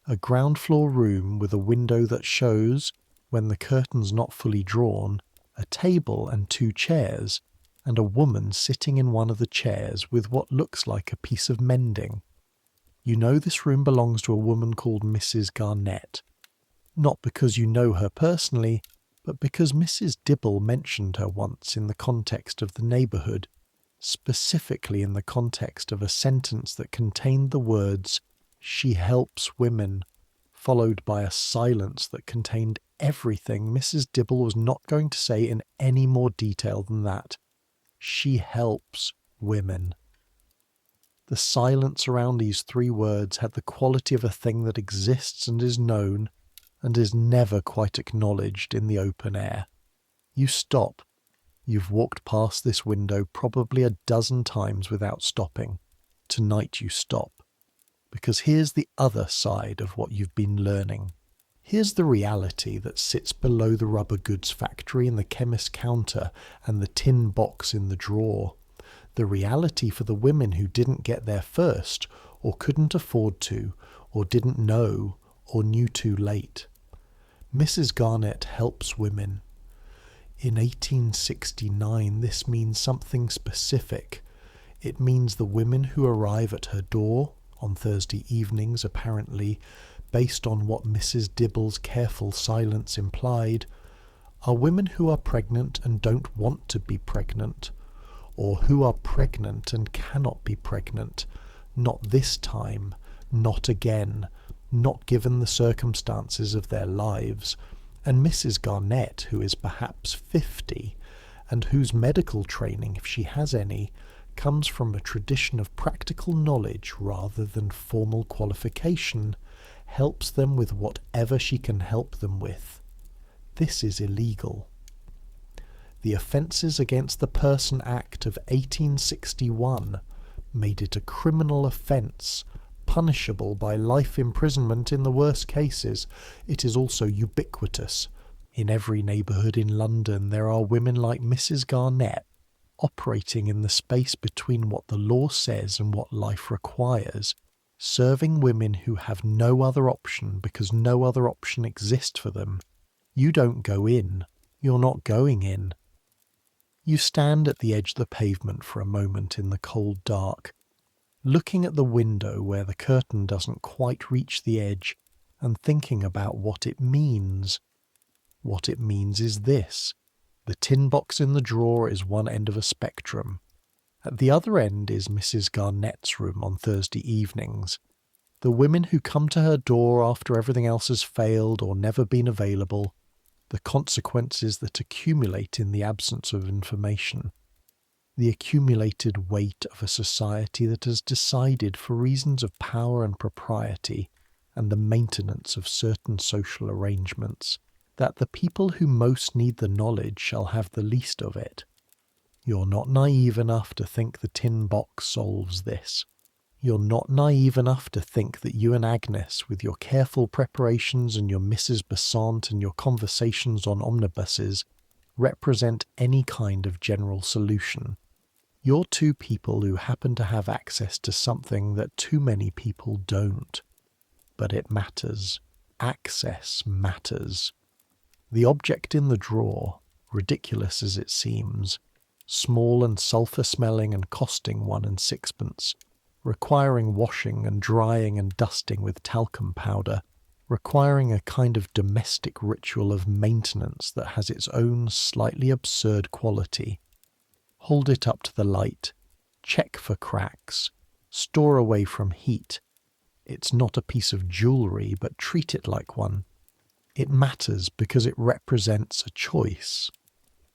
a ground floor room with a window that shows, when the curtain's not fully drawn, a table and 2 chairs, and a woman sitting in one of the chairs with what looks like a piece of mending. You know this room belongs to a woman called Mrs. Garnett. Not because you know her personally, but because Mrs. Dibble mentioned her once in the context of the neighbourhood, specifically in the context of a sentence that contained the words, "She helps women," followed by a silence that contained everything Mrs. Dibble was not going to say in any more detail than that. She helps women. The silence around these 3 words had the quality of a thing that exists and is known, and is never quite acknowledged in the open air. You stop. You've walked past this window probably a dozen times without stopping. Tonight you stop. Because here's the other side of what you've been learning. Here's the reality that sits below the rubber goods factory and the chemist counter and the tin box in the drawer. The reality for the women who didn't get there first, or couldn't afford to, or didn't know, or knew too late. Mrs. Garnett helps women. In 1869, this means something specific. It means the women who arrive at her door, on Thursday evenings apparently, based on what Mrs. Dibble's careful silence implied, are women who are pregnant and don't want to be pregnant, or who are pregnant and cannot be pregnant, not this time, not again, not given the circumstances of their lives, and Mrs. Garnett, who is perhaps 50, and whose medical training, if she has any, comes from a tradition of practical knowledge rather than formal qualification, helps them with whatever she can help them with. This is illegal. The Offences Against the Person Act of 1861 made it a criminal offence, punishable by life imprisonment in the worst cases. It is also ubiquitous. In every neighbourhood in London there are women like Mrs. Garnett, operating in the space between what the law says and what life requires, serving women who have no other option because no other option exists for them. You don't go in. You're not going in. You stand at the edge of the pavement for a moment in the cold dark, looking at the window where the curtain doesn't quite reach the edge and thinking about what it means. What it means is this. The tin box in the drawer is one end of a spectrum. At the other end is Mrs. Garnett's room on Thursday evenings. The women who come to her door after everything else has failed or never been available. The consequences that accumulate in the absence of information. The accumulated weight of a society that has decided, for reasons of power and propriety, and the maintenance of certain social arrangements, that the people who most need the knowledge shall have the least of it. You're not naive enough to think the tin box solves this. You're not naive enough to think that you and Agnes, with your careful preparations and your Mrs. Besant and your conversations on omnibuses, represent any kind of general solution. You're 2 people who happen to have access to something that too many people don't. But it matters. Access matters. The object in the drawer, ridiculous as it seems, small and sulphur-smelling and costing 1 and 6pence, requiring washing and drying and dusting with talcum powder, requiring a kind of domestic ritual of maintenance that has its own slightly absurd quality. Hold it up to the light, check for cracks, store away from heat. It's not a piece of jewellery, but treat it like one. It matters because it represents a choice.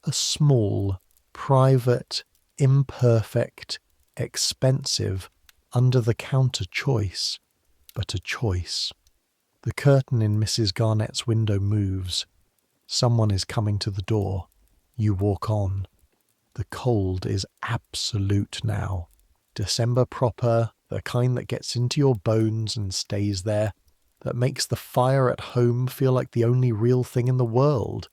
A small, private, imperfect, expensive, under-the-counter choice, but a choice. The curtain in Mrs. Garnett's window moves. Someone is coming to the door. You walk on. The cold is absolute now. December proper, the kind that gets into your bones and stays there, that makes the fire at home feel like the only real thing in the world.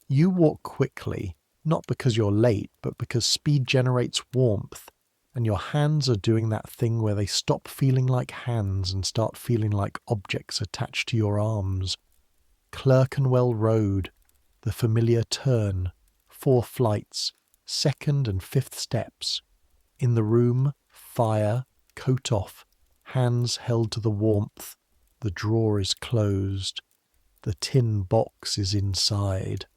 You walk quickly, not because you're late, but because speed generates warmth, and your hands are doing that thing where they stop feeling like hands and start feeling like objects attached to your arms. Clerkenwell Road, the familiar turn, 4 flights, 2nd and 5th steps. In the room, fire, coat off, hands held to the warmth. The drawer is closed. The tin box is inside.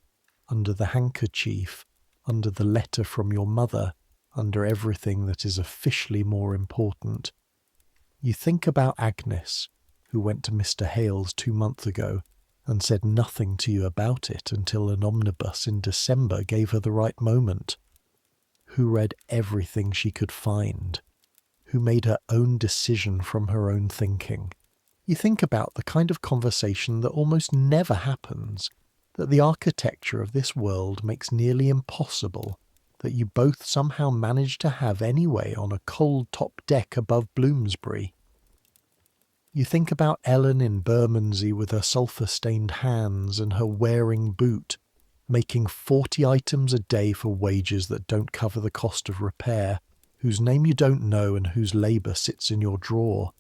Under the handkerchief, under the letter from your mother, under everything that is officially more important. You think about Agnes, who went to Mr. Hale's 2 months ago and said nothing to you about it until an omnibus in December gave her the right moment. Who read everything she could find. Who made her own decision from her own thinking. You think about the kind of conversation that almost never happens, that the architecture of this world makes nearly impossible, that you both somehow manage to have anyway on a cold top deck above Bloomsbury. You think about Ellen in Bermondsey with her sulphur-stained hands and her wearing boot, making 40 items a day for wages that don't cover the cost of repair, whose name you don't know and whose labour sits in your drawer.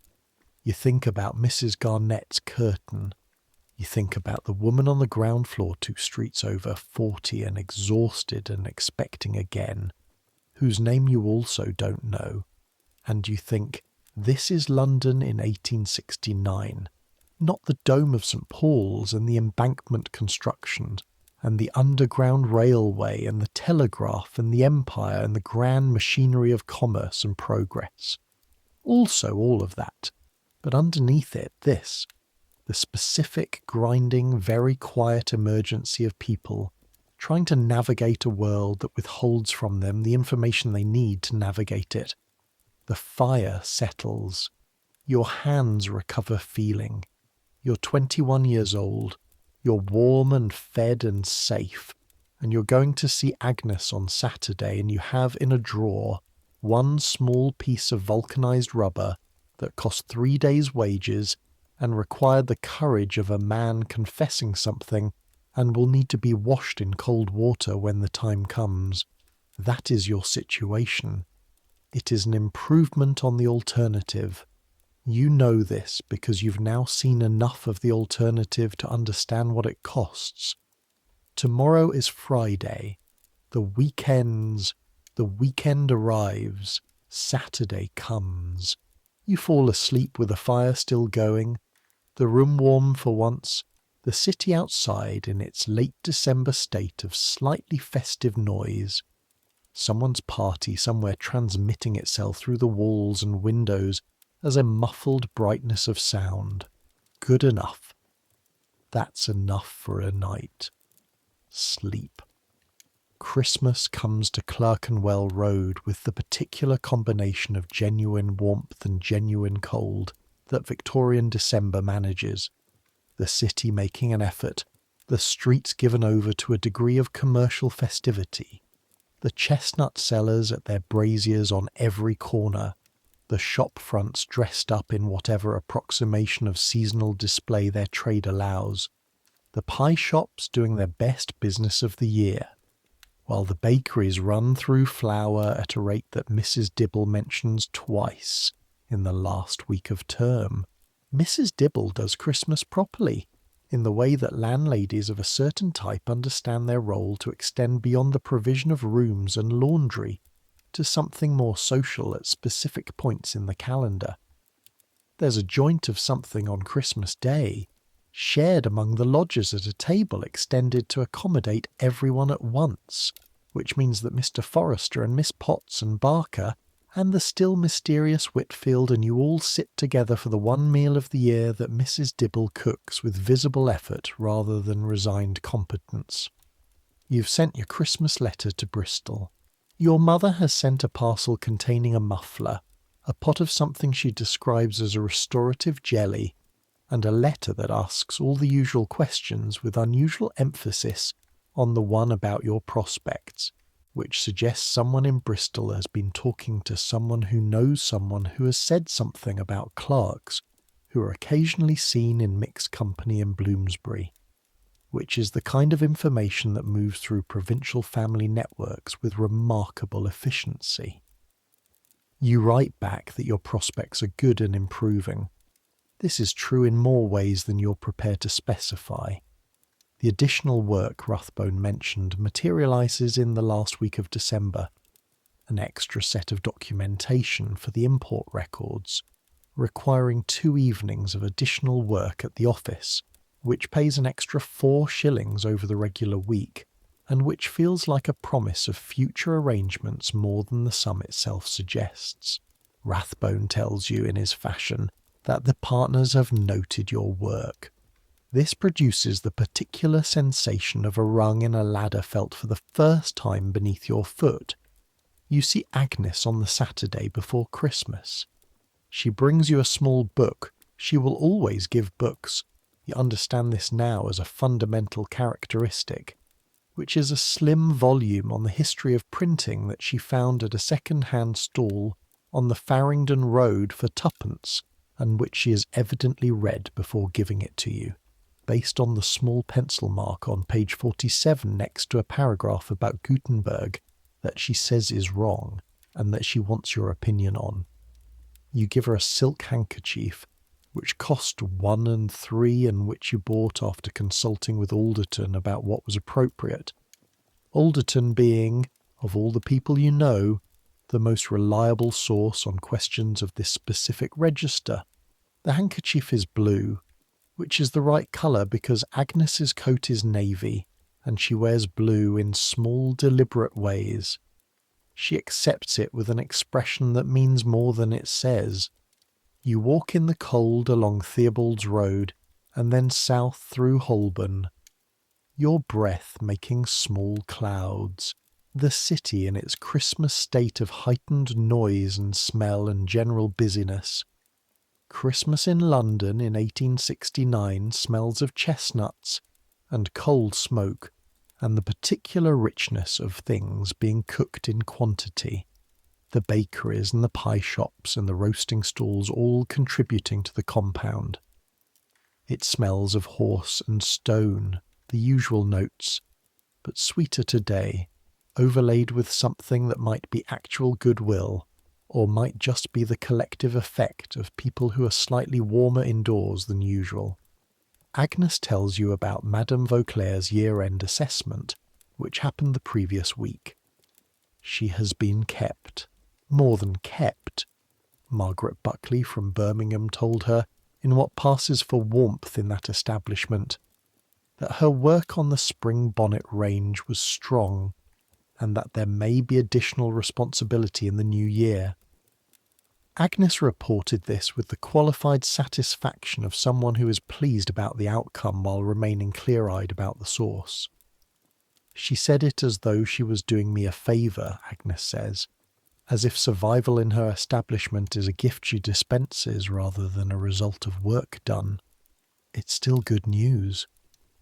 You think about Mrs. Garnett's curtain. You think about the woman on the ground floor 2 streets over, 40 and exhausted and expecting again, whose name you also don't know. And you think, this is London in 1869, not the dome of St. Paul's and the embankment construction, and the underground railway and the telegraph and the empire and the grand machinery of commerce and progress. Also all of that, but underneath it this, the specific, grinding, very quiet emergency of people trying to navigate a world that withholds from them the information they need to navigate it. The fire settles. Your hands recover feeling. You're 21 years old. You're warm and fed and safe. And you're going to see Agnes on Saturday, and you have in a drawer 1 small piece of vulcanized rubber that cost 3 days' wages and required the courage of a man confessing something and will need to be washed in cold water when the time comes. That is your situation. It is an improvement on the alternative. You know this because you've now seen enough of the alternative to understand what it costs. Tomorrow is Friday. The weekend arrives. Saturday comes. You fall asleep with the fire still going, the room warm for once, the city outside in its late December state of slightly festive noise. Someone's party somewhere transmitting itself through the walls and windows as a muffled brightness of sound. Good enough. That's enough for a night. Sleep. Christmas comes to Clerkenwell Road with the particular combination of genuine warmth and genuine cold that Victorian December manages. The city making an effort, the streets given over to a degree of commercial festivity, the chestnut sellers at their braziers on every corner, the shop fronts dressed up in whatever approximation of seasonal display their trade allows, the pie shops doing their best business of the year, while the bakeries run through flour at a rate that Mrs. Dibble mentions twice in the last week of term. Mrs. Dibble does Christmas properly, in the way that landladies of a certain type understand their role to extend beyond the provision of rooms and laundry to something more social at specific points in the calendar. There's a joint of something on Christmas Day, shared among the lodgers at a table extended to accommodate everyone at once, which means that Mr. Forrester and Miss Potts and Barker and the still mysterious Whitfield and you all sit together for the one meal of the year that Mrs. Dibble cooks with visible effort rather than resigned competence. You've sent your Christmas letter to Bristol. Your mother has sent a parcel containing a muffler, a pot of something she describes as a restorative jelly, and a letter that asks all the usual questions with unusual emphasis on the one about your prospects, which suggests someone in Bristol has been talking to someone who knows someone who has said something about clerks who are occasionally seen in mixed company in Bloomsbury, which is the kind of information that moves through provincial family networks with remarkable efficiency. You write back that your prospects are good and improving. This is true in more ways than you're prepared to specify. The additional work Rathbone mentioned materialises in the last week of December, an extra set of documentation for the import records, requiring 2 evenings of additional work at the office, which pays an extra 4 shillings over the regular week, and which feels like a promise of future arrangements more than the sum itself suggests. Rathbone tells you in his fashion that the partners have noted your work. This produces the particular sensation of a rung in a ladder felt for the first time beneath your foot. You see Agnes on the Saturday before Christmas. She brings you a small book. She will always give books. You understand this now as a fundamental characteristic, which is a slim volume on the history of printing that she found at a second-hand stall on the Farringdon Road for 2pence, and which she has evidently read before giving it to you, based on the small pencil mark on page 47 next to a paragraph about Gutenberg that she says is wrong and that she wants your opinion on. You give her a silk handkerchief, which cost 1 3 and which you bought after consulting with Alderton about what was appropriate. Alderton being, of all the people you know, the most reliable source on questions of this specific register. The handkerchief is blue, which is the right colour because Agnes's coat is navy, and she wears blue in small, deliberate ways. She accepts it with an expression that means more than it says. You walk in the cold along Theobald's Road, and then south through Holborn, your breath making small clouds, the city in its Christmas state of heightened noise and smell and general busyness. Christmas in London in 1869 smells of chestnuts and coal smoke, and the particular richness of things being cooked in quantity, the bakeries and the pie shops and the roasting stalls all contributing to the compound. It smells of horse and stone, the usual notes, but sweeter today, overlaid with something that might be actual goodwill, or might just be the collective effect of people who are slightly warmer indoors than usual. Agnes tells you about Madame Vauclair's year-end assessment, which happened the previous week. She has been kept. More than kept. Margaret Buckley from Birmingham told her, in what passes for warmth in that establishment, that her work on the spring bonnet range was strong, and that there may be additional responsibility in the new year. Agnes reported this with the qualified satisfaction of someone who is pleased about the outcome while remaining clear-eyed about the source. She said it as though she was doing me a favour, Agnes says, as if survival in her establishment is a gift she dispenses rather than a result of work done. It's still good news.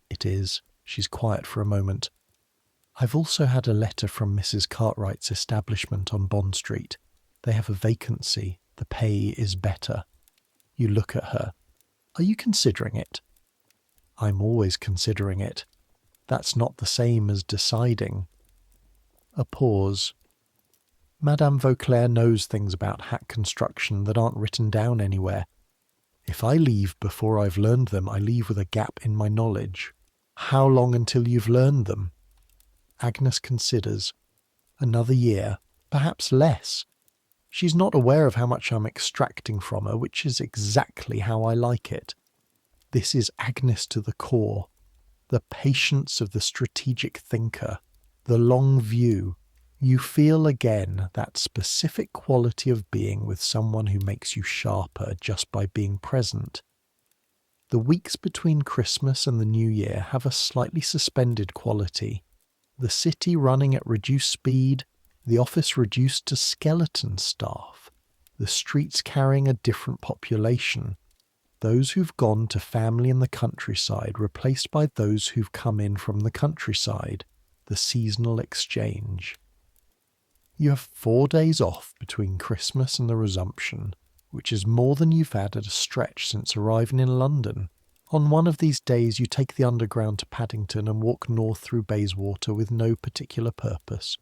It is. She's quiet for a moment. I've also had a letter from Mrs. Cartwright's establishment on Bond Street. They have a vacancy. The pay is better. You look at her. Are you considering it? I'm always considering it. That's not the same as deciding. A pause. Madame Vauclair knows things about hat construction that aren't written down anywhere. If I leave before I've learned them, I leave with a gap in my knowledge. How long until you've learned them? Agnes considers. Another year, perhaps less. She's not aware of how much I'm extracting from her, which is exactly how I like it. This is Agnes to the core. The patience of the strategic thinker, the long view. You feel again that specific quality of being with someone who makes you sharper just by being present. The weeks between Christmas and the New Year have a slightly suspended quality. The city running at reduced speed, the office reduced to skeleton staff, the streets carrying a different population. those who've gone to family in the countryside replaced by those who've come in from the countryside, the seasonal exchange. You have 4 days off between Christmas and the resumption, which is more than you've had at a stretch since arriving in London. On one of these days you take the Underground to Paddington and walk north through Bayswater with no particular purpose,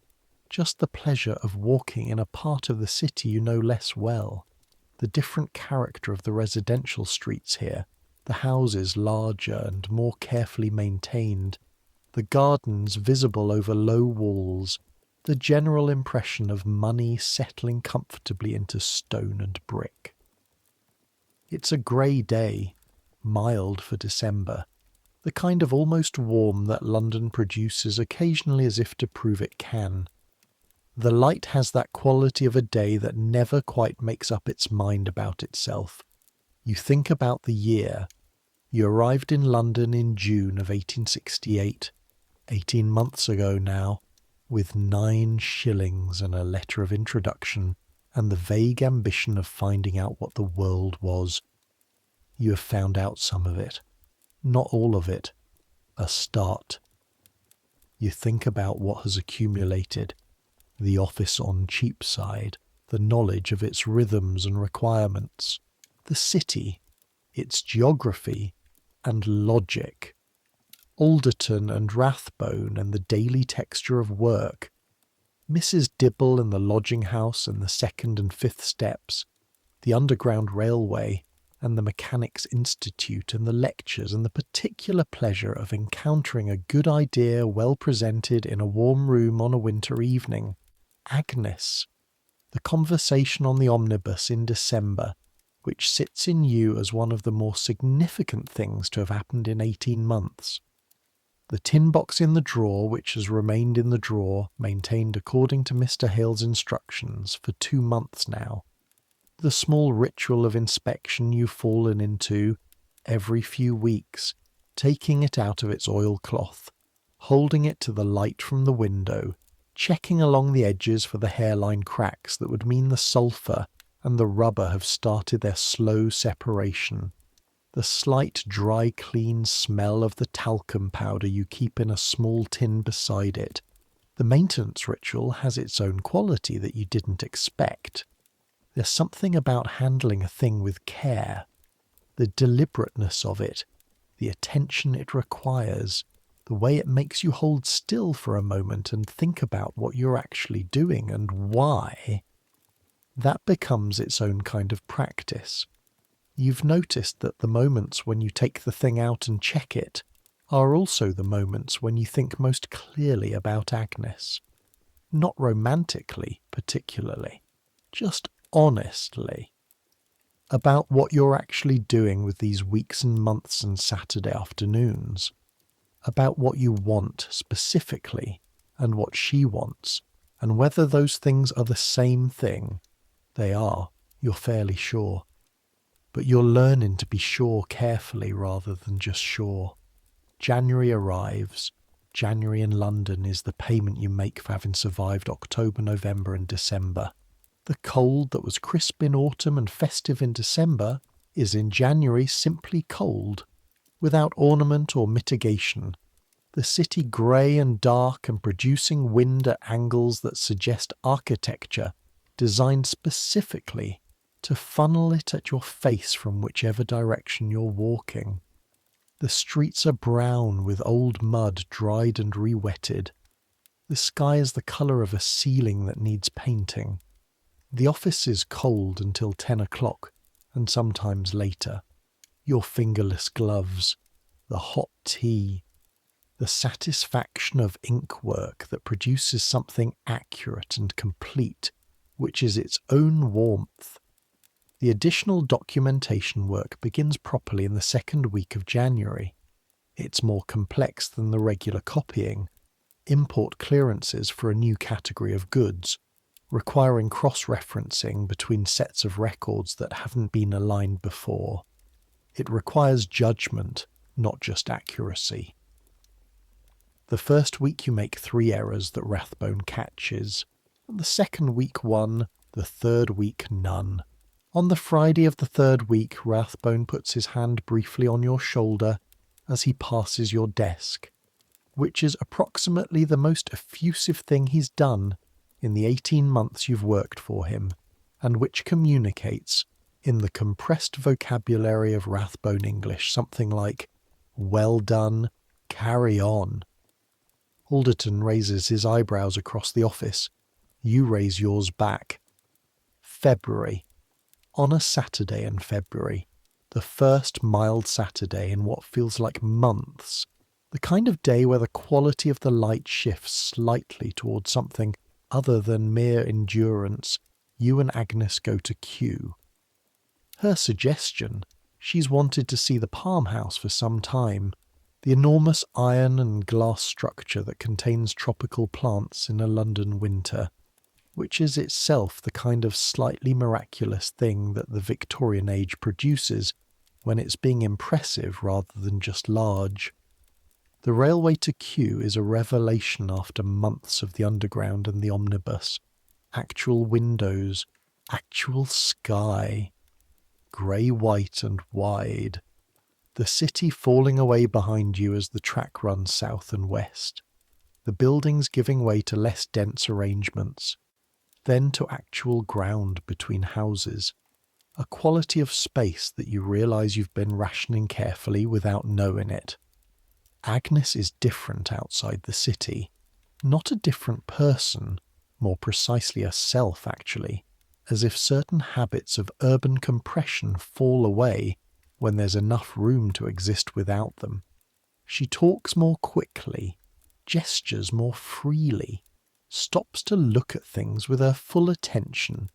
just the pleasure of walking in a part of the city you know less well. The different character of the residential streets here, the houses larger and more carefully maintained, the gardens visible over low walls, the general impression of money settling comfortably into stone and brick. It's a grey day, mild for December, the kind of almost warm that London produces occasionally as if to prove it can. The light has that quality of a day that never quite makes up its mind about itself. You think about the year. You arrived in London in June of 1868, 18 months ago now, with 9 shillings and a letter of introduction and the vague ambition of finding out what the world was. You have found out some of it. Not all of it. A start. You think about what has accumulated. The office on Cheapside, the knowledge of its rhythms and requirements, the city, its geography and logic, Alderton and Rathbone and the daily texture of work, Mrs. Dibble and the lodging house and the 2nd and 5th steps, the Underground Railway and the Mechanics' Institute and the lectures and the particular pleasure of encountering a good idea well presented in a warm room on a winter evening. Agnes, the conversation on the omnibus in December, which sits in you as one of the more significant things to have happened in 18 months. The tin box in the drawer, which has remained in the drawer, maintained according to Mr. Hale's instructions, for 2 months now. The small ritual of inspection you've fallen into every few weeks, taking it out of its oilcloth, holding it to the light from the window, checking along the edges for the hairline cracks that would mean the sulphur and the rubber have started their slow separation. The slight dry clean smell of the talcum powder you keep in a small tin beside it. The maintenance ritual has its own quality that you didn't expect. There's something about handling a thing with care, the deliberateness of it, the attention it requires, the way it makes you hold still for a moment and think about what you're actually doing and why. That becomes its own kind of practice. You've noticed that the moments when you take the thing out and check it are also the moments when you think most clearly about Agnes. Not romantically, particularly, just honestly. About what you're actually doing with these weeks and months and Saturday afternoons. About what you want specifically and what she wants, and whether those things are the same thing. They are, you're fairly sure. But you're learning to be sure carefully rather than just sure. January arrives. January in London is the payment you make for having survived October, November and December. The cold that was crisp in autumn and festive in December is in January simply cold, without ornament or mitigation. The city grey and dark and producing wind at angles that suggest architecture designed specifically to funnel it at your face from whichever direction you're walking. The streets are brown with old mud dried and re-wetted. The sky is the colour of a ceiling that needs painting. The office is cold until 10 o'clock, and sometimes later. Your fingerless gloves, the hot tea, the satisfaction of ink work that produces something accurate and complete, which is its own warmth. The additional documentation work begins properly in the 2nd week of January. It's more complex than the regular copying. Import clearances for a new category of goods, requiring cross-referencing between sets of records that haven't been aligned before. It requires judgment, not just accuracy. The first week you make 3 errors that Rathbone catches, and the 2nd week 1, the 3rd week none. On the Friday of the third week, Rathbone puts his hand briefly on your shoulder as he passes your desk, which is approximately the most effusive thing he's done in the 18 months you've worked for him, and which communicates, in the compressed vocabulary of Rathbone English, something like, "Well done, carry on." Alderton raises his eyebrows across the office. You raise yours back. February. On a Saturday in February, the first mild Saturday in what feels like months, the kind of day where the quality of the light shifts slightly towards something other than mere endurance, you and Agnes go to Kew. Her suggestion, she's wanted to see the Palm House for some time, the enormous iron and glass structure that contains tropical plants in a London winter, which is itself the kind of slightly miraculous thing that the Victorian age produces when it's being impressive rather than just large. The railway to Kew is a revelation after months of the Underground and the omnibus. Actual windows, actual sky, grey, white and wide. The city falling away behind you as the track runs south and west. The buildings giving way to less dense arrangements. Then to actual ground between houses. A quality of space that you realise you've been rationing carefully without knowing it. Agnes is different outside the city. Not a different person, more precisely a self actually, as if certain habits of urban compression fall away when there's enough room to exist without them. She talks more quickly, gestures more freely, stops to look at things with her full attention,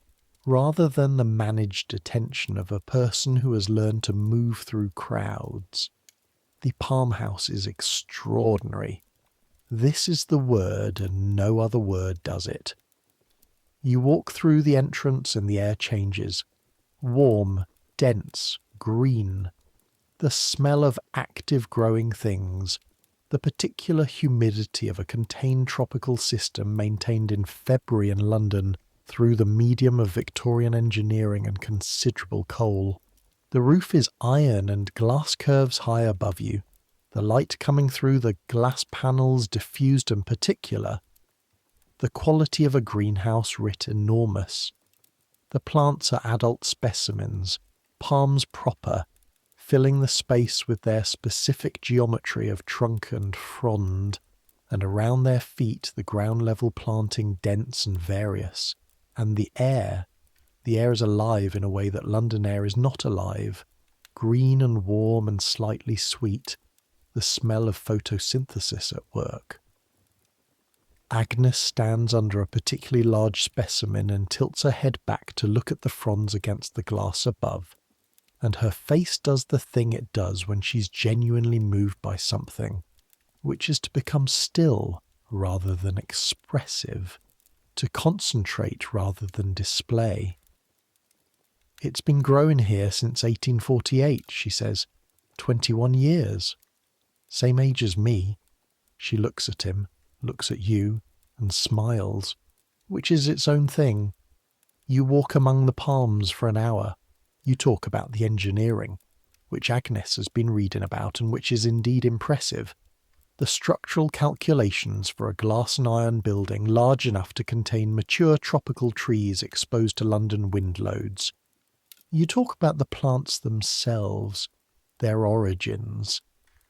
rather than the managed attention of a person who has learned to move through crowds. The Palm House is extraordinary. This is the word, and no other word does it. You walk through the entrance and the air changes. Warm, dense, green. The smell of active growing things. The particular humidity of a contained tropical system maintained in February in London through the medium of Victorian engineering and considerable coal. The roof is iron and glass curves high above you, the light coming through the glass panels diffused and particular. The quality of a greenhouse writ enormous. The plants are adult specimens, palms proper, filling the space with their specific geometry of trunk and frond, and around their feet the ground-level planting dense and various. And the air is alive in a way that London air is not alive, green and warm and slightly sweet, the smell of photosynthesis at work. Agnes stands under a particularly large specimen and tilts her head back to look at the fronds against the glass above, and her face does the thing it does when she's genuinely moved by something, which is to become still rather than expressive, to concentrate rather than display. "It's been growing here since 1848, she says. 21 years. Same age as me." She looks at him, looks at you, and smiles, which is its own thing. You walk among the palms for an hour. You talk about the engineering, which Agnes has been reading about and which is indeed impressive. The structural calculations for a glass and iron building large enough to contain mature tropical trees exposed to London wind loads. You talk about the plants themselves, their origins,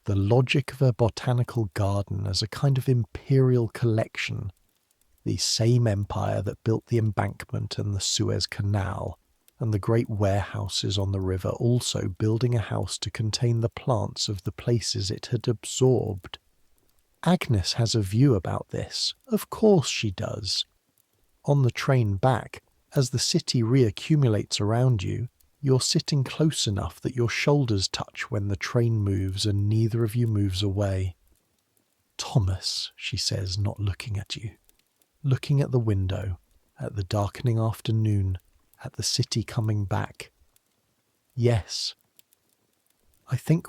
the logic of a botanical garden as a kind of imperial collection, the same empire that built the embankment and the Suez Canal, and the great warehouses on the river also building a house to contain the plants of the places it had absorbed. Agnes has a view about this. Of course she does. On the train back, as the city reaccumulates around you, you're sitting close enough that your shoulders touch when the train moves and neither of you moves away. "Thomas," she says, not looking at you. Looking at the window, at the darkening afternoon, at the city coming back. "Yes. I think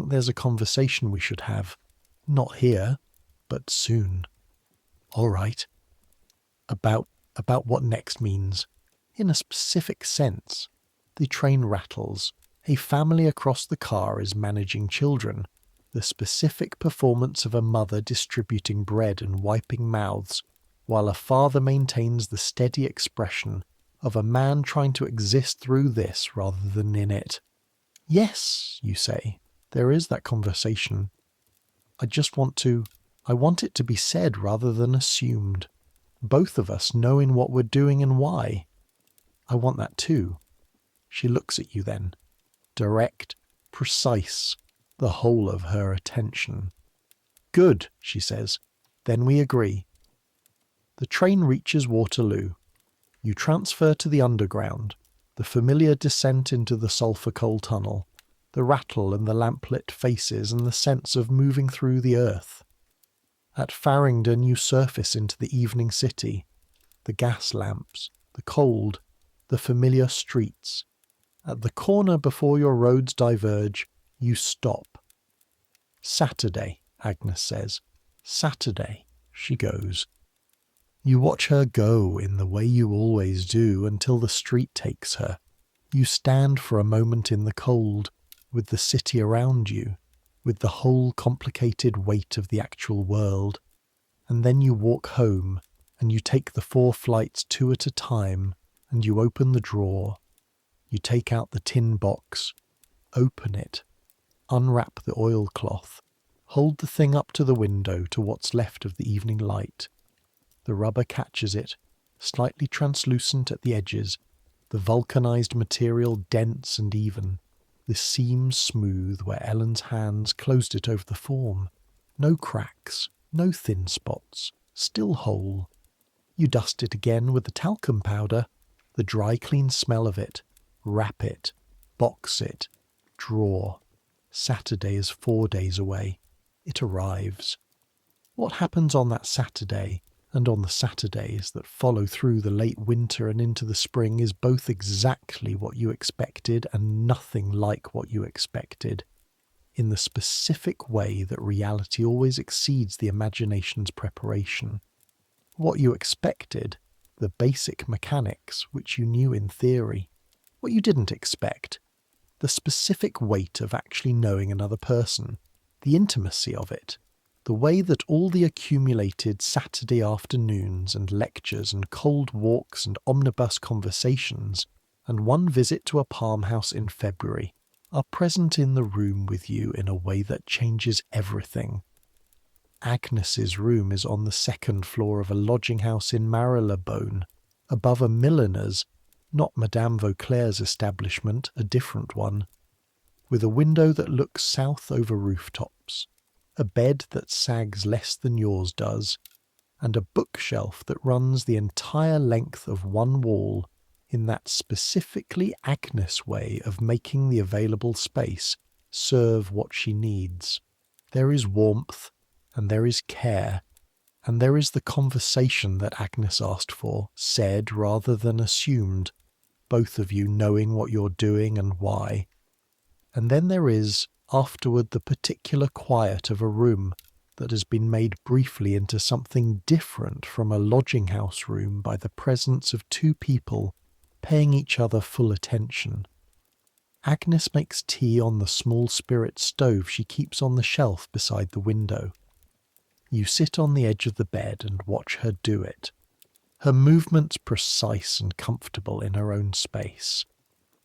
there's a conversation we should have. Not here, but soon." "All right." About what next means. in a specific sense. The train rattles. A family across the car is managing children. The specific performance of a mother distributing bread and wiping mouths, while a father maintains the steady expression of a man trying to exist through this rather than in it. Yes, you say, there is that conversation. I want it to be said rather than assumed. Both of us knowing what we're doing and why. I want that too. She looks at you then. Direct, precise, the whole of her attention. Good, she says. Then we agree. The train reaches Waterloo. You transfer to the underground, the familiar descent into the sulphur coal tunnel, the rattle and the lamplit faces and the sense of moving through the earth. At Farringdon you surface into the evening city, the gas lamps, the cold, the familiar streets. At the corner before your roads diverge, you stop. Saturday, Agnes says. Saturday, she goes. You watch her go in the way you always do until the street takes her. You stand for a moment in the cold, with the city around you, with the whole complicated weight of the actual world, and then you walk home, and you take the 4 flights 2 at a time, and you open the drawer. You take out the tin box, open it, unwrap the oilcloth, hold the thing up to the window to what's left of the evening light. The rubber catches it, slightly translucent at the edges, the vulcanized material dense and even, the seams smooth where Ellen's hands closed it over the form. No cracks, no thin spots, still whole. You dust it again with the talcum powder, the dry clean smell of it, wrap it, box it, drawer. Saturday is 4 days away. It arrives. What happens on that Saturday and on the Saturdays that follow through the late winter and into the spring is both exactly what you expected and nothing like what you expected, in the specific way that reality always exceeds the imagination's preparation. What you expected, the basic mechanics which you knew in theory. What you didn't expect, the specific weight of actually knowing another person, the intimacy of it, the way that all the accumulated Saturday afternoons and lectures and cold walks and omnibus conversations and one visit to a farmhouse in February are present in the room with you in a way that changes everything. Agnes's room is on the 2nd floor of a lodging house in Marylebone, above a milliner's, not Madame Vauclair's establishment, a different one, with a window that looks south over rooftops, a bed that sags less than yours does, and a bookshelf that runs the entire length of one wall in that specifically Agnes way of making the available space serve what she needs. There is warmth, and there is care, and there is the conversation that Agnes asked for, said rather than assumed, both of you knowing what you're doing and why. And then there is, afterward, the particular quiet of a room that has been made briefly into something different from a lodging-house room by the presence of 2 people paying each other full attention. Agnes makes tea on the small spirit stove she keeps on the shelf beside the window. You sit on the edge of the bed and watch her do it, her movements precise and comfortable in her own space,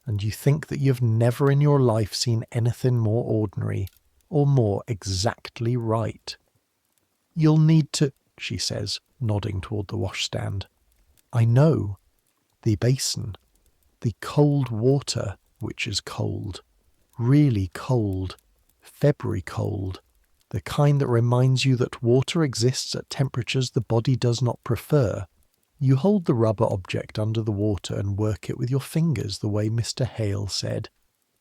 and you think that you've never in your life seen anything more ordinary or more exactly right. You'll need to, she says, nodding toward the washstand. I know. The basin. The cold water, which is cold. Really cold. February cold. The kind that reminds you that water exists at temperatures the body does not prefer. You hold the rubber object under the water and work it with your fingers the way Mr. Hale said,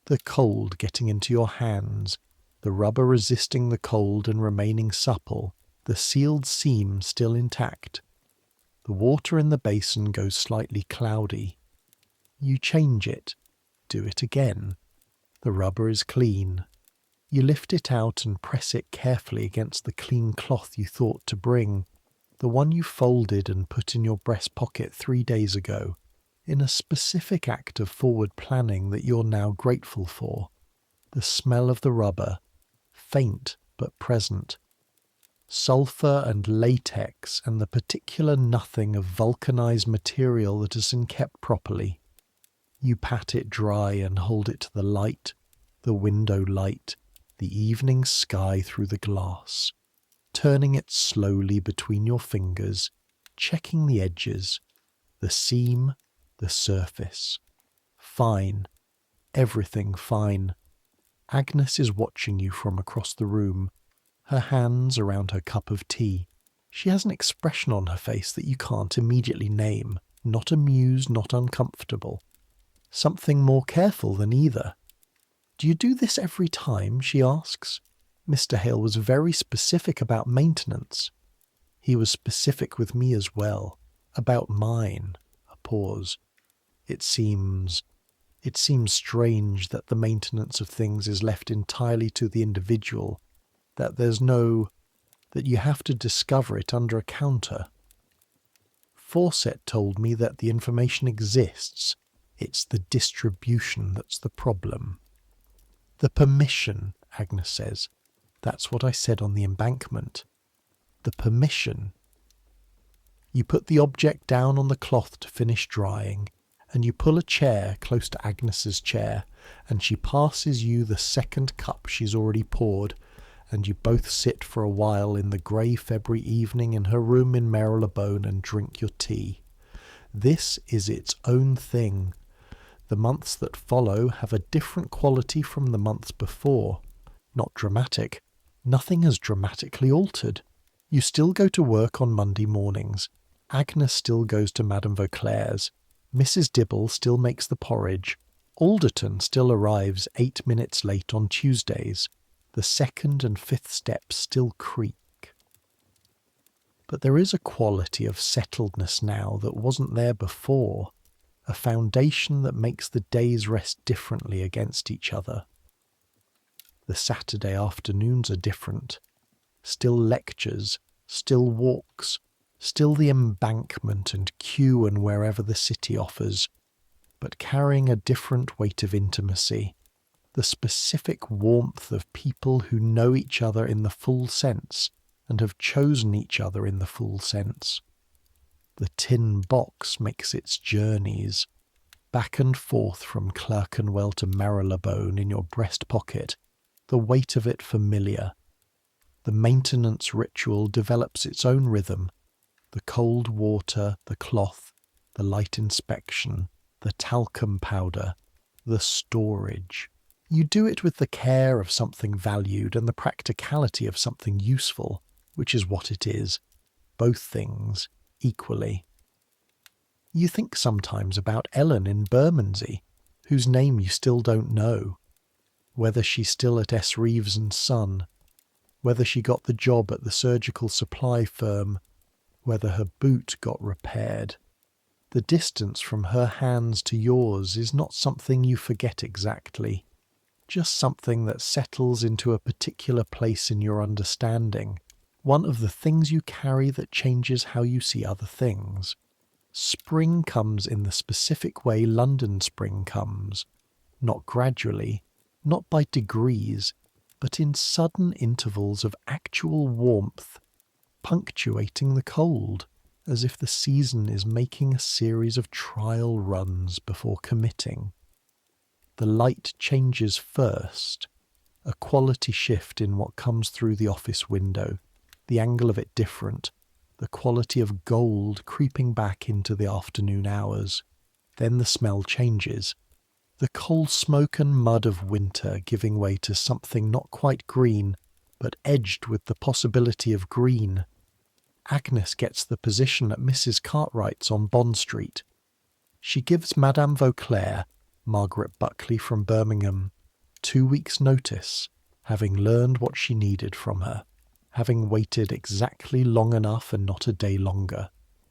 the cold getting into your hands, the rubber resisting the cold and remaining supple, the sealed seam still intact. The water in the basin goes slightly cloudy. You change it. Do it again. The rubber is clean. You lift it out and press it carefully against the clean cloth you thought to bring, the one you folded and put in your breast pocket 3 days ago. in a specific act of forward planning that you're now grateful for. The smell of the rubber, faint but present. Sulphur and latex and the particular nothing of vulcanized material that has been kept properly. You pat it dry and hold it to the light, the window light, the evening sky through the glass, turning it slowly between your fingers, checking the edges, the seam, the surface. Fine. Everything fine. Agnes is watching you from across the room, her hands around her cup of tea. She has an expression on her face that you can't immediately name, not amused, not uncomfortable. Something more careful than either. "Do you do this every time?" she asks. Mr. Hale was very specific about maintenance. He was specific with me as well, about mine. A pause. It seems strange that the maintenance of things is left entirely to the individual, that you have to discover it under a counter. Fawcett told me that the information exists. It's the distribution that's the problem. The permission, Agnes says. That's what I said on the embankment. The permission. You put the object down on the cloth to finish drying, and you pull a chair close to Agnes's chair, and she passes you the second cup she's already poured, and you both sit for a while in the grey February evening in her room in Marylebone and drink your tea. This is its own thing. The months that follow have a different quality from the months before. Not dramatic. Nothing has dramatically altered. You still go to work on Monday mornings. Agnes still goes to Madame Vauclair's. Mrs. Dibble still makes the porridge. Alderton still arrives 8 minutes late on Tuesdays. The second and fifth steps still creak. But there is a quality of settledness now that wasn't there before, a foundation that makes the days rest differently against each other. The Saturday afternoons are different. Still lectures, still walks, still the embankment and Kew and wherever the city offers, but carrying a different weight of intimacy, the specific warmth of people who know each other in the full sense and have chosen each other in the full sense. The tin box makes its journeys, back and forth from Clerkenwell to Marylebone in your breast pocket, the weight of it familiar. The maintenance ritual develops its own rhythm, the cold water, the cloth, the light inspection, the talcum powder, the storage. You do it with the care of something valued and the practicality of something useful, which is what it is, both things, equally. You think sometimes about Ellen in Bermondsey, whose name you still don't know, whether she's still at S. Reeves and Son, whether she got the job at the surgical supply firm, whether her boot got repaired. The distance from her hands to yours is not something you forget exactly, just something that settles into a particular place in your understanding, one of the things you carry that changes how you see other things. Spring comes in the specific way London spring comes, not gradually, not by degrees, but in sudden intervals of actual warmth, punctuating the cold, as if the season is making a series of trial runs before committing. The light changes first, a quality shift in what comes through the office window, the angle of it different, the quality of gold creeping back into the afternoon hours. Then the smell changes, the coal smoke and mud of winter giving way to something not quite green, but edged with the possibility of green. Agnes gets the position at Mrs. Cartwright's on Bond Street. She gives Madame Vauclair, Margaret Buckley from Birmingham, 2 weeks' notice, having learned what she needed from her, having waited exactly long enough and not a day longer.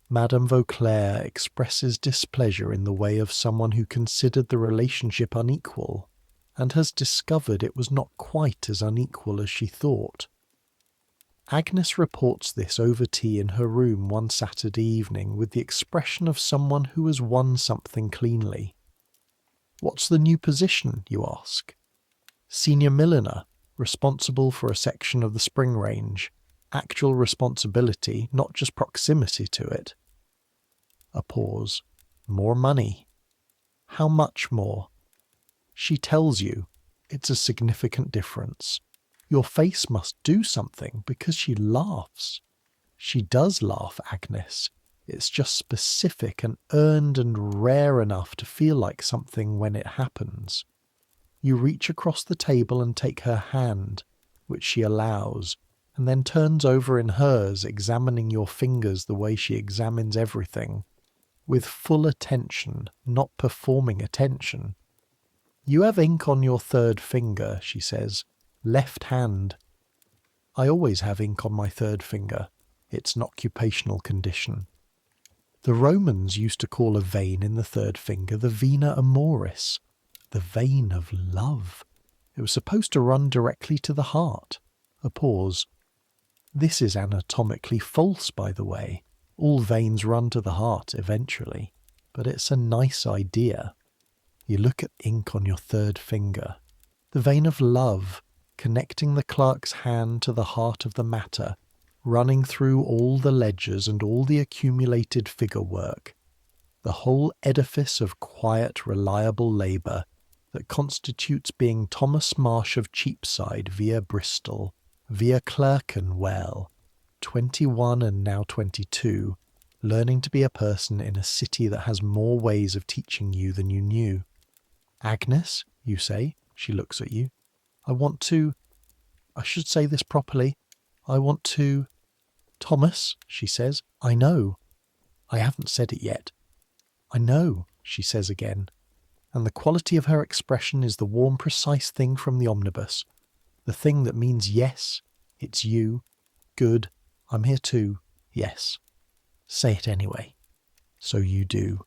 Madame Vauclair expresses displeasure in the way of someone who considered the relationship unequal, and has discovered it was not quite as unequal as she thought. Agnes reports this over tea in her room one Saturday evening with the expression of someone who has won something cleanly. "What's the new position?" you ask. "Senior milliner, responsible for a section of the spring range. Actual responsibility, not just proximity to it." A pause. "More money." "How much more?" She tells you. It's a significant difference. Your face must do something because she laughs. She does laugh, Agnes. It's just specific and earned and rare enough to feel like something when it happens. You reach across the table and take her hand, which she allows, and then turns over in hers, examining your fingers the way she examines everything, with full attention, not performing attention. "You have ink on your third finger," she says. "Left hand." "I always have ink on my third finger. It's an occupational condition." The Romans used to call a vein in the third finger the vena amoris, the vein of love. It was supposed to run directly to the heart. A pause. "This is anatomically false, by the way. All veins run to the heart eventually. But it's a nice idea." You look at ink on your third finger. The vein of love, connecting the clerk's hand to the heart of the matter, running through all the ledgers and all the accumulated figure work. The whole edifice of quiet, reliable labour that constitutes being Thomas Marsh of Cheapside via Bristol, via Clerkenwell, 21 and now 22, learning to be a person in a city that has more ways of teaching you than you knew. "Agnes," you say. She looks at you. I should say this properly. I want to... "Thomas," she says. "I know." I haven't said it yet. "I know," she says again. And the quality of her expression is the warm, precise thing from the omnibus. The thing that means yes, it's you. Good, I'm here too. Yes. Say it anyway. So you do.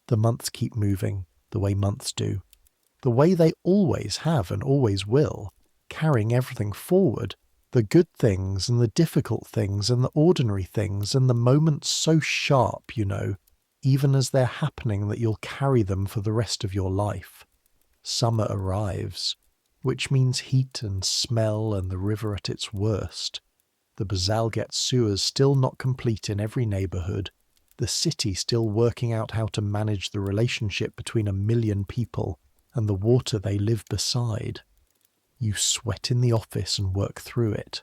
The months keep moving, the way months do. The way they always have and always will, carrying everything forward, the good things and the difficult things and the ordinary things and the moments so sharp, you know, even as they're happening that you'll carry them for the rest of your life. Summer arrives, which means heat and smell and the river at its worst. The Bazalgette sewers still not complete in every neighbourhood, the city still working out how to manage the relationship between 1 million people and the water they live beside. You sweat in the office and work through it.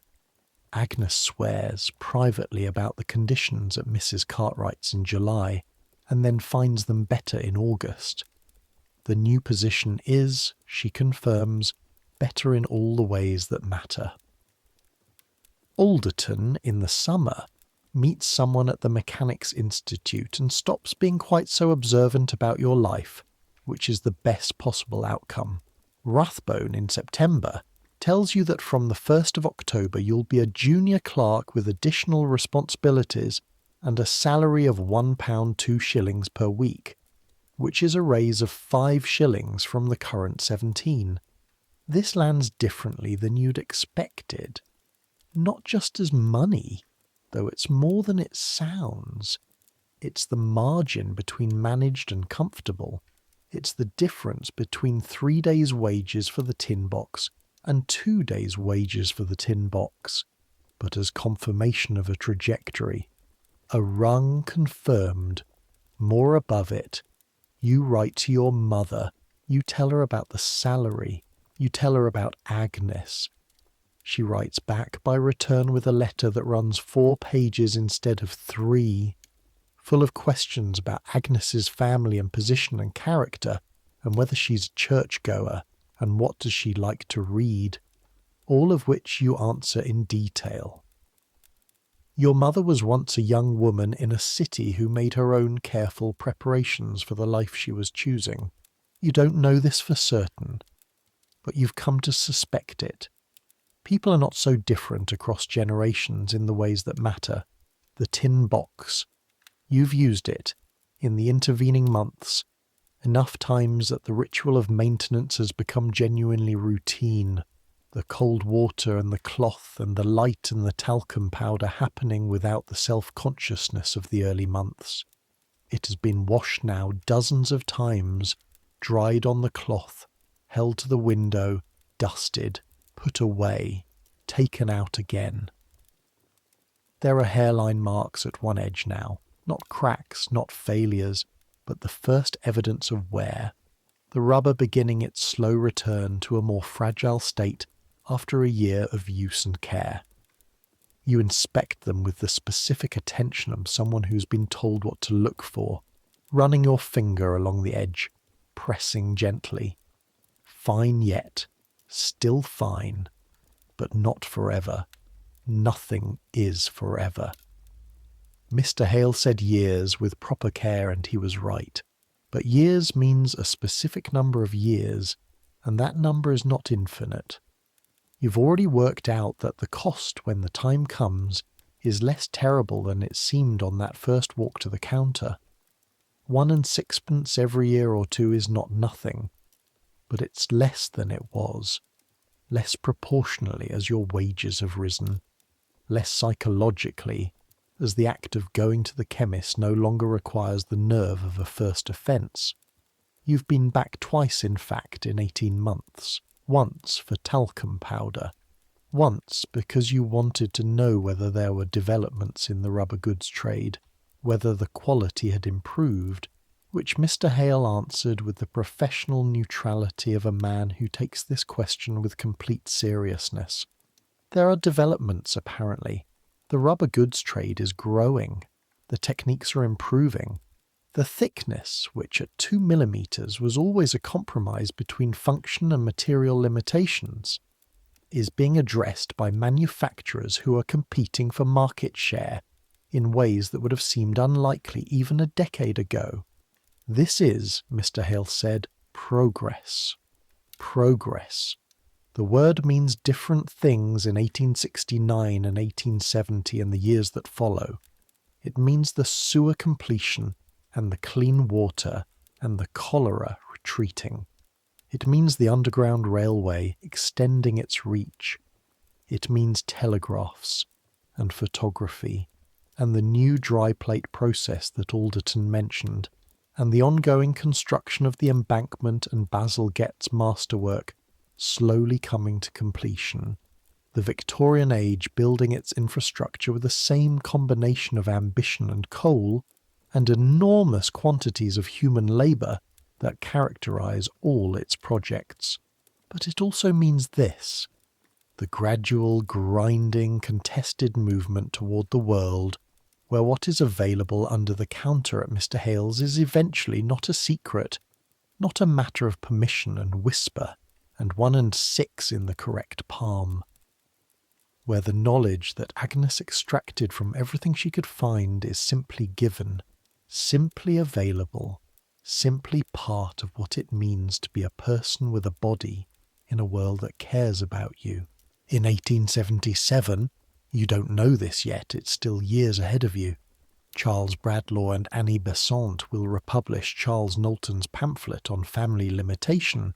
Agnes swears privately about the conditions at Mrs. Cartwright's in July, and then finds them better in August. The new position is, she confirms, better in all the ways that matter. Alderton, in the summer, meets someone at the Mechanics' Institute and stops being quite so observant about your life, which is the best possible outcome. Rathbone, in September, tells you that from the 1st of October you'll be a junior clerk with additional responsibilities and a salary of £1 2 per week, which is a raise of 5 shillings from the current 17. This lands differently than you'd expected. Not just as money, though it's more than it sounds. It's the margin between managed and comfortable. It's the difference between 3 days' wages for the tin box and 2 days' wages for the tin box, but as confirmation of a trajectory. A rung confirmed, more above it. You write to your mother. You tell her about the salary. You tell her about Agnes. She writes back by return with a letter that runs 4 pages instead of 3. Full of questions about Agnes's family and position and character, and whether she's a churchgoer, and what does she like to read, all of which you answer in detail. Your mother was once a young woman in a city who made her own careful preparations for the life she was choosing. You don't know this for certain, but you've come to suspect it. People are not so different across generations in the ways that matter. The tin box. You've used it, in the intervening months, enough times that the ritual of maintenance has become genuinely routine. the cold water and the cloth and the light and the talcum powder happening without the self-consciousness of the early months. It has been washed now dozens of times, dried on the cloth, held to the window, dusted, put away, taken out again. There are hairline marks at one edge now, not cracks, not failures, but the first evidence of wear, the rubber beginning its slow return to a more fragile state after a year of use and care. You inspect them with the specific attention of someone who's been told what to look for, running your finger along the edge, pressing gently. Fine yet, still fine, but not forever. Nothing is forever. Mr. Hale said years with proper care, and he was right. But years means a specific number of years, and that number is not infinite. You've already worked out that the cost when the time comes is less terrible than it seemed on that first walk to the counter. 1 and 6pence every year or two is not nothing, but it's less than it was, less proportionally as your wages have risen, less psychologically as the act of going to the chemist no longer requires the nerve of a first offence. You've been back twice, in fact, in 18 months. Once for talcum powder. Once because you wanted to know whether there were developments in the rubber goods trade, whether the quality had improved, which Mr. Hale answered with the professional neutrality of a man who takes this question with complete seriousness. There are developments, apparently. The rubber goods trade is growing. The techniques are improving. The thickness, which at 2 millimeters was always a compromise between function and material limitations, is being addressed by manufacturers who are competing for market share in ways that would have seemed unlikely even a decade ago. This is, Mr. Hale said, progress. Progress. The word means different things in 1869 and 1870 and the years that follow. It means the sewer completion and the clean water and the cholera retreating. It means the Underground Railway extending its reach. It means telegraphs and photography and the new dry plate process that Alderton mentioned, and the ongoing construction of the embankment and Basil Get's masterwork slowly coming to completion. The Victorian age building its infrastructure with the same combination of ambition and coal and enormous quantities of human labour that characterise all its projects. But it also means this: the gradual, grinding, contested movement toward the world where what is available under the counter at Mr. Hale's is eventually not a secret, not a matter of permission and whisper, and 1 and 6 in the correct palm, where the knowledge that Agnes extracted from everything she could find is simply given, simply available, simply part of what it means to be a person with a body in a world that cares about you. In 1877, you don't know this yet, it's still years ahead of you, Charles Bradlaugh and Annie Besant will republish Charles Knowlton's pamphlet on family limitation,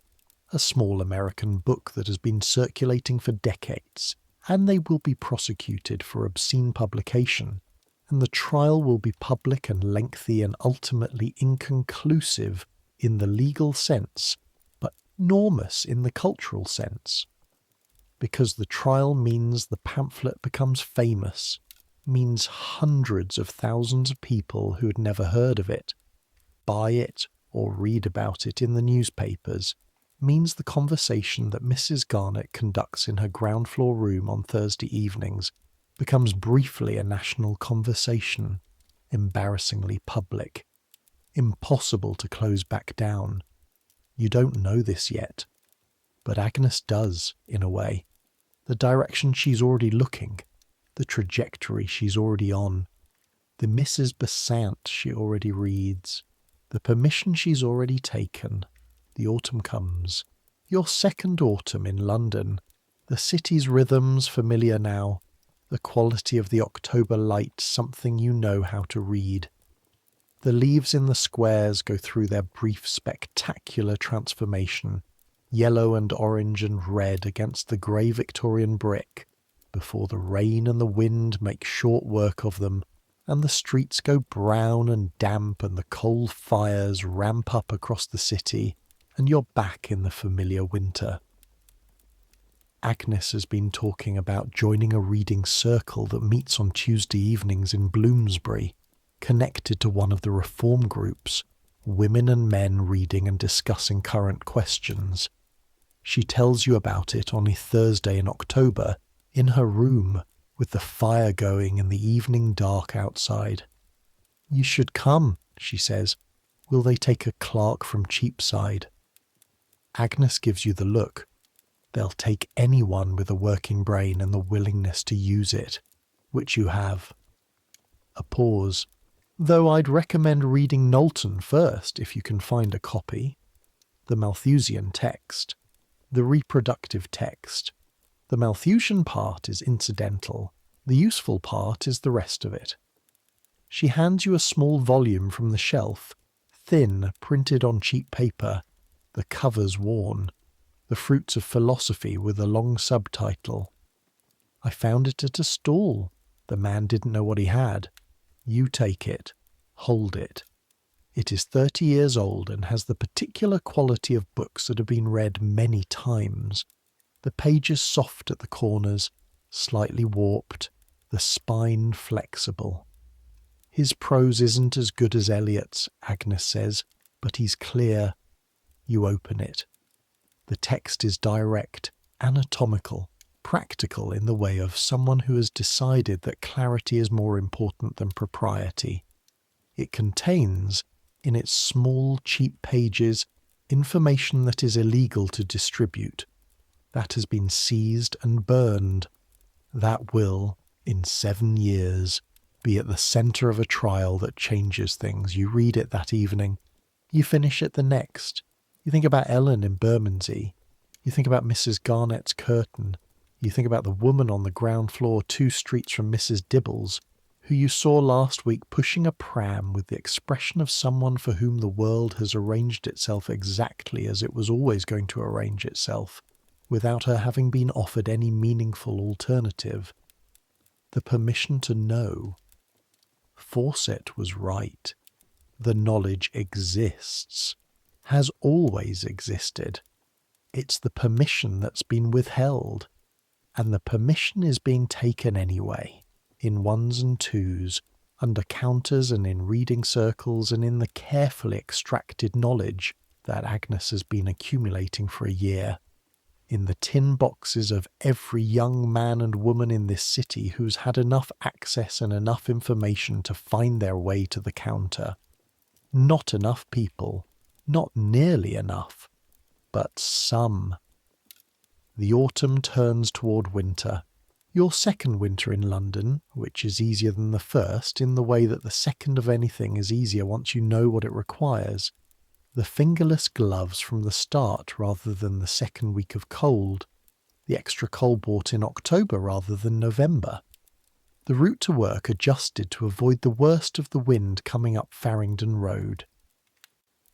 a small American book that has been circulating for decades, and they will be prosecuted for obscene publication, and the trial will be public and lengthy and ultimately inconclusive in the legal sense, but enormous in the cultural sense. Because the trial means the pamphlet becomes famous, means hundreds of thousands of people who had never heard of it buy it or read about it in the newspapers, means the conversation that Mrs. Garnett conducts in her ground floor room on Thursday evenings becomes briefly a national conversation, embarrassingly public, impossible to close back down. You don't know this yet, but Agnes does, in a way. The direction she's already looking, the trajectory she's already on, the Mrs. Besant she already reads, the permission she's already taken. The autumn comes. Your second autumn in London. The city's rhythms familiar now. The quality of the October light something you know how to read. The leaves in the squares go through their brief spectacular transformation. yellow and orange and red against the grey Victorian brick, before the rain and the wind make short work of them, and the streets go brown and damp and the coal fires ramp up across the city, and you're back in the familiar winter. Agnes has been talking about joining a reading circle that meets on Tuesday evenings in Bloomsbury, connected to one of the reform groups, women and men reading and discussing current questions. She tells you about it on a Thursday in October, in her room, with the fire going and the evening dark outside. You should come, she says. Will they take a clerk from Cheapside? Agnes gives you the look. They'll take anyone with a working brain and the willingness to use it, which you have. A pause. Though I'd recommend reading Knowlton first if you can find a copy. The Malthusian text. The reproductive text. The Malthusian part is incidental. The useful part is the rest of it. She hands you a small volume from the shelf, thin, printed on cheap paper, the covers worn. The Fruits of Philosophy with a long subtitle. I found it at a stall. The man didn't know what he had. You take it. Hold it. It is 30 years old and has the particular quality of books that have been read many times. The pages soft at the corners, slightly warped, the spine flexible. His prose isn't as good as Eliot's, Agnes says, but he's clear. You open it. The text is direct, anatomical, practical in the way of someone who has decided that clarity is more important than propriety. It contains, in its small, cheap pages, information that is illegal to distribute, that has been seized and burned, that will, in 7 years, be at the centre of a trial that changes things. You read it that evening. You finish it the next. You think about Ellen in Bermondsey. You think about Mrs. Garnett's curtain. You think about the woman on the ground floor 2 streets from Mrs. Dibble's, who you saw last week pushing a pram with the expression of someone for whom the world has arranged itself exactly as it was always going to arrange itself, without her having been offered any meaningful alternative. The permission to know. Fawcett was right. The knowledge exists. Has always existed. It's the permission that's been withheld, and the permission is being taken anyway, in ones and twos, under counters and in reading circles and in the carefully extracted knowledge that Agnes has been accumulating for a year, in the tin boxes of every young man and woman in this city who's had enough access and enough information to find their way to the counter. Not enough people. Not nearly enough, but some. The autumn turns toward winter. Your second winter in London, which is easier than the first in the way that the second of anything is easier once you know what it requires. The fingerless gloves from the start rather than the second week of cold. The extra coal bought in October rather than November. The route to work adjusted to avoid the worst of the wind coming up Farringdon Road.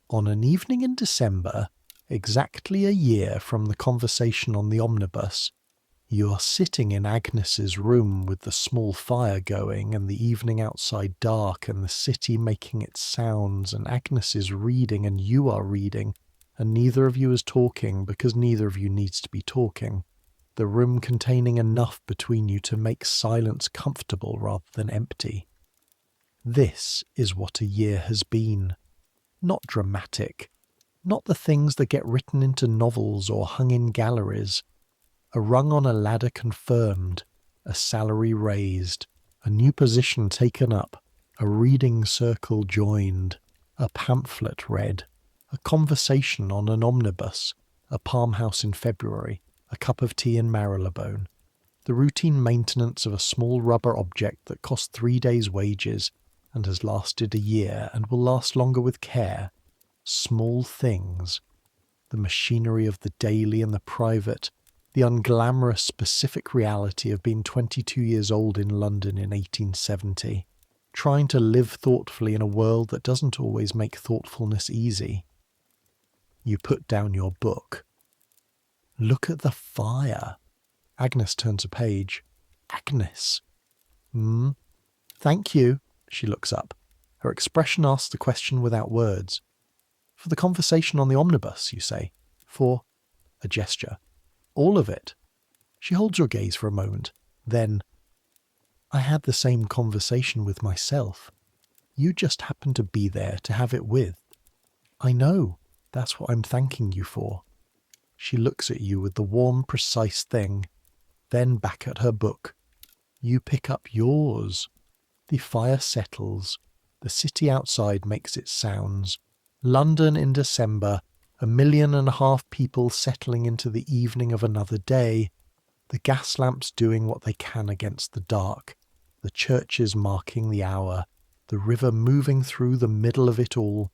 On an evening in December, exactly a year from the conversation on the omnibus, you are sitting in Agnes's room with the small fire going and the evening outside dark and the city making its sounds, and Agnes is reading and you are reading, and neither of you is talking because neither of you needs to be talking, the room containing enough between you to make silence comfortable rather than empty. This is what a year has been. Not dramatic, not the things that get written into novels or hung in galleries. A rung on a ladder confirmed, a salary raised, a new position taken up, a reading circle joined, a pamphlet read, a conversation on an omnibus, a farmhouse in February, a cup of tea in Marylebone, the routine maintenance of a small rubber object that cost 3 days' wages and has lasted a year and will last longer with care. Small things. The machinery of the daily and the private, the unglamorous specific reality of being 22 years old in London in 1870, trying to live thoughtfully in a world that doesn't always make thoughtfulness easy. You put down your book. Look at the fire. Agnes turns a page. Agnes. Thank you. She looks up. Her expression asks the question without words. For the conversation on the omnibus, you say. For a gesture. All of it. She holds your gaze for a moment. Then, I had the same conversation with myself. You just happened to be there to have it with. I know. That's what I'm thanking you for. She looks at you with the warm, precise thing, then back at her book. You pick up yours. The fire settles. The city outside makes its sounds. London in December, 1.5 million people settling into the evening of another day, the gas lamps doing what they can against the dark, the churches marking the hour, the river moving through the middle of it all,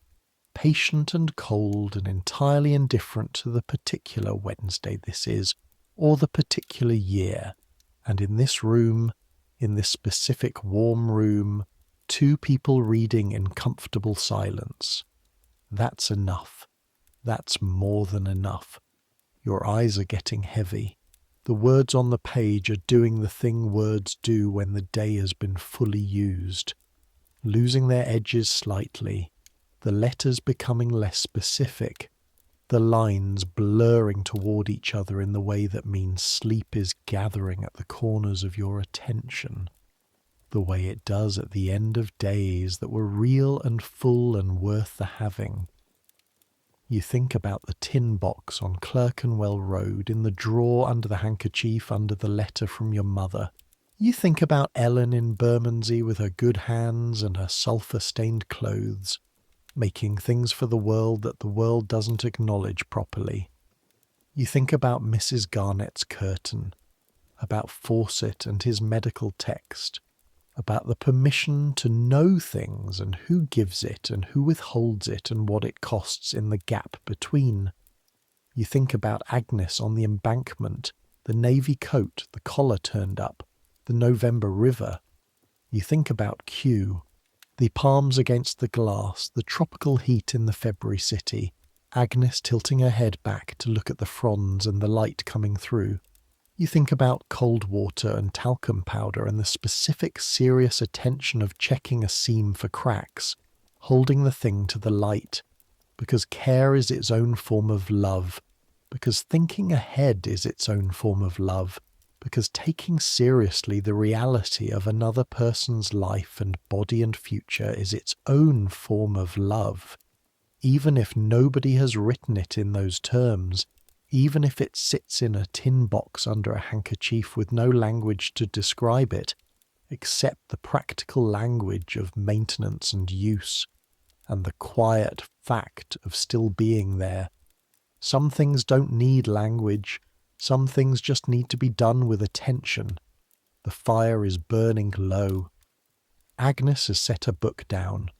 patient and cold and entirely indifferent to the particular Wednesday this is, or the particular year. And in this room, in this specific warm room, 2 people reading in comfortable silence. That's enough. That's more than enough. Your eyes are getting heavy. The words on the page are doing the thing words do when the day has been fully used, losing their edges slightly, the letters becoming less specific, the lines blurring toward each other in the way that means sleep is gathering at the corners of your attention, the way it does at the end of days that were real and full and worth the having. You think about the tin box on Clerkenwell Road, in the drawer under the handkerchief under the letter from your mother. You think about Ellen in Bermondsey with her good hands and her sulphur-stained clothes, making things for the world that the world doesn't acknowledge properly. You think about Mrs. Garnett's curtain, about Fawcett and his medical text, about the permission to know things and who gives it and who withholds it and what it costs in the gap between. You think about Agnes on the embankment, the navy coat, the collar turned up, the November river. You think about Kew, the palms against the glass, the tropical heat in the February city, Agnes tilting her head back to look at the fronds and the light coming through. You think about cold water and talcum powder and the specific serious attention of checking a seam for cracks, holding the thing to the light, because care is its own form of love, because thinking ahead is its own form of love, because taking seriously the reality of another person's life and body and future is its own form of love, even if nobody has written it in those terms, even if it sits in a tin box under a handkerchief with no language to describe it, except the practical language of maintenance and use, and the quiet fact of still being there. Some things don't need language. Some things just need to be done with attention. The fire is burning low. Agnes has set her book down.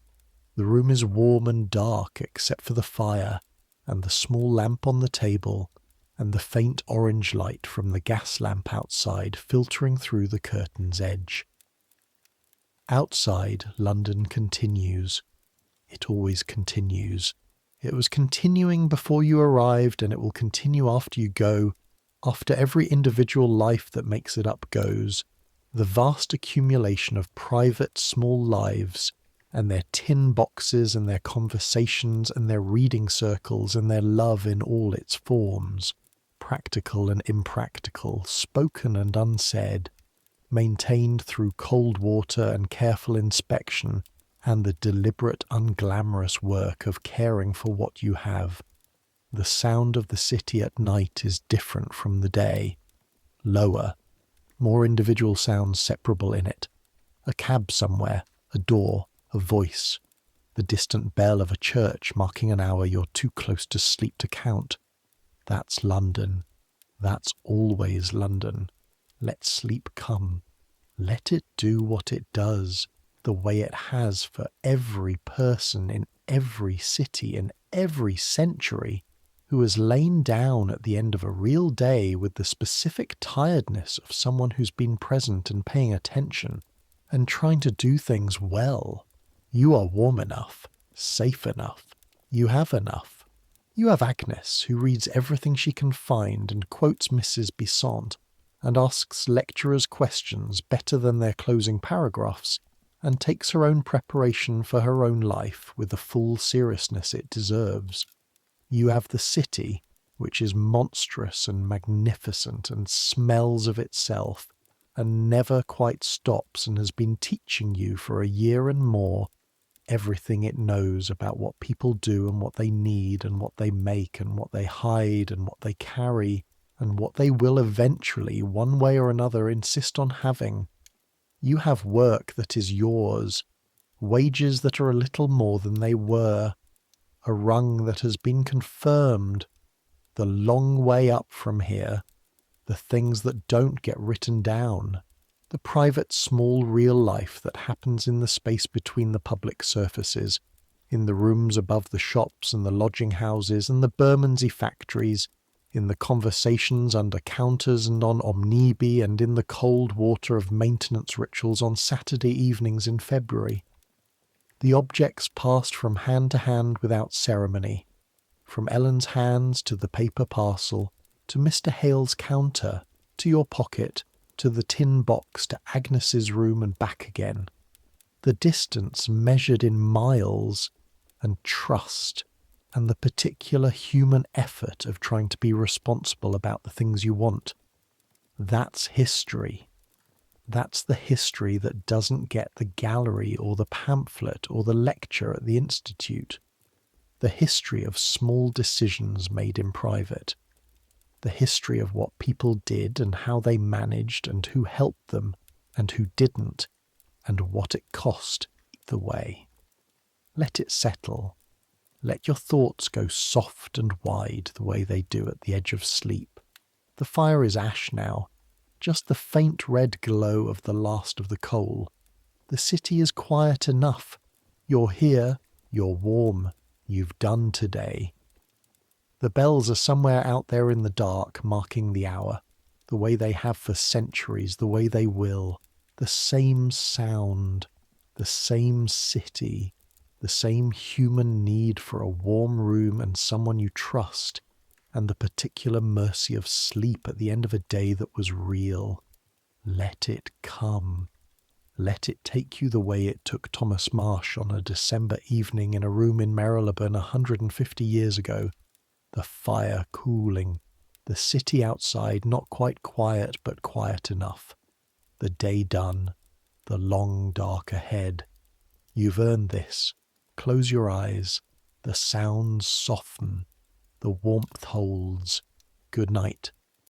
The room is warm and dark except for the fire and the small lamp on the table and the faint orange light from the gas lamp outside filtering through the curtain's edge. Outside, London continues. It always continues. It was continuing before you arrived, and it will continue after you go, after every individual life that makes it up goes. The vast accumulation of private small lives, and their tin boxes and their conversations and their reading circles and their love in all its forms, practical and impractical, spoken and unsaid, maintained through cold water and careful inspection and the deliberate unglamorous work of caring for what you have. The sound of the city at night is different from the day, lower, more individual sounds separable in it. A cab somewhere, a door, a voice, the distant bell of a church marking an hour you're too close to sleep to count. That's London. That's always London. Let sleep come. Let it do what it does, the way it has for every person in every city in every century who has lain down at the end of a real day with the specific tiredness of someone who's been present and paying attention and trying to do things well. You are warm enough, safe enough. You have enough. You have Agnes, who reads everything she can find and quotes Mrs. Besant, and asks lecturers questions better than their closing paragraphs, and takes her own preparation for her own life with the full seriousness it deserves. You have the city, which is monstrous and magnificent and smells of itself, and never quite stops and has been teaching you for a year and more everything it knows about what people do and what they need and what they make and what they hide and what they carry and what they will eventually, one way or another, insist on having. You have work that is yours, wages that are a little more than they were, a rung that has been confirmed, the long way up from here, the things that don't get written down, the private small real life that happens in the space between the public surfaces, in the rooms above the shops and the lodging houses and the Bermondsey factories, in the conversations under counters and on omnibi and in the cold water of maintenance rituals on Saturday evenings in February. The objects passed from hand to hand without ceremony, from Ellen's hands to the paper parcel, to Mr. Hale's counter, to your pocket, to the tin box, to Agnes's room and back again. The distance measured in miles, and trust, and the particular human effort of trying to be responsible about the things you want. That's history. That's the history that doesn't get the gallery or the pamphlet or the lecture at the institute. The history of small decisions made in private. The history of what people did and how they managed and who helped them and who didn't and what it cost either way. Let it settle. Let your thoughts go soft and wide the way they do at the edge of sleep. The fire is ash now, just the faint red glow of the last of the coal. The city is quiet enough. You're here, you're warm, you've done today. The bells are somewhere out there in the dark, marking the hour, the way they have for centuries, the way they will. The same sound, the same city, the same human need for a warm room and someone you trust, and the particular mercy of sleep at the end of a day that was real. Let it come. Let it take you the way it took Thomas Marsh on a December evening in a room in Marylebone 150 years ago. The fire cooling, the city outside not quite quiet but quiet enough. The day done, the long dark ahead. You've earned this. Close your eyes. The sounds soften. The warmth holds. Good night.